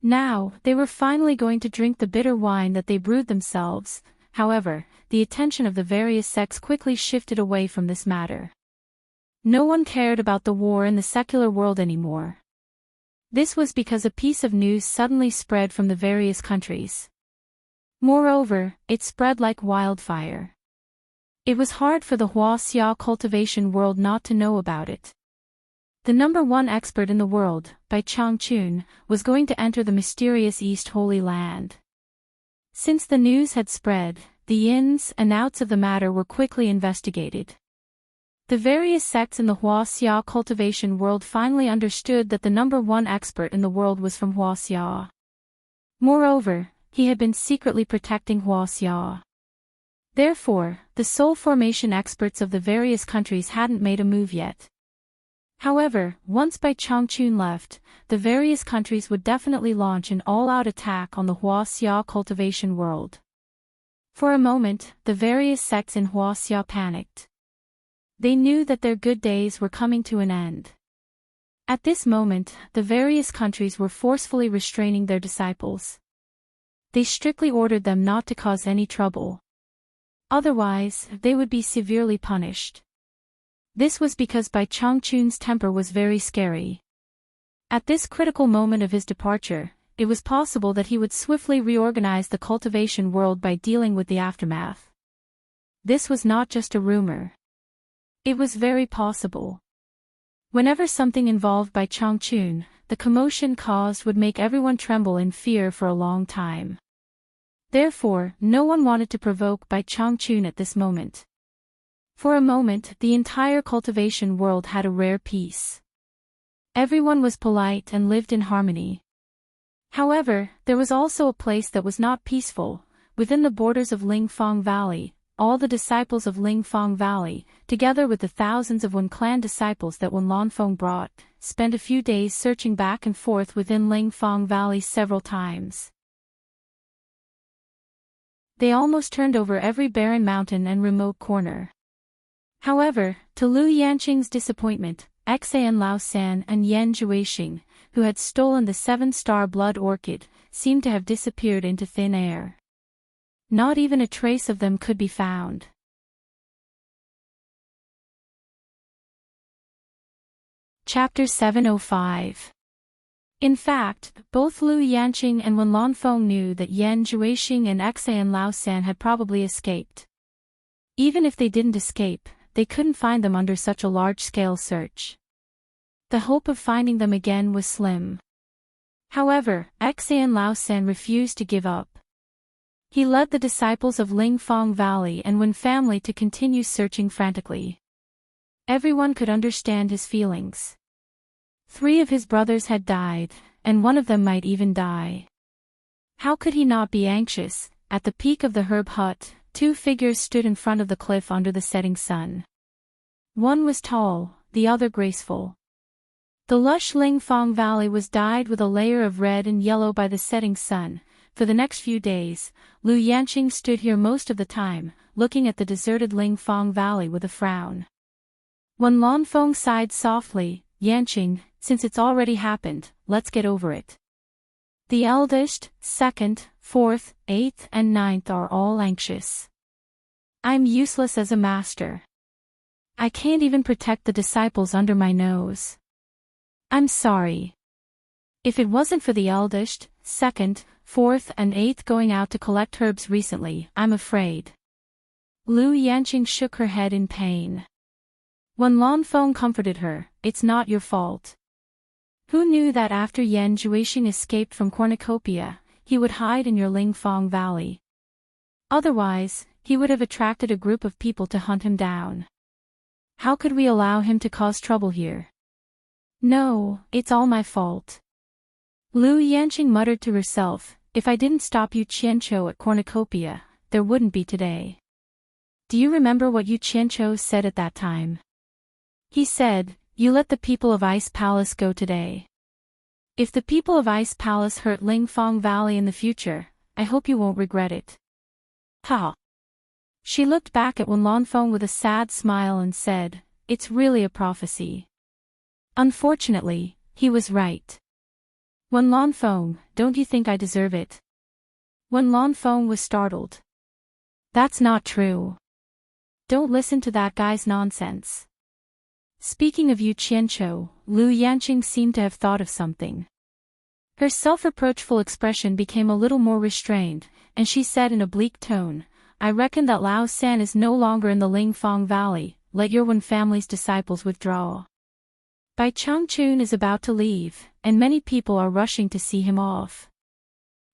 Now, they were finally going to drink the bitter wine that they brewed themselves. However, the attention of the various sects quickly shifted away from this matter. No one cared about the war in the secular world anymore. This was because a piece of news suddenly spread from the various countries. Moreover, it spread like wildfire. It was hard for the Huaxia cultivation world not to know about it. The #1 expert in the world, Bai Changchun, was going to enter the mysterious East Holy Land. Since the news had spread, the ins and outs of the matter were quickly investigated. The various sects in the Huaxia cultivation world finally understood that the #1 expert in the world was from Huaxia. Moreover, he had been secretly protecting Huaxia. Therefore, the soul formation experts of the various countries hadn't made a move yet. However, once Bai Changchun left, the various countries would definitely launch an all-out attack on the Huaxia cultivation world. For a moment, the various sects in Huaxia panicked. They knew that their good days were coming to an end. At this moment, the various countries were forcefully restraining their disciples. They strictly ordered them not to cause any trouble. Otherwise, they would be severely punished. This was because Bai Changchun's temper was very scary. At this critical moment of his departure, it was possible that he would swiftly reorganize the cultivation world by dealing with the aftermath. This was not just a rumor. It was very possible. Whenever something involved Bai Changchun, the commotion caused would make everyone tremble in fear for a long time. Therefore, no one wanted to provoke Bai Changchun at this moment. For a moment, the entire cultivation world had a rare peace. Everyone was polite and lived in harmony. However, there was also a place that was not peaceful. Within the borders of Lingfang Valley, all the disciples of Lingfang Valley, together with the thousands of Wen clan disciples that Wen Lanfeng brought, spent a few days searching back and forth within Lingfang Valley several times. They almost turned over every barren mountain and remote corner. However, to Lu Yanqing's disappointment, Xan Laosan and Yan Juixing, who had stolen the 7-star blood orchid, seemed to have disappeared into thin air. Not even a trace of them could be found. Chapter 705. In fact, both Lu Yanqing and Wen Lanfeng knew that Yan Juixing and Xan Laosan had probably escaped. Even if they didn't escape, they couldn't find them under such a large-scale search. The hope of finding them again was slim. However, Xan Laosan refused to give up. He led the disciples of Lingfang Valley and Wen family to continue searching frantically. Everyone could understand his feelings. 3 of his brothers had died, and one of them might even die. How could he not be anxious? At the peak of the herb hut, 2 figures stood in front of the cliff under the setting sun. One was tall, the other graceful. The lush Lingfang Valley was dyed with a layer of red and yellow by the setting sun. For the next few days, Lu Yanqing stood here most of the time, looking at the deserted Lingfang Valley with a frown. When Lanfeng sighed softly, "Yanqing, since it's already happened, let's get over it. The eldest, 2nd, 4th, 8th and 9th are all anxious. I'm useless as a master. I can't even protect the disciples under my nose. I'm sorry. If it wasn't for the eldest, 2nd, 4th and 8th going out to collect herbs recently, I'm afraid." Lu Yanqing shook her head in pain. When Lanfeng comforted her, "It's not your fault. Who knew that after Yan Juixing escaped from cornucopia, he would hide in your Lingfang Valley? Otherwise, he would have attracted a group of people to hunt him down. How could we allow him to cause trouble here? No, it's all my fault." Lu Yanqing muttered to herself, "If I didn't stop Yu Qianqiu at cornucopia, there wouldn't be today." Do you remember what Yu Qianqiu said at that time? He said, "You let the people of Ice Palace go today. If the people of Ice Palace hurt Lingfang Valley in the future, I hope you won't regret it." Ha! She looked back at Wen Lanfeng with a sad smile and said, "It's really a prophecy." Unfortunately, he was right. Wen Lanfeng, don't you think I deserve it? Wen Lanfeng was startled. That's not true. Don't listen to that guy's nonsense. Speaking of Yu Qianqiu, Lu Yanqing seemed to have thought of something. Her self-reproachful expression became a little more restrained, and she said in a bleak tone, I reckon that Lao San is no longer in the Lingfang Valley. Let your Wen family's disciples withdraw. Bai Changchun is about to leave, and many people are rushing to see him off.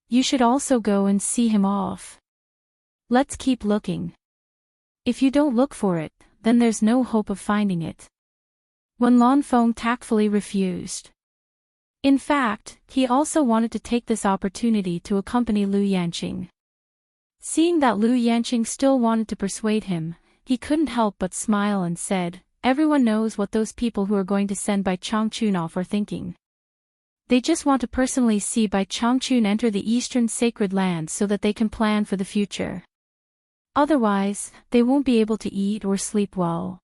You should also go and see him off. Let's keep looking. If you don't look for it, then there's no hope of finding it. Wen Lanfeng tactfully refused. In fact, he also wanted to take this opportunity to accompany Liu Yanqing. Seeing that Liu Yanqing still wanted to persuade him, he couldn't help but smile and said, "Everyone knows what those people who are going to send Bai Changchun off are thinking. They just want to personally see Bai Changchun enter the eastern sacred land so that they can plan for the future. Otherwise, they won't be able to eat or sleep well.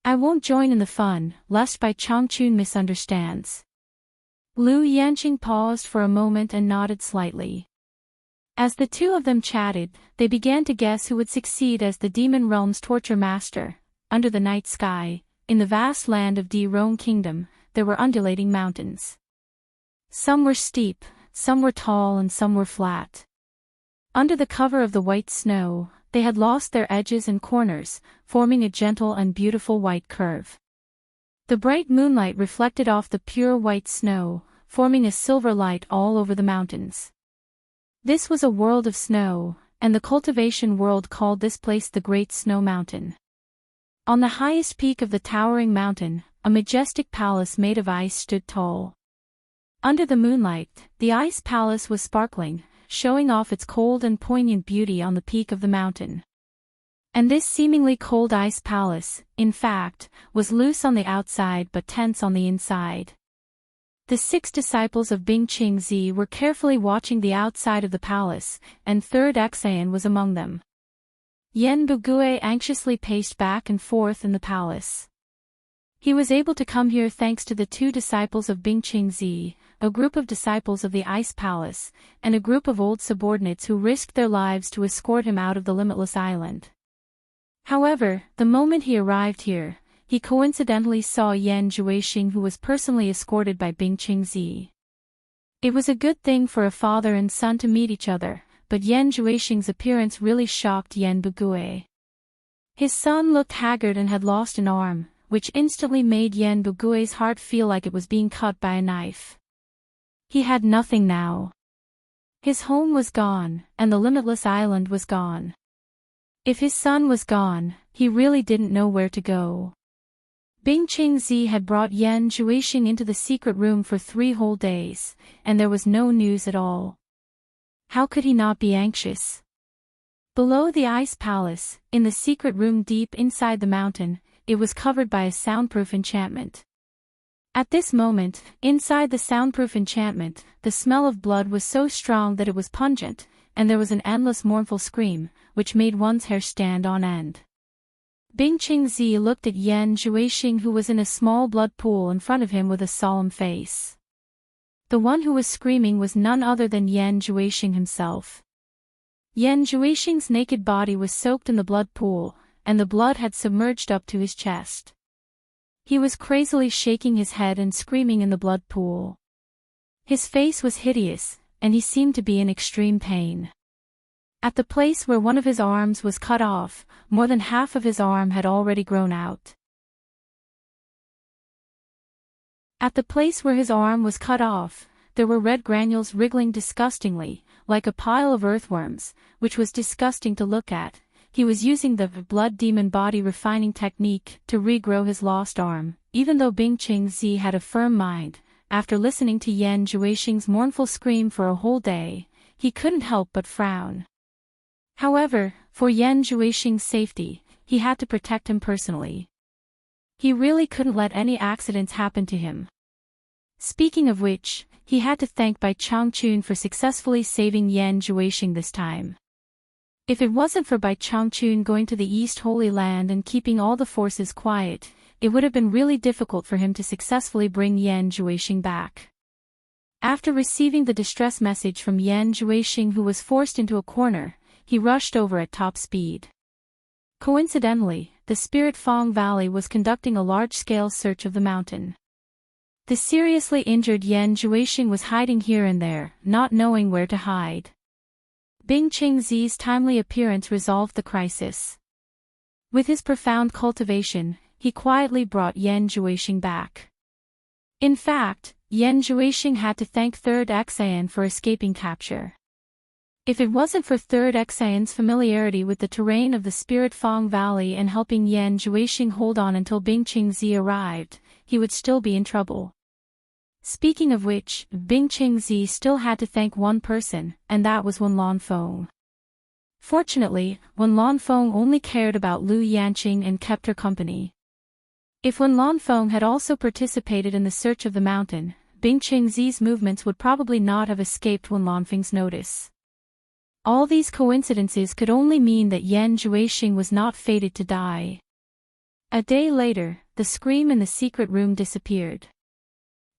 I won't join in the fun, lest Bai Changchun misunderstands." Liu Yanqing paused for a moment and nodded slightly. As the two of them chatted, they began to guess who would succeed as the demon realm's torture master. Under the night sky, in the vast land of Di Rong Kingdom, there were undulating mountains. Some were steep, some were tall and some were flat. Under the cover of the white snow, they had lost their edges and corners, forming a gentle and beautiful white curve. The bright moonlight reflected off the pure white snow, forming a silver light all over the mountains. This was a world of snow, and the cultivation world called this place the Great Snow Mountain. On the highest peak of the towering mountain, a majestic palace made of ice stood tall. Under the moonlight, the ice palace was sparkling, showing off its cold and poignant beauty on the peak of the mountain. And this seemingly cold ice palace, in fact, was loose on the outside but tense on the inside. The 6 disciples of Bing Qingzi were carefully watching the outside of the palace, and third Xian was among them. Yen Bugui anxiously paced back and forth in the palace. He was able to come here thanks to the 2 disciples of Bing Qingzi, a group of disciples of the Ice Palace, and a group of old subordinates who risked their lives to escort him out of the Limitless Island. However, the moment he arrived here, he coincidentally saw Yan Juixing, who was personally escorted by Bing Qingzi. It was a good thing for a father and son to meet each other, but Yan Juixing's appearance really shocked Yen Bugui. His son looked haggard and had lost an arm, which instantly made Yen Bugui's heart feel like it was being cut by a knife. He had nothing now. His home was gone, and the Limitless Island was gone. If his son was gone, he really didn't know where to go. Bing Qingzi had brought Yan Juixing into the secret room for 3 whole days, and there was no news at all. How could he not be anxious? Below the Ice Palace, in the secret room deep inside the mountain, it was covered by a soundproof enchantment. At this moment, inside the soundproof enchantment, the smell of blood was so strong that it was pungent, and there was an endless mournful scream, which made one's hair stand on end. Bing Qingzi looked at Yan Juixing, who was in a small blood pool in front of him with a solemn face. The one who was screaming was none other than Yan Juixing himself. Yan Juixing's naked body was soaked in the blood pool, and the blood had submerged up to his chest. He was crazily shaking his head and screaming in the blood pool. His face was hideous, and he seemed to be in extreme pain. At the place where one of his arms was cut off, more than half of his arm had already grown out. At the place where his arm was cut off, there were red granules wriggling disgustingly, like a pile of earthworms, which was disgusting to look at. He was using the blood demon body refining technique to regrow his lost arm, even though Bing Qingzi had a firm mind. After listening to Yan Juixing's mournful scream for a whole day, he couldn't help but frown. However, for Yan Juixing's safety, he had to protect him personally. He really couldn't let any accidents happen to him. Speaking of which, he had to thank Bai Changchun for successfully saving Yan Juixing this time. If it wasn't for Bai Changchun going to the East Holy Land and keeping all the forces quiet, it would have been really difficult for him to successfully bring Yan Juixing back. After receiving the distress message from Yan Juixing, who was forced into a corner, he rushed over at top speed. Coincidentally, the Spirit Fong Valley was conducting a large-scale search of the mountain. The seriously injured Yan Juixing was hiding here and there, not knowing where to hide. Bing Qingzi's timely appearance resolved the crisis. With his profound cultivation, he quietly brought Yan Zhuixing back. In fact, Yan Zhuixing had to thank Third Xian for escaping capture. If it wasn't for Third Xian's familiarity with the terrain of the Spirit Fang Valley and helping Yan Zhuixing hold on until Bing Qingzi arrived, he would still be in trouble. Speaking of which, Bing Qingzi still had to thank one person, and that was Wen Lanfeng. Fortunately, Wen Lanfeng only cared about Lu Yanqing and kept her company. If Wen Lanfeng had also participated in the search of the mountain, Bing Qingzi's movements would probably not have escaped Wen Lanfeng's notice. All these coincidences could only mean that Yan Zhuixing was not fated to die. A day later, the scream in the secret room disappeared.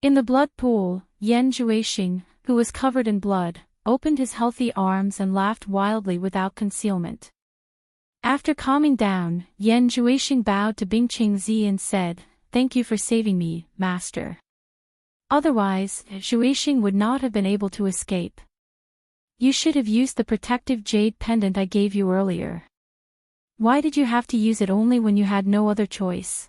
In the blood pool, Yan Zhuixing, who was covered in blood, opened his healthy arms and laughed wildly without concealment. After calming down, Yan Zhuixing bowed to Bing Qingzi and said, "Thank you for saving me, master. Otherwise, Zhuixing would not have been able to escape. You should have used the protective jade pendant I gave you earlier. Why did you have to use it only when you had no other choice?"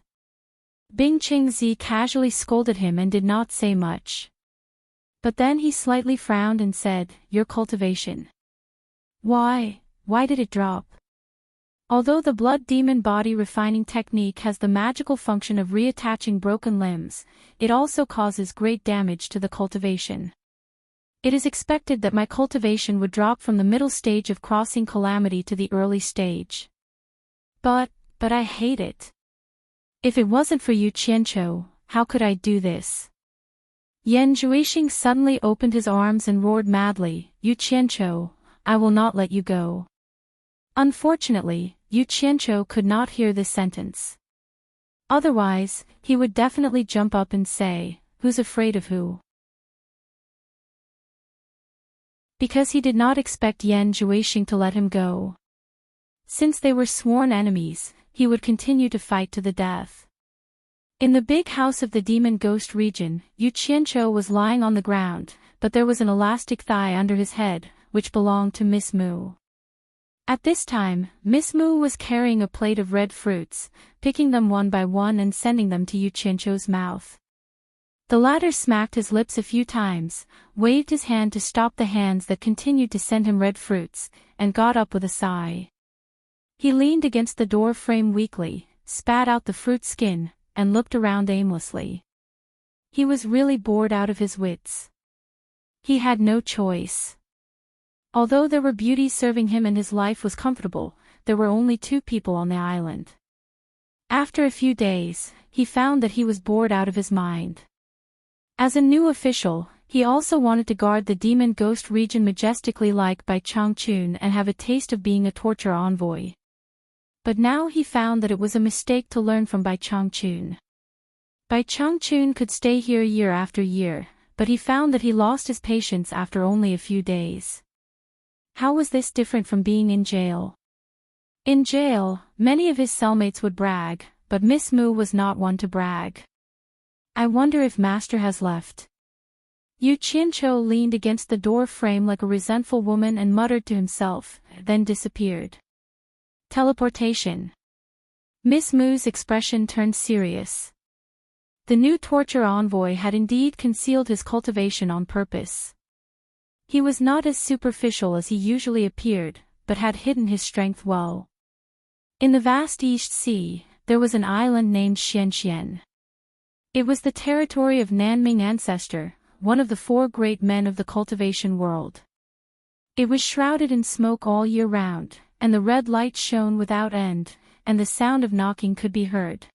Bing Qingzi casually scolded him and did not say much. But then he slightly frowned and said, "Your cultivation. Why did it drop?" Although the blood demon body refining technique has the magical function of reattaching broken limbs, it also causes great damage to the cultivation. It is expected that my cultivation would drop from the middle stage of crossing calamity to the early stage. But I hate it. If it wasn't for you, Qianqiu, how could I do this? Yan Zhuixing suddenly opened his arms and roared madly, "You Qianqiu, I will not let you go." Unfortunately, Yu Qianqiu could not hear this sentence. Otherwise, he would definitely jump up and say, "Who's afraid of who?" Because he did not expect Yan Zhuixing to let him go. Since they were sworn enemies, he would continue to fight to the death. In the big house of the demon ghost region, Yu Qianqiu was lying on the ground, but there was an elastic thigh under his head, which belonged to Miss Mu. At this time, Miss Mu was carrying a plate of red fruits, picking them one by one and sending them to Yu Qianqiu's mouth. The latter smacked his lips a few times, waved his hand to stop the hands that continued to send him red fruits, and got up with a sigh. He leaned against the door frame weakly, spat out the fruit skin, and looked around aimlessly. He was really bored out of his wits. He had no choice. Although there were beauties serving him and his life was comfortable, there were only 2 people on the island. After a few days, he found that he was bored out of his mind. As a new official, he also wanted to guard the demon ghost region majestically like Bai Changchun and have a taste of being a torture envoy. But now he found that it was a mistake to learn from Bai Changchun. Bai Changchun could stay here year after year, but he found that he lost his patience after only a few days. How was this different from being in jail? In jail, many of his cellmates would brag, but Miss Mu was not one to brag. "I wonder if Master has left." Yu Qianqiu leaned against the door frame like a resentful woman and muttered to himself, then disappeared. Teleportation. Miss Mu's expression turned serious. The new torture envoy had indeed concealed his cultivation on purpose. He was not as superficial as he usually appeared, but had hidden his strength well. In the vast East Sea, there was an island named Xianxian. It was the territory of Nanming Ancestor, one of the 4 great men of the cultivation world. It was shrouded in smoke all year round, and the red light shone without end, and the sound of knocking could be heard.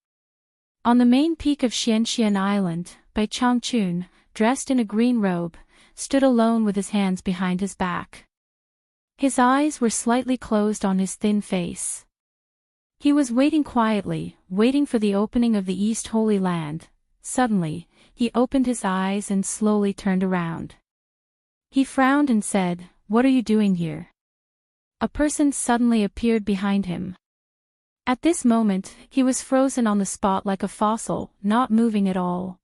On the main peak of Xianxian Island, Bai Changchun, dressed in a green robe, stood alone with his hands behind his back. His eyes were slightly closed on his thin face. He was waiting quietly, waiting for the opening of the East Holy Land. Suddenly, he opened his eyes and slowly turned around. He frowned and said, "What are you doing here?" A person suddenly appeared behind him. At this moment, he was frozen on the spot like a fossil, not moving at all.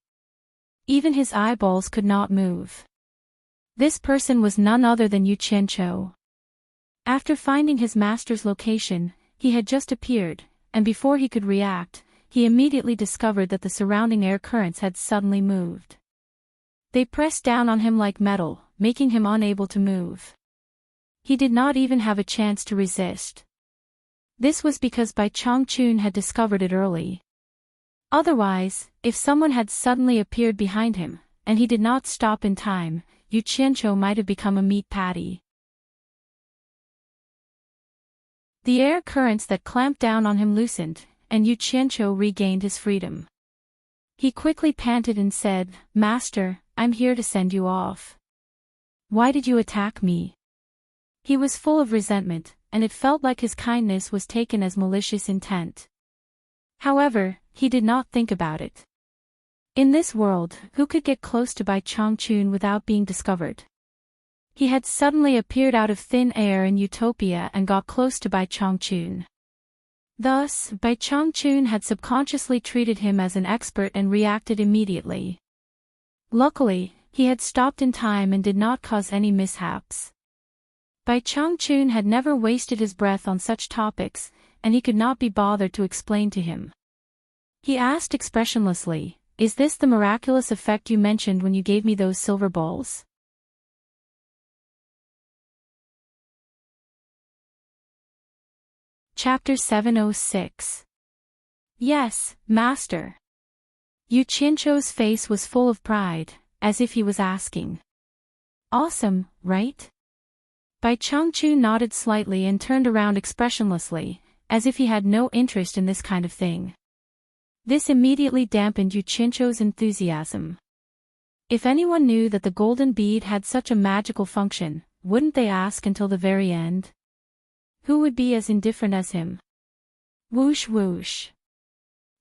Even his eyeballs could not move. This person was none other than Yu Qianqiu. After finding his master's location, he had just appeared, and before he could react, he immediately discovered that the surrounding air currents had suddenly moved. They pressed down on him like metal, making him unable to move. He did not even have a chance to resist. This was because Bai Changchun had discovered it early. Otherwise, if someone had suddenly appeared behind him, and he did not stop in time, Yu Qianqiu might have become a meat patty. The air currents that clamped down on him loosened, and Yu Qianqiu regained his freedom. He quickly panted and said, "Master, I'm here to send you off. Why did you attack me?" He was full of resentment, and it felt like his kindness was taken as malicious intent. However, he did not think about it. In this world, who could get close to Bai Changchun without being discovered? He had suddenly appeared out of thin air in Utopia and got close to Bai Changchun. Thus, Bai Changchun had subconsciously treated him as an expert and reacted immediately. Luckily, he had stopped in time and did not cause any mishaps. Bai Changchun had never wasted his breath on such topics, and he could not be bothered to explain to him. He asked expressionlessly, "Is this the miraculous effect you mentioned when you gave me those silver balls?" Chapter 706. Yes, Master. Yu Qianqiu's face was full of pride, as if he was asking. "Awesome, right?" Bai Changchun nodded slightly and turned around expressionlessly, as if he had no interest in this kind of thing. This immediately dampened Yu Qianqiu's enthusiasm. If anyone knew that the golden bead had such a magical function, wouldn't they ask until the very end? Who would be as indifferent as him? Whoosh whoosh.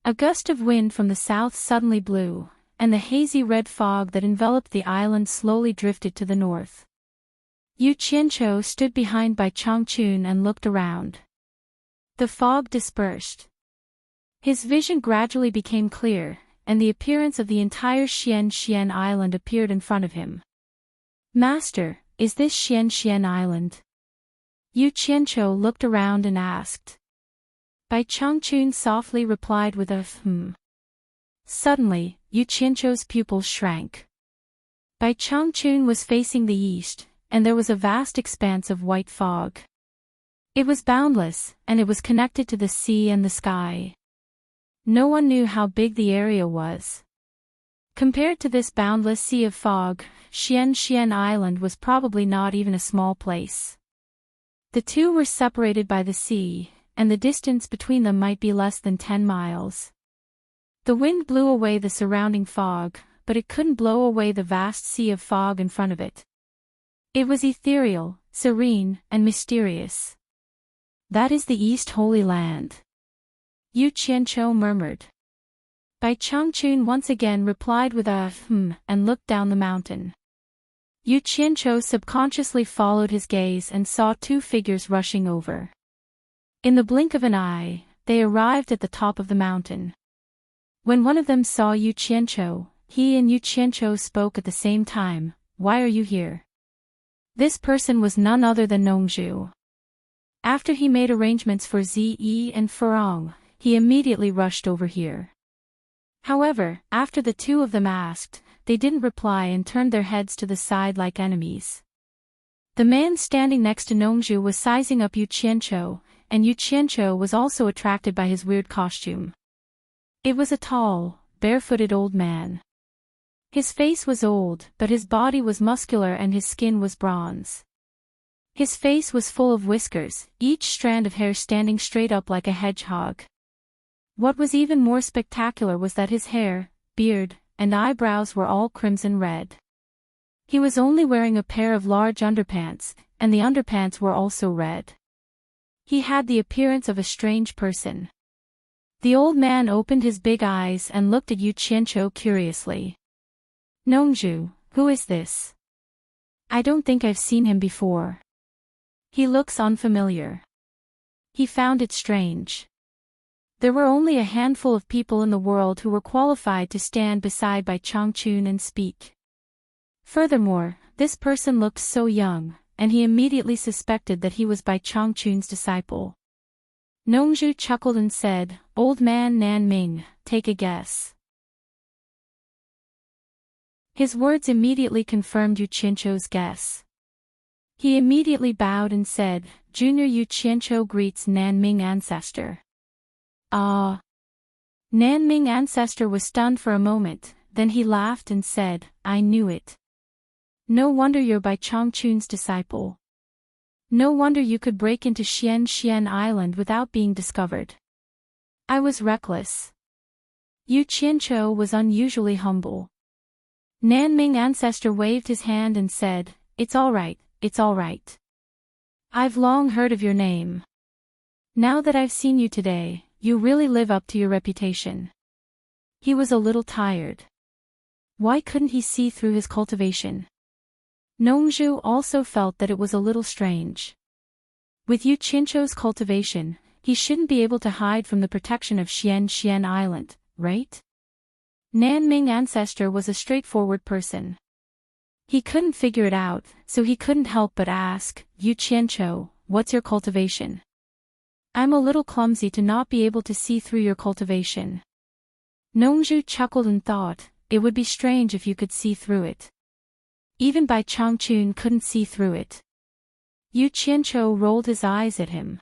A gust of wind from the south suddenly blew, and the hazy red fog that enveloped the island slowly drifted to the north. Yu Qianqiu stood behind Bai Changchun and looked around. The fog dispersed. His vision gradually became clear, and the appearance of the entire Xian Island appeared in front of him. "Master, is this Xian Island?" Yu Qianqiu looked around and asked. Bai Changchun softly replied with a "hmm." Suddenly, Yu Qianqiu's pupils shrank. Bai Changchun was facing the east, and there was a vast expanse of white fog. It was boundless, and it was connected to the sea and the sky. No one knew how big the area was. Compared to this boundless sea of fog, Xian Island was probably not even a small place. The two were separated by the sea, and the distance between them might be less than 10 miles. The wind blew away the surrounding fog, but it couldn't blow away the vast sea of fog in front of it. It was ethereal, serene, and mysterious. "That is the East Holy Land," Yu Qianqiu murmured. Bai Changchun once again replied with a and looked down the mountain. Yu Qianqiu subconsciously followed his gaze and saw two figures rushing over. In the blink of an eye, they arrived at the top of the mountain. When one of them saw Yu Qianqiu, he and Yu Qianqiu spoke at the same time. "Why are you here?" This person was none other than Nongzhu. After he made arrangements for Zi and Furong, he immediately rushed over here. However, after the two of them asked, they didn't reply and turned their heads to the side like enemies. The man standing next to Nongzhu was sizing up Yu Qianqiu, and Yu Qianqiu was also attracted by his weird costume. It was a tall, barefooted old man. His face was old, but his body was muscular and his skin was bronze. His face was full of whiskers, each strand of hair standing straight up like a hedgehog. What was even more spectacular was that his hair, beard, and eyebrows were all crimson red. He was only wearing a pair of large underpants, and the underpants were also red. He had the appearance of a strange person. The old man opened his big eyes and looked at Yu Qianqiu curiously. "Nongzhu, who is this? I don't think I've seen him before. He looks unfamiliar." He found it strange. There were only a handful of people in the world who were qualified to stand beside Bai Changchun and speak. Furthermore, this person looked so young, and he immediately suspected that he was Bai Changchun's disciple. Nongzhu chuckled and said, "Old man Nan Ming, take a guess." His words immediately confirmed Yu Qianzhou's guess. He immediately bowed and said, "Junior Yu Qianzhou greets Nan Ming ancestor." Ah! Nan Ming ancestor was stunned for a moment, then he laughed and said, "I knew it. No wonder you're Bai Changchun's disciple. No wonder you could break into Xian Island without being discovered. I was reckless." Yu Qianzhou was unusually humble. Nan Ming ancestor waved his hand and said, "It's all right, it's all right. I've long heard of your name. Now that I've seen you today, you really live up to your reputation." He was a little tired. Why couldn't he see through his cultivation? Nongzhu also felt that it was a little strange. With Yu Qianzhou's cultivation, he shouldn't be able to hide from the protection of Xian Island, right? Nan Ming ancestor was a straightforward person. He couldn't figure it out, so he couldn't help but ask, "Yu Qianzhou, what's your cultivation? I'm a little clumsy to not be able to see through your cultivation." Nongzhu chuckled and thought, it would be strange if you could see through it. Even Bai Changchun couldn't see through it. Yu Qianzhou rolled his eyes at him.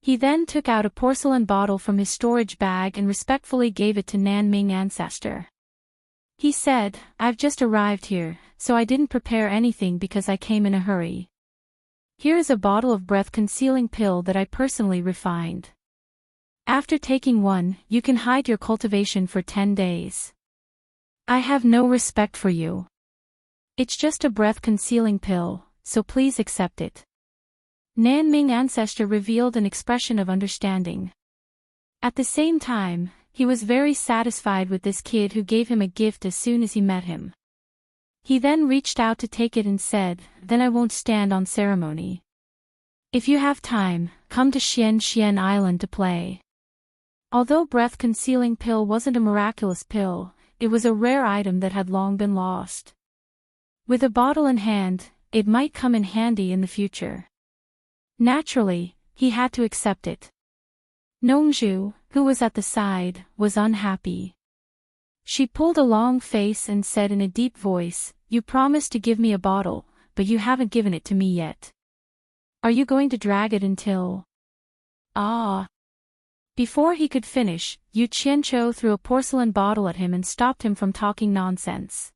He then took out a porcelain bottle from his storage bag and respectfully gave it to Nan Ming ancestor. He said, "I've just arrived here, so I didn't prepare anything because I came in a hurry. Here is a bottle of breath-concealing pill that I personally refined. After taking one, you can hide your cultivation for 10 days. I have no respect for you. It's just a breath-concealing pill, so please accept it." Nan Ming ancestor revealed an expression of understanding. At the same time, he was very satisfied with this kid who gave him a gift as soon as he met him. He then reached out to take it and said, "Then I won't stand on ceremony. If you have time, come to Xian Island to play." Although breath-concealing pill wasn't a miraculous pill, it was a rare item that had long been lost. With a bottle in hand, it might come in handy in the future. Naturally, he had to accept it. Nongzhu, who was at the side, was unhappy. She pulled a long face and said in a deep voice, "You promised to give me a bottle, but you haven't given it to me yet. Are you going to drag it until—" "Ah!" Before he could finish, Yu Qianzhou threw a porcelain bottle at him and stopped him from talking nonsense.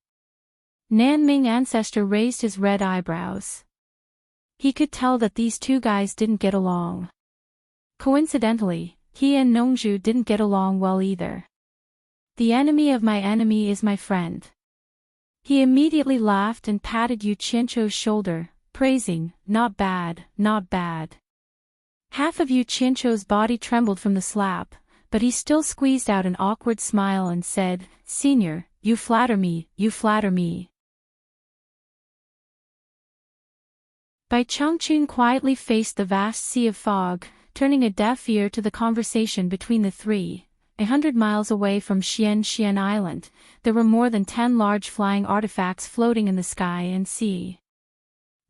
Nan Ming ancestor raised his red eyebrows. He could tell that these two guys didn't get along. Coincidentally, he and Nongzhu didn't get along well either. "The enemy of my enemy is my friend." He immediately laughed and patted Yu Qianzhou's shoulder, praising, "Not bad, not bad." Half of Yu Qianzhou's body trembled from the slap, but he still squeezed out an awkward smile and said, "Senior, you flatter me, you flatter me." Bai Changchun quietly faced the vast sea of fog, turning a deaf ear to the conversation between the three. 100 miles away from Xian Island, there were more than 10 large flying artifacts floating in the sky and sea.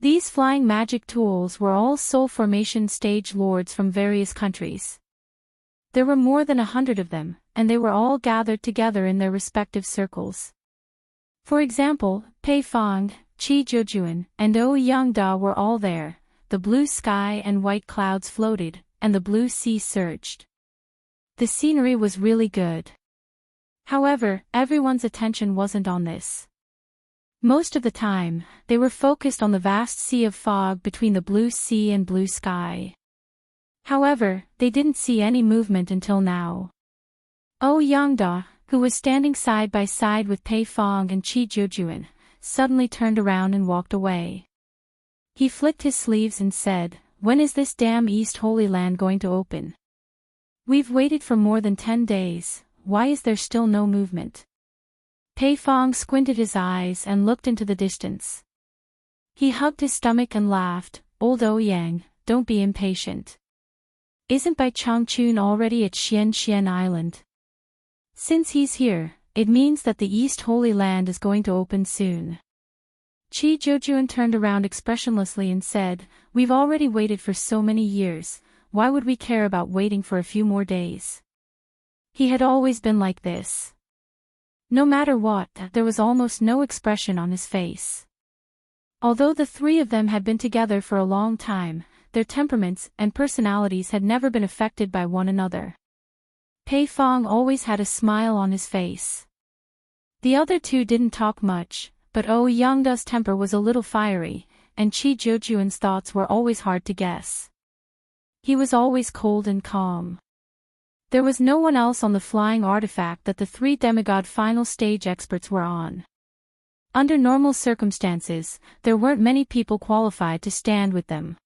These flying magic tools were all soul formation stage lords from various countries. There were more than 100 of them, and they were all gathered together in their respective circles. For example, Pei Fong, Qi Zhujuan, and O Yangda were all there. The blue sky and white clouds floated, and the blue sea surged. The scenery was really good. However, everyone's attention wasn't on this. Most of the time, they were focused on the vast sea of fog between the blue sea and blue sky. However, they didn't see any movement until now. O Yangda, who was standing side by side with Pei Fong and Qi Zhujuan, suddenly turned around and walked away. He flicked his sleeves and said, "When is this damn East Holy Land going to open? We've waited for more than 10 days, why is there still no movement?" Pei Fong squinted his eyes and looked into the distance. He hugged his stomach and laughed, "Old Ouyang, don't be impatient. Isn't Bai Changchun already at Xian Island? Since he's here, it means that the East Holy Land is going to open soon. Chi Jojuan turned around expressionlessly and said, "We've already waited for so many years, why would we care about waiting for a few more days?" He had always been like this. No matter what, there was almost no expression on his face. Although the three of them had been together for a long time, their temperaments and personalities had never been affected by one another. Pei Fong always had a smile on his face. The other two didn't talk much, but Yangda's temper was a little fiery, and Chi Jojuan's thoughts were always hard to guess. He was always cold and calm. There was no one else on the flying artifact that the three demigod final stage experts were on. Under normal circumstances, there weren't many people qualified to stand with them.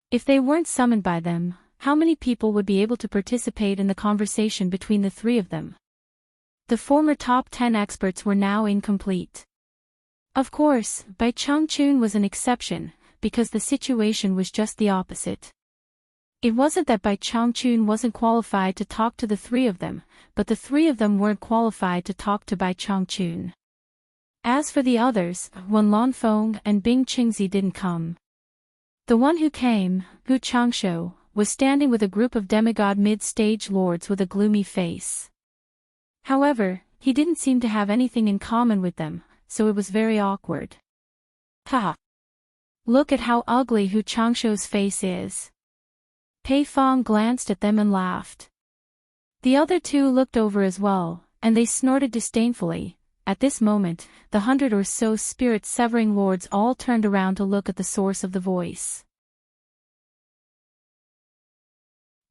If they weren't summoned by them, how many people would be able to participate in the conversation between the three of them? The former top 10 experts were now incomplete. Of course, Bai Changchun was an exception, because the situation was just the opposite. It wasn't that Bai Changchun wasn't qualified to talk to the three of them, but the three of them weren't qualified to talk to Bai Changchun. As for the others, Wen Lanfeng and Bing Qingzi didn't come. The one who came, Hu Changshou, was standing with a group of demigod mid-stage lords with a gloomy face. However, he didn't seem to have anything in common with them, so it was very awkward. Ha! Look at how ugly Hu Changshou's face is. Pei Fong glanced at them and laughed. The other two looked over as well, and they snorted disdainfully. At this moment, the 100 or so spirit-severing lords all turned around to look at the source of the voice.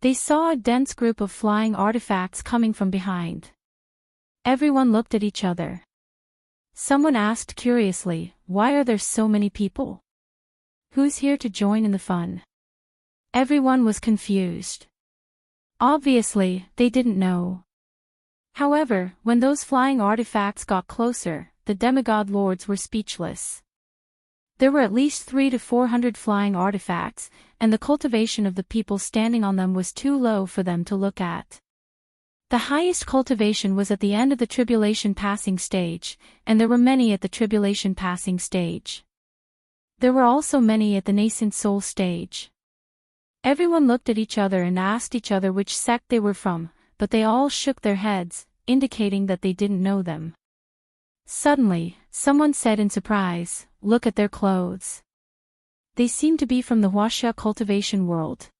They saw a dense group of flying artifacts coming from behind. Everyone looked at each other. Someone asked curiously, "Why are there so many people? Who's here to join in the fun?" Everyone was confused. Obviously, they didn't know. However, when those flying artifacts got closer, the demigod lords were speechless. There were at least 300 to 400 flying artifacts, and the cultivation of the people standing on them was too low for them to look at. The highest cultivation was at the end of the tribulation passing stage, and there were many at the tribulation passing stage. There were also many at the nascent soul stage. Everyone looked at each other and asked each other which sect they were from, but they all shook their heads, indicating that they didn't know them. Suddenly, someone said in surprise, "Look at their clothes. They seem to be from the Huaxia cultivation world."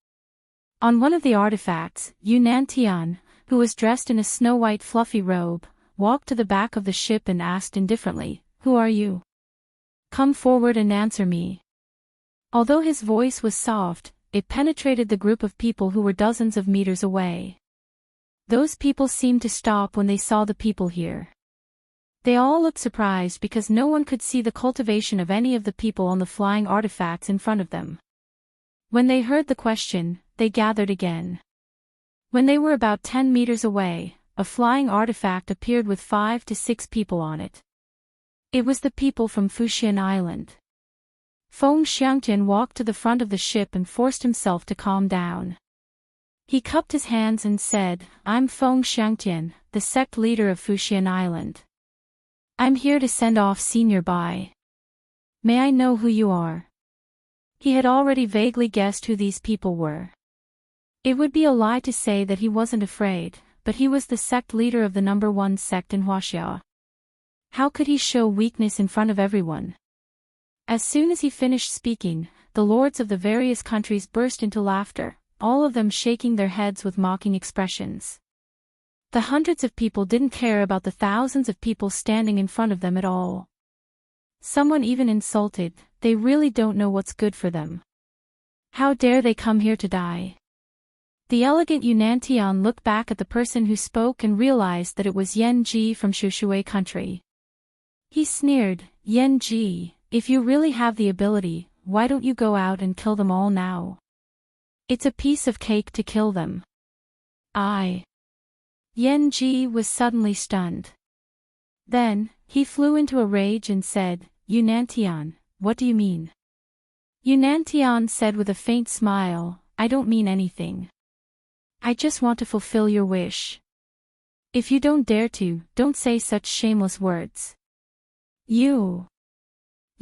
On one of the artifacts, Yunnan Tian, who was dressed in a snow-white fluffy robe, walked to the back of the ship and asked indifferently, "Who are you? Come forward and answer me." Although his voice was soft, it penetrated the group of people who were dozens of meters away. Those people seemed to stop when they saw the people here. They all looked surprised because no one could see the cultivation of any of the people on the flying artifacts in front of them. When they heard the question, they gathered again. When they were about 10 meters away, a flying artifact appeared with 5 to 6 people on it. It was the people from Fuxian Island. Feng Xiangtian walked to the front of the ship and forced himself to calm down. He cupped his hands and said, "I'm Feng Xiangtian, the sect leader of Fuxian Island. I'm here to send off Senior Bai. May I know who you are?" He had already vaguely guessed who these people were. It would be a lie to say that he wasn't afraid, but he was the sect leader of the number 1 sect in Huaxia. How could he show weakness in front of everyone? As soon as he finished speaking, the lords of the various countries burst into laughter, all of them shaking their heads with mocking expressions. The hundreds of people didn't care about the thousands of people standing in front of them at all. Someone even insulted, "They really don't know what's good for them. How dare they come here to die?" The elegant Yunnan Tian looked back at the person who spoke and realized that it was Yan Ji from Shushui country. He sneered, "Yan Ji, if you really have the ability, why don't you go out and kill them all now? It's a piece of cake to kill them." Yan Ji was suddenly stunned. Then, he flew into a rage and said, "Yunnan Tian, what do you mean?" Yunnan Tian said with a faint smile, "I don't mean anything. I just want to fulfill your wish. If you don't dare to, don't say such shameless words."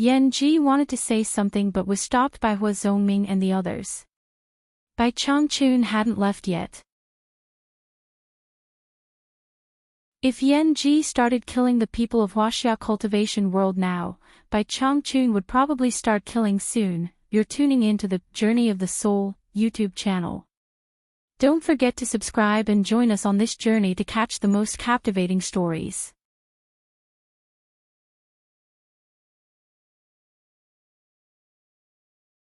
Yan Ji wanted to say something but was stopped by Hua Zongming and the others. Bai Changchun hadn't left yet. If Yan Ji started killing the people of Huaxia cultivation world now, Bai Changchun would probably start killing soon. You're tuning in to the Journey of the Soul YouTube channel. Don't forget to subscribe and join us on this journey to catch the most captivating stories.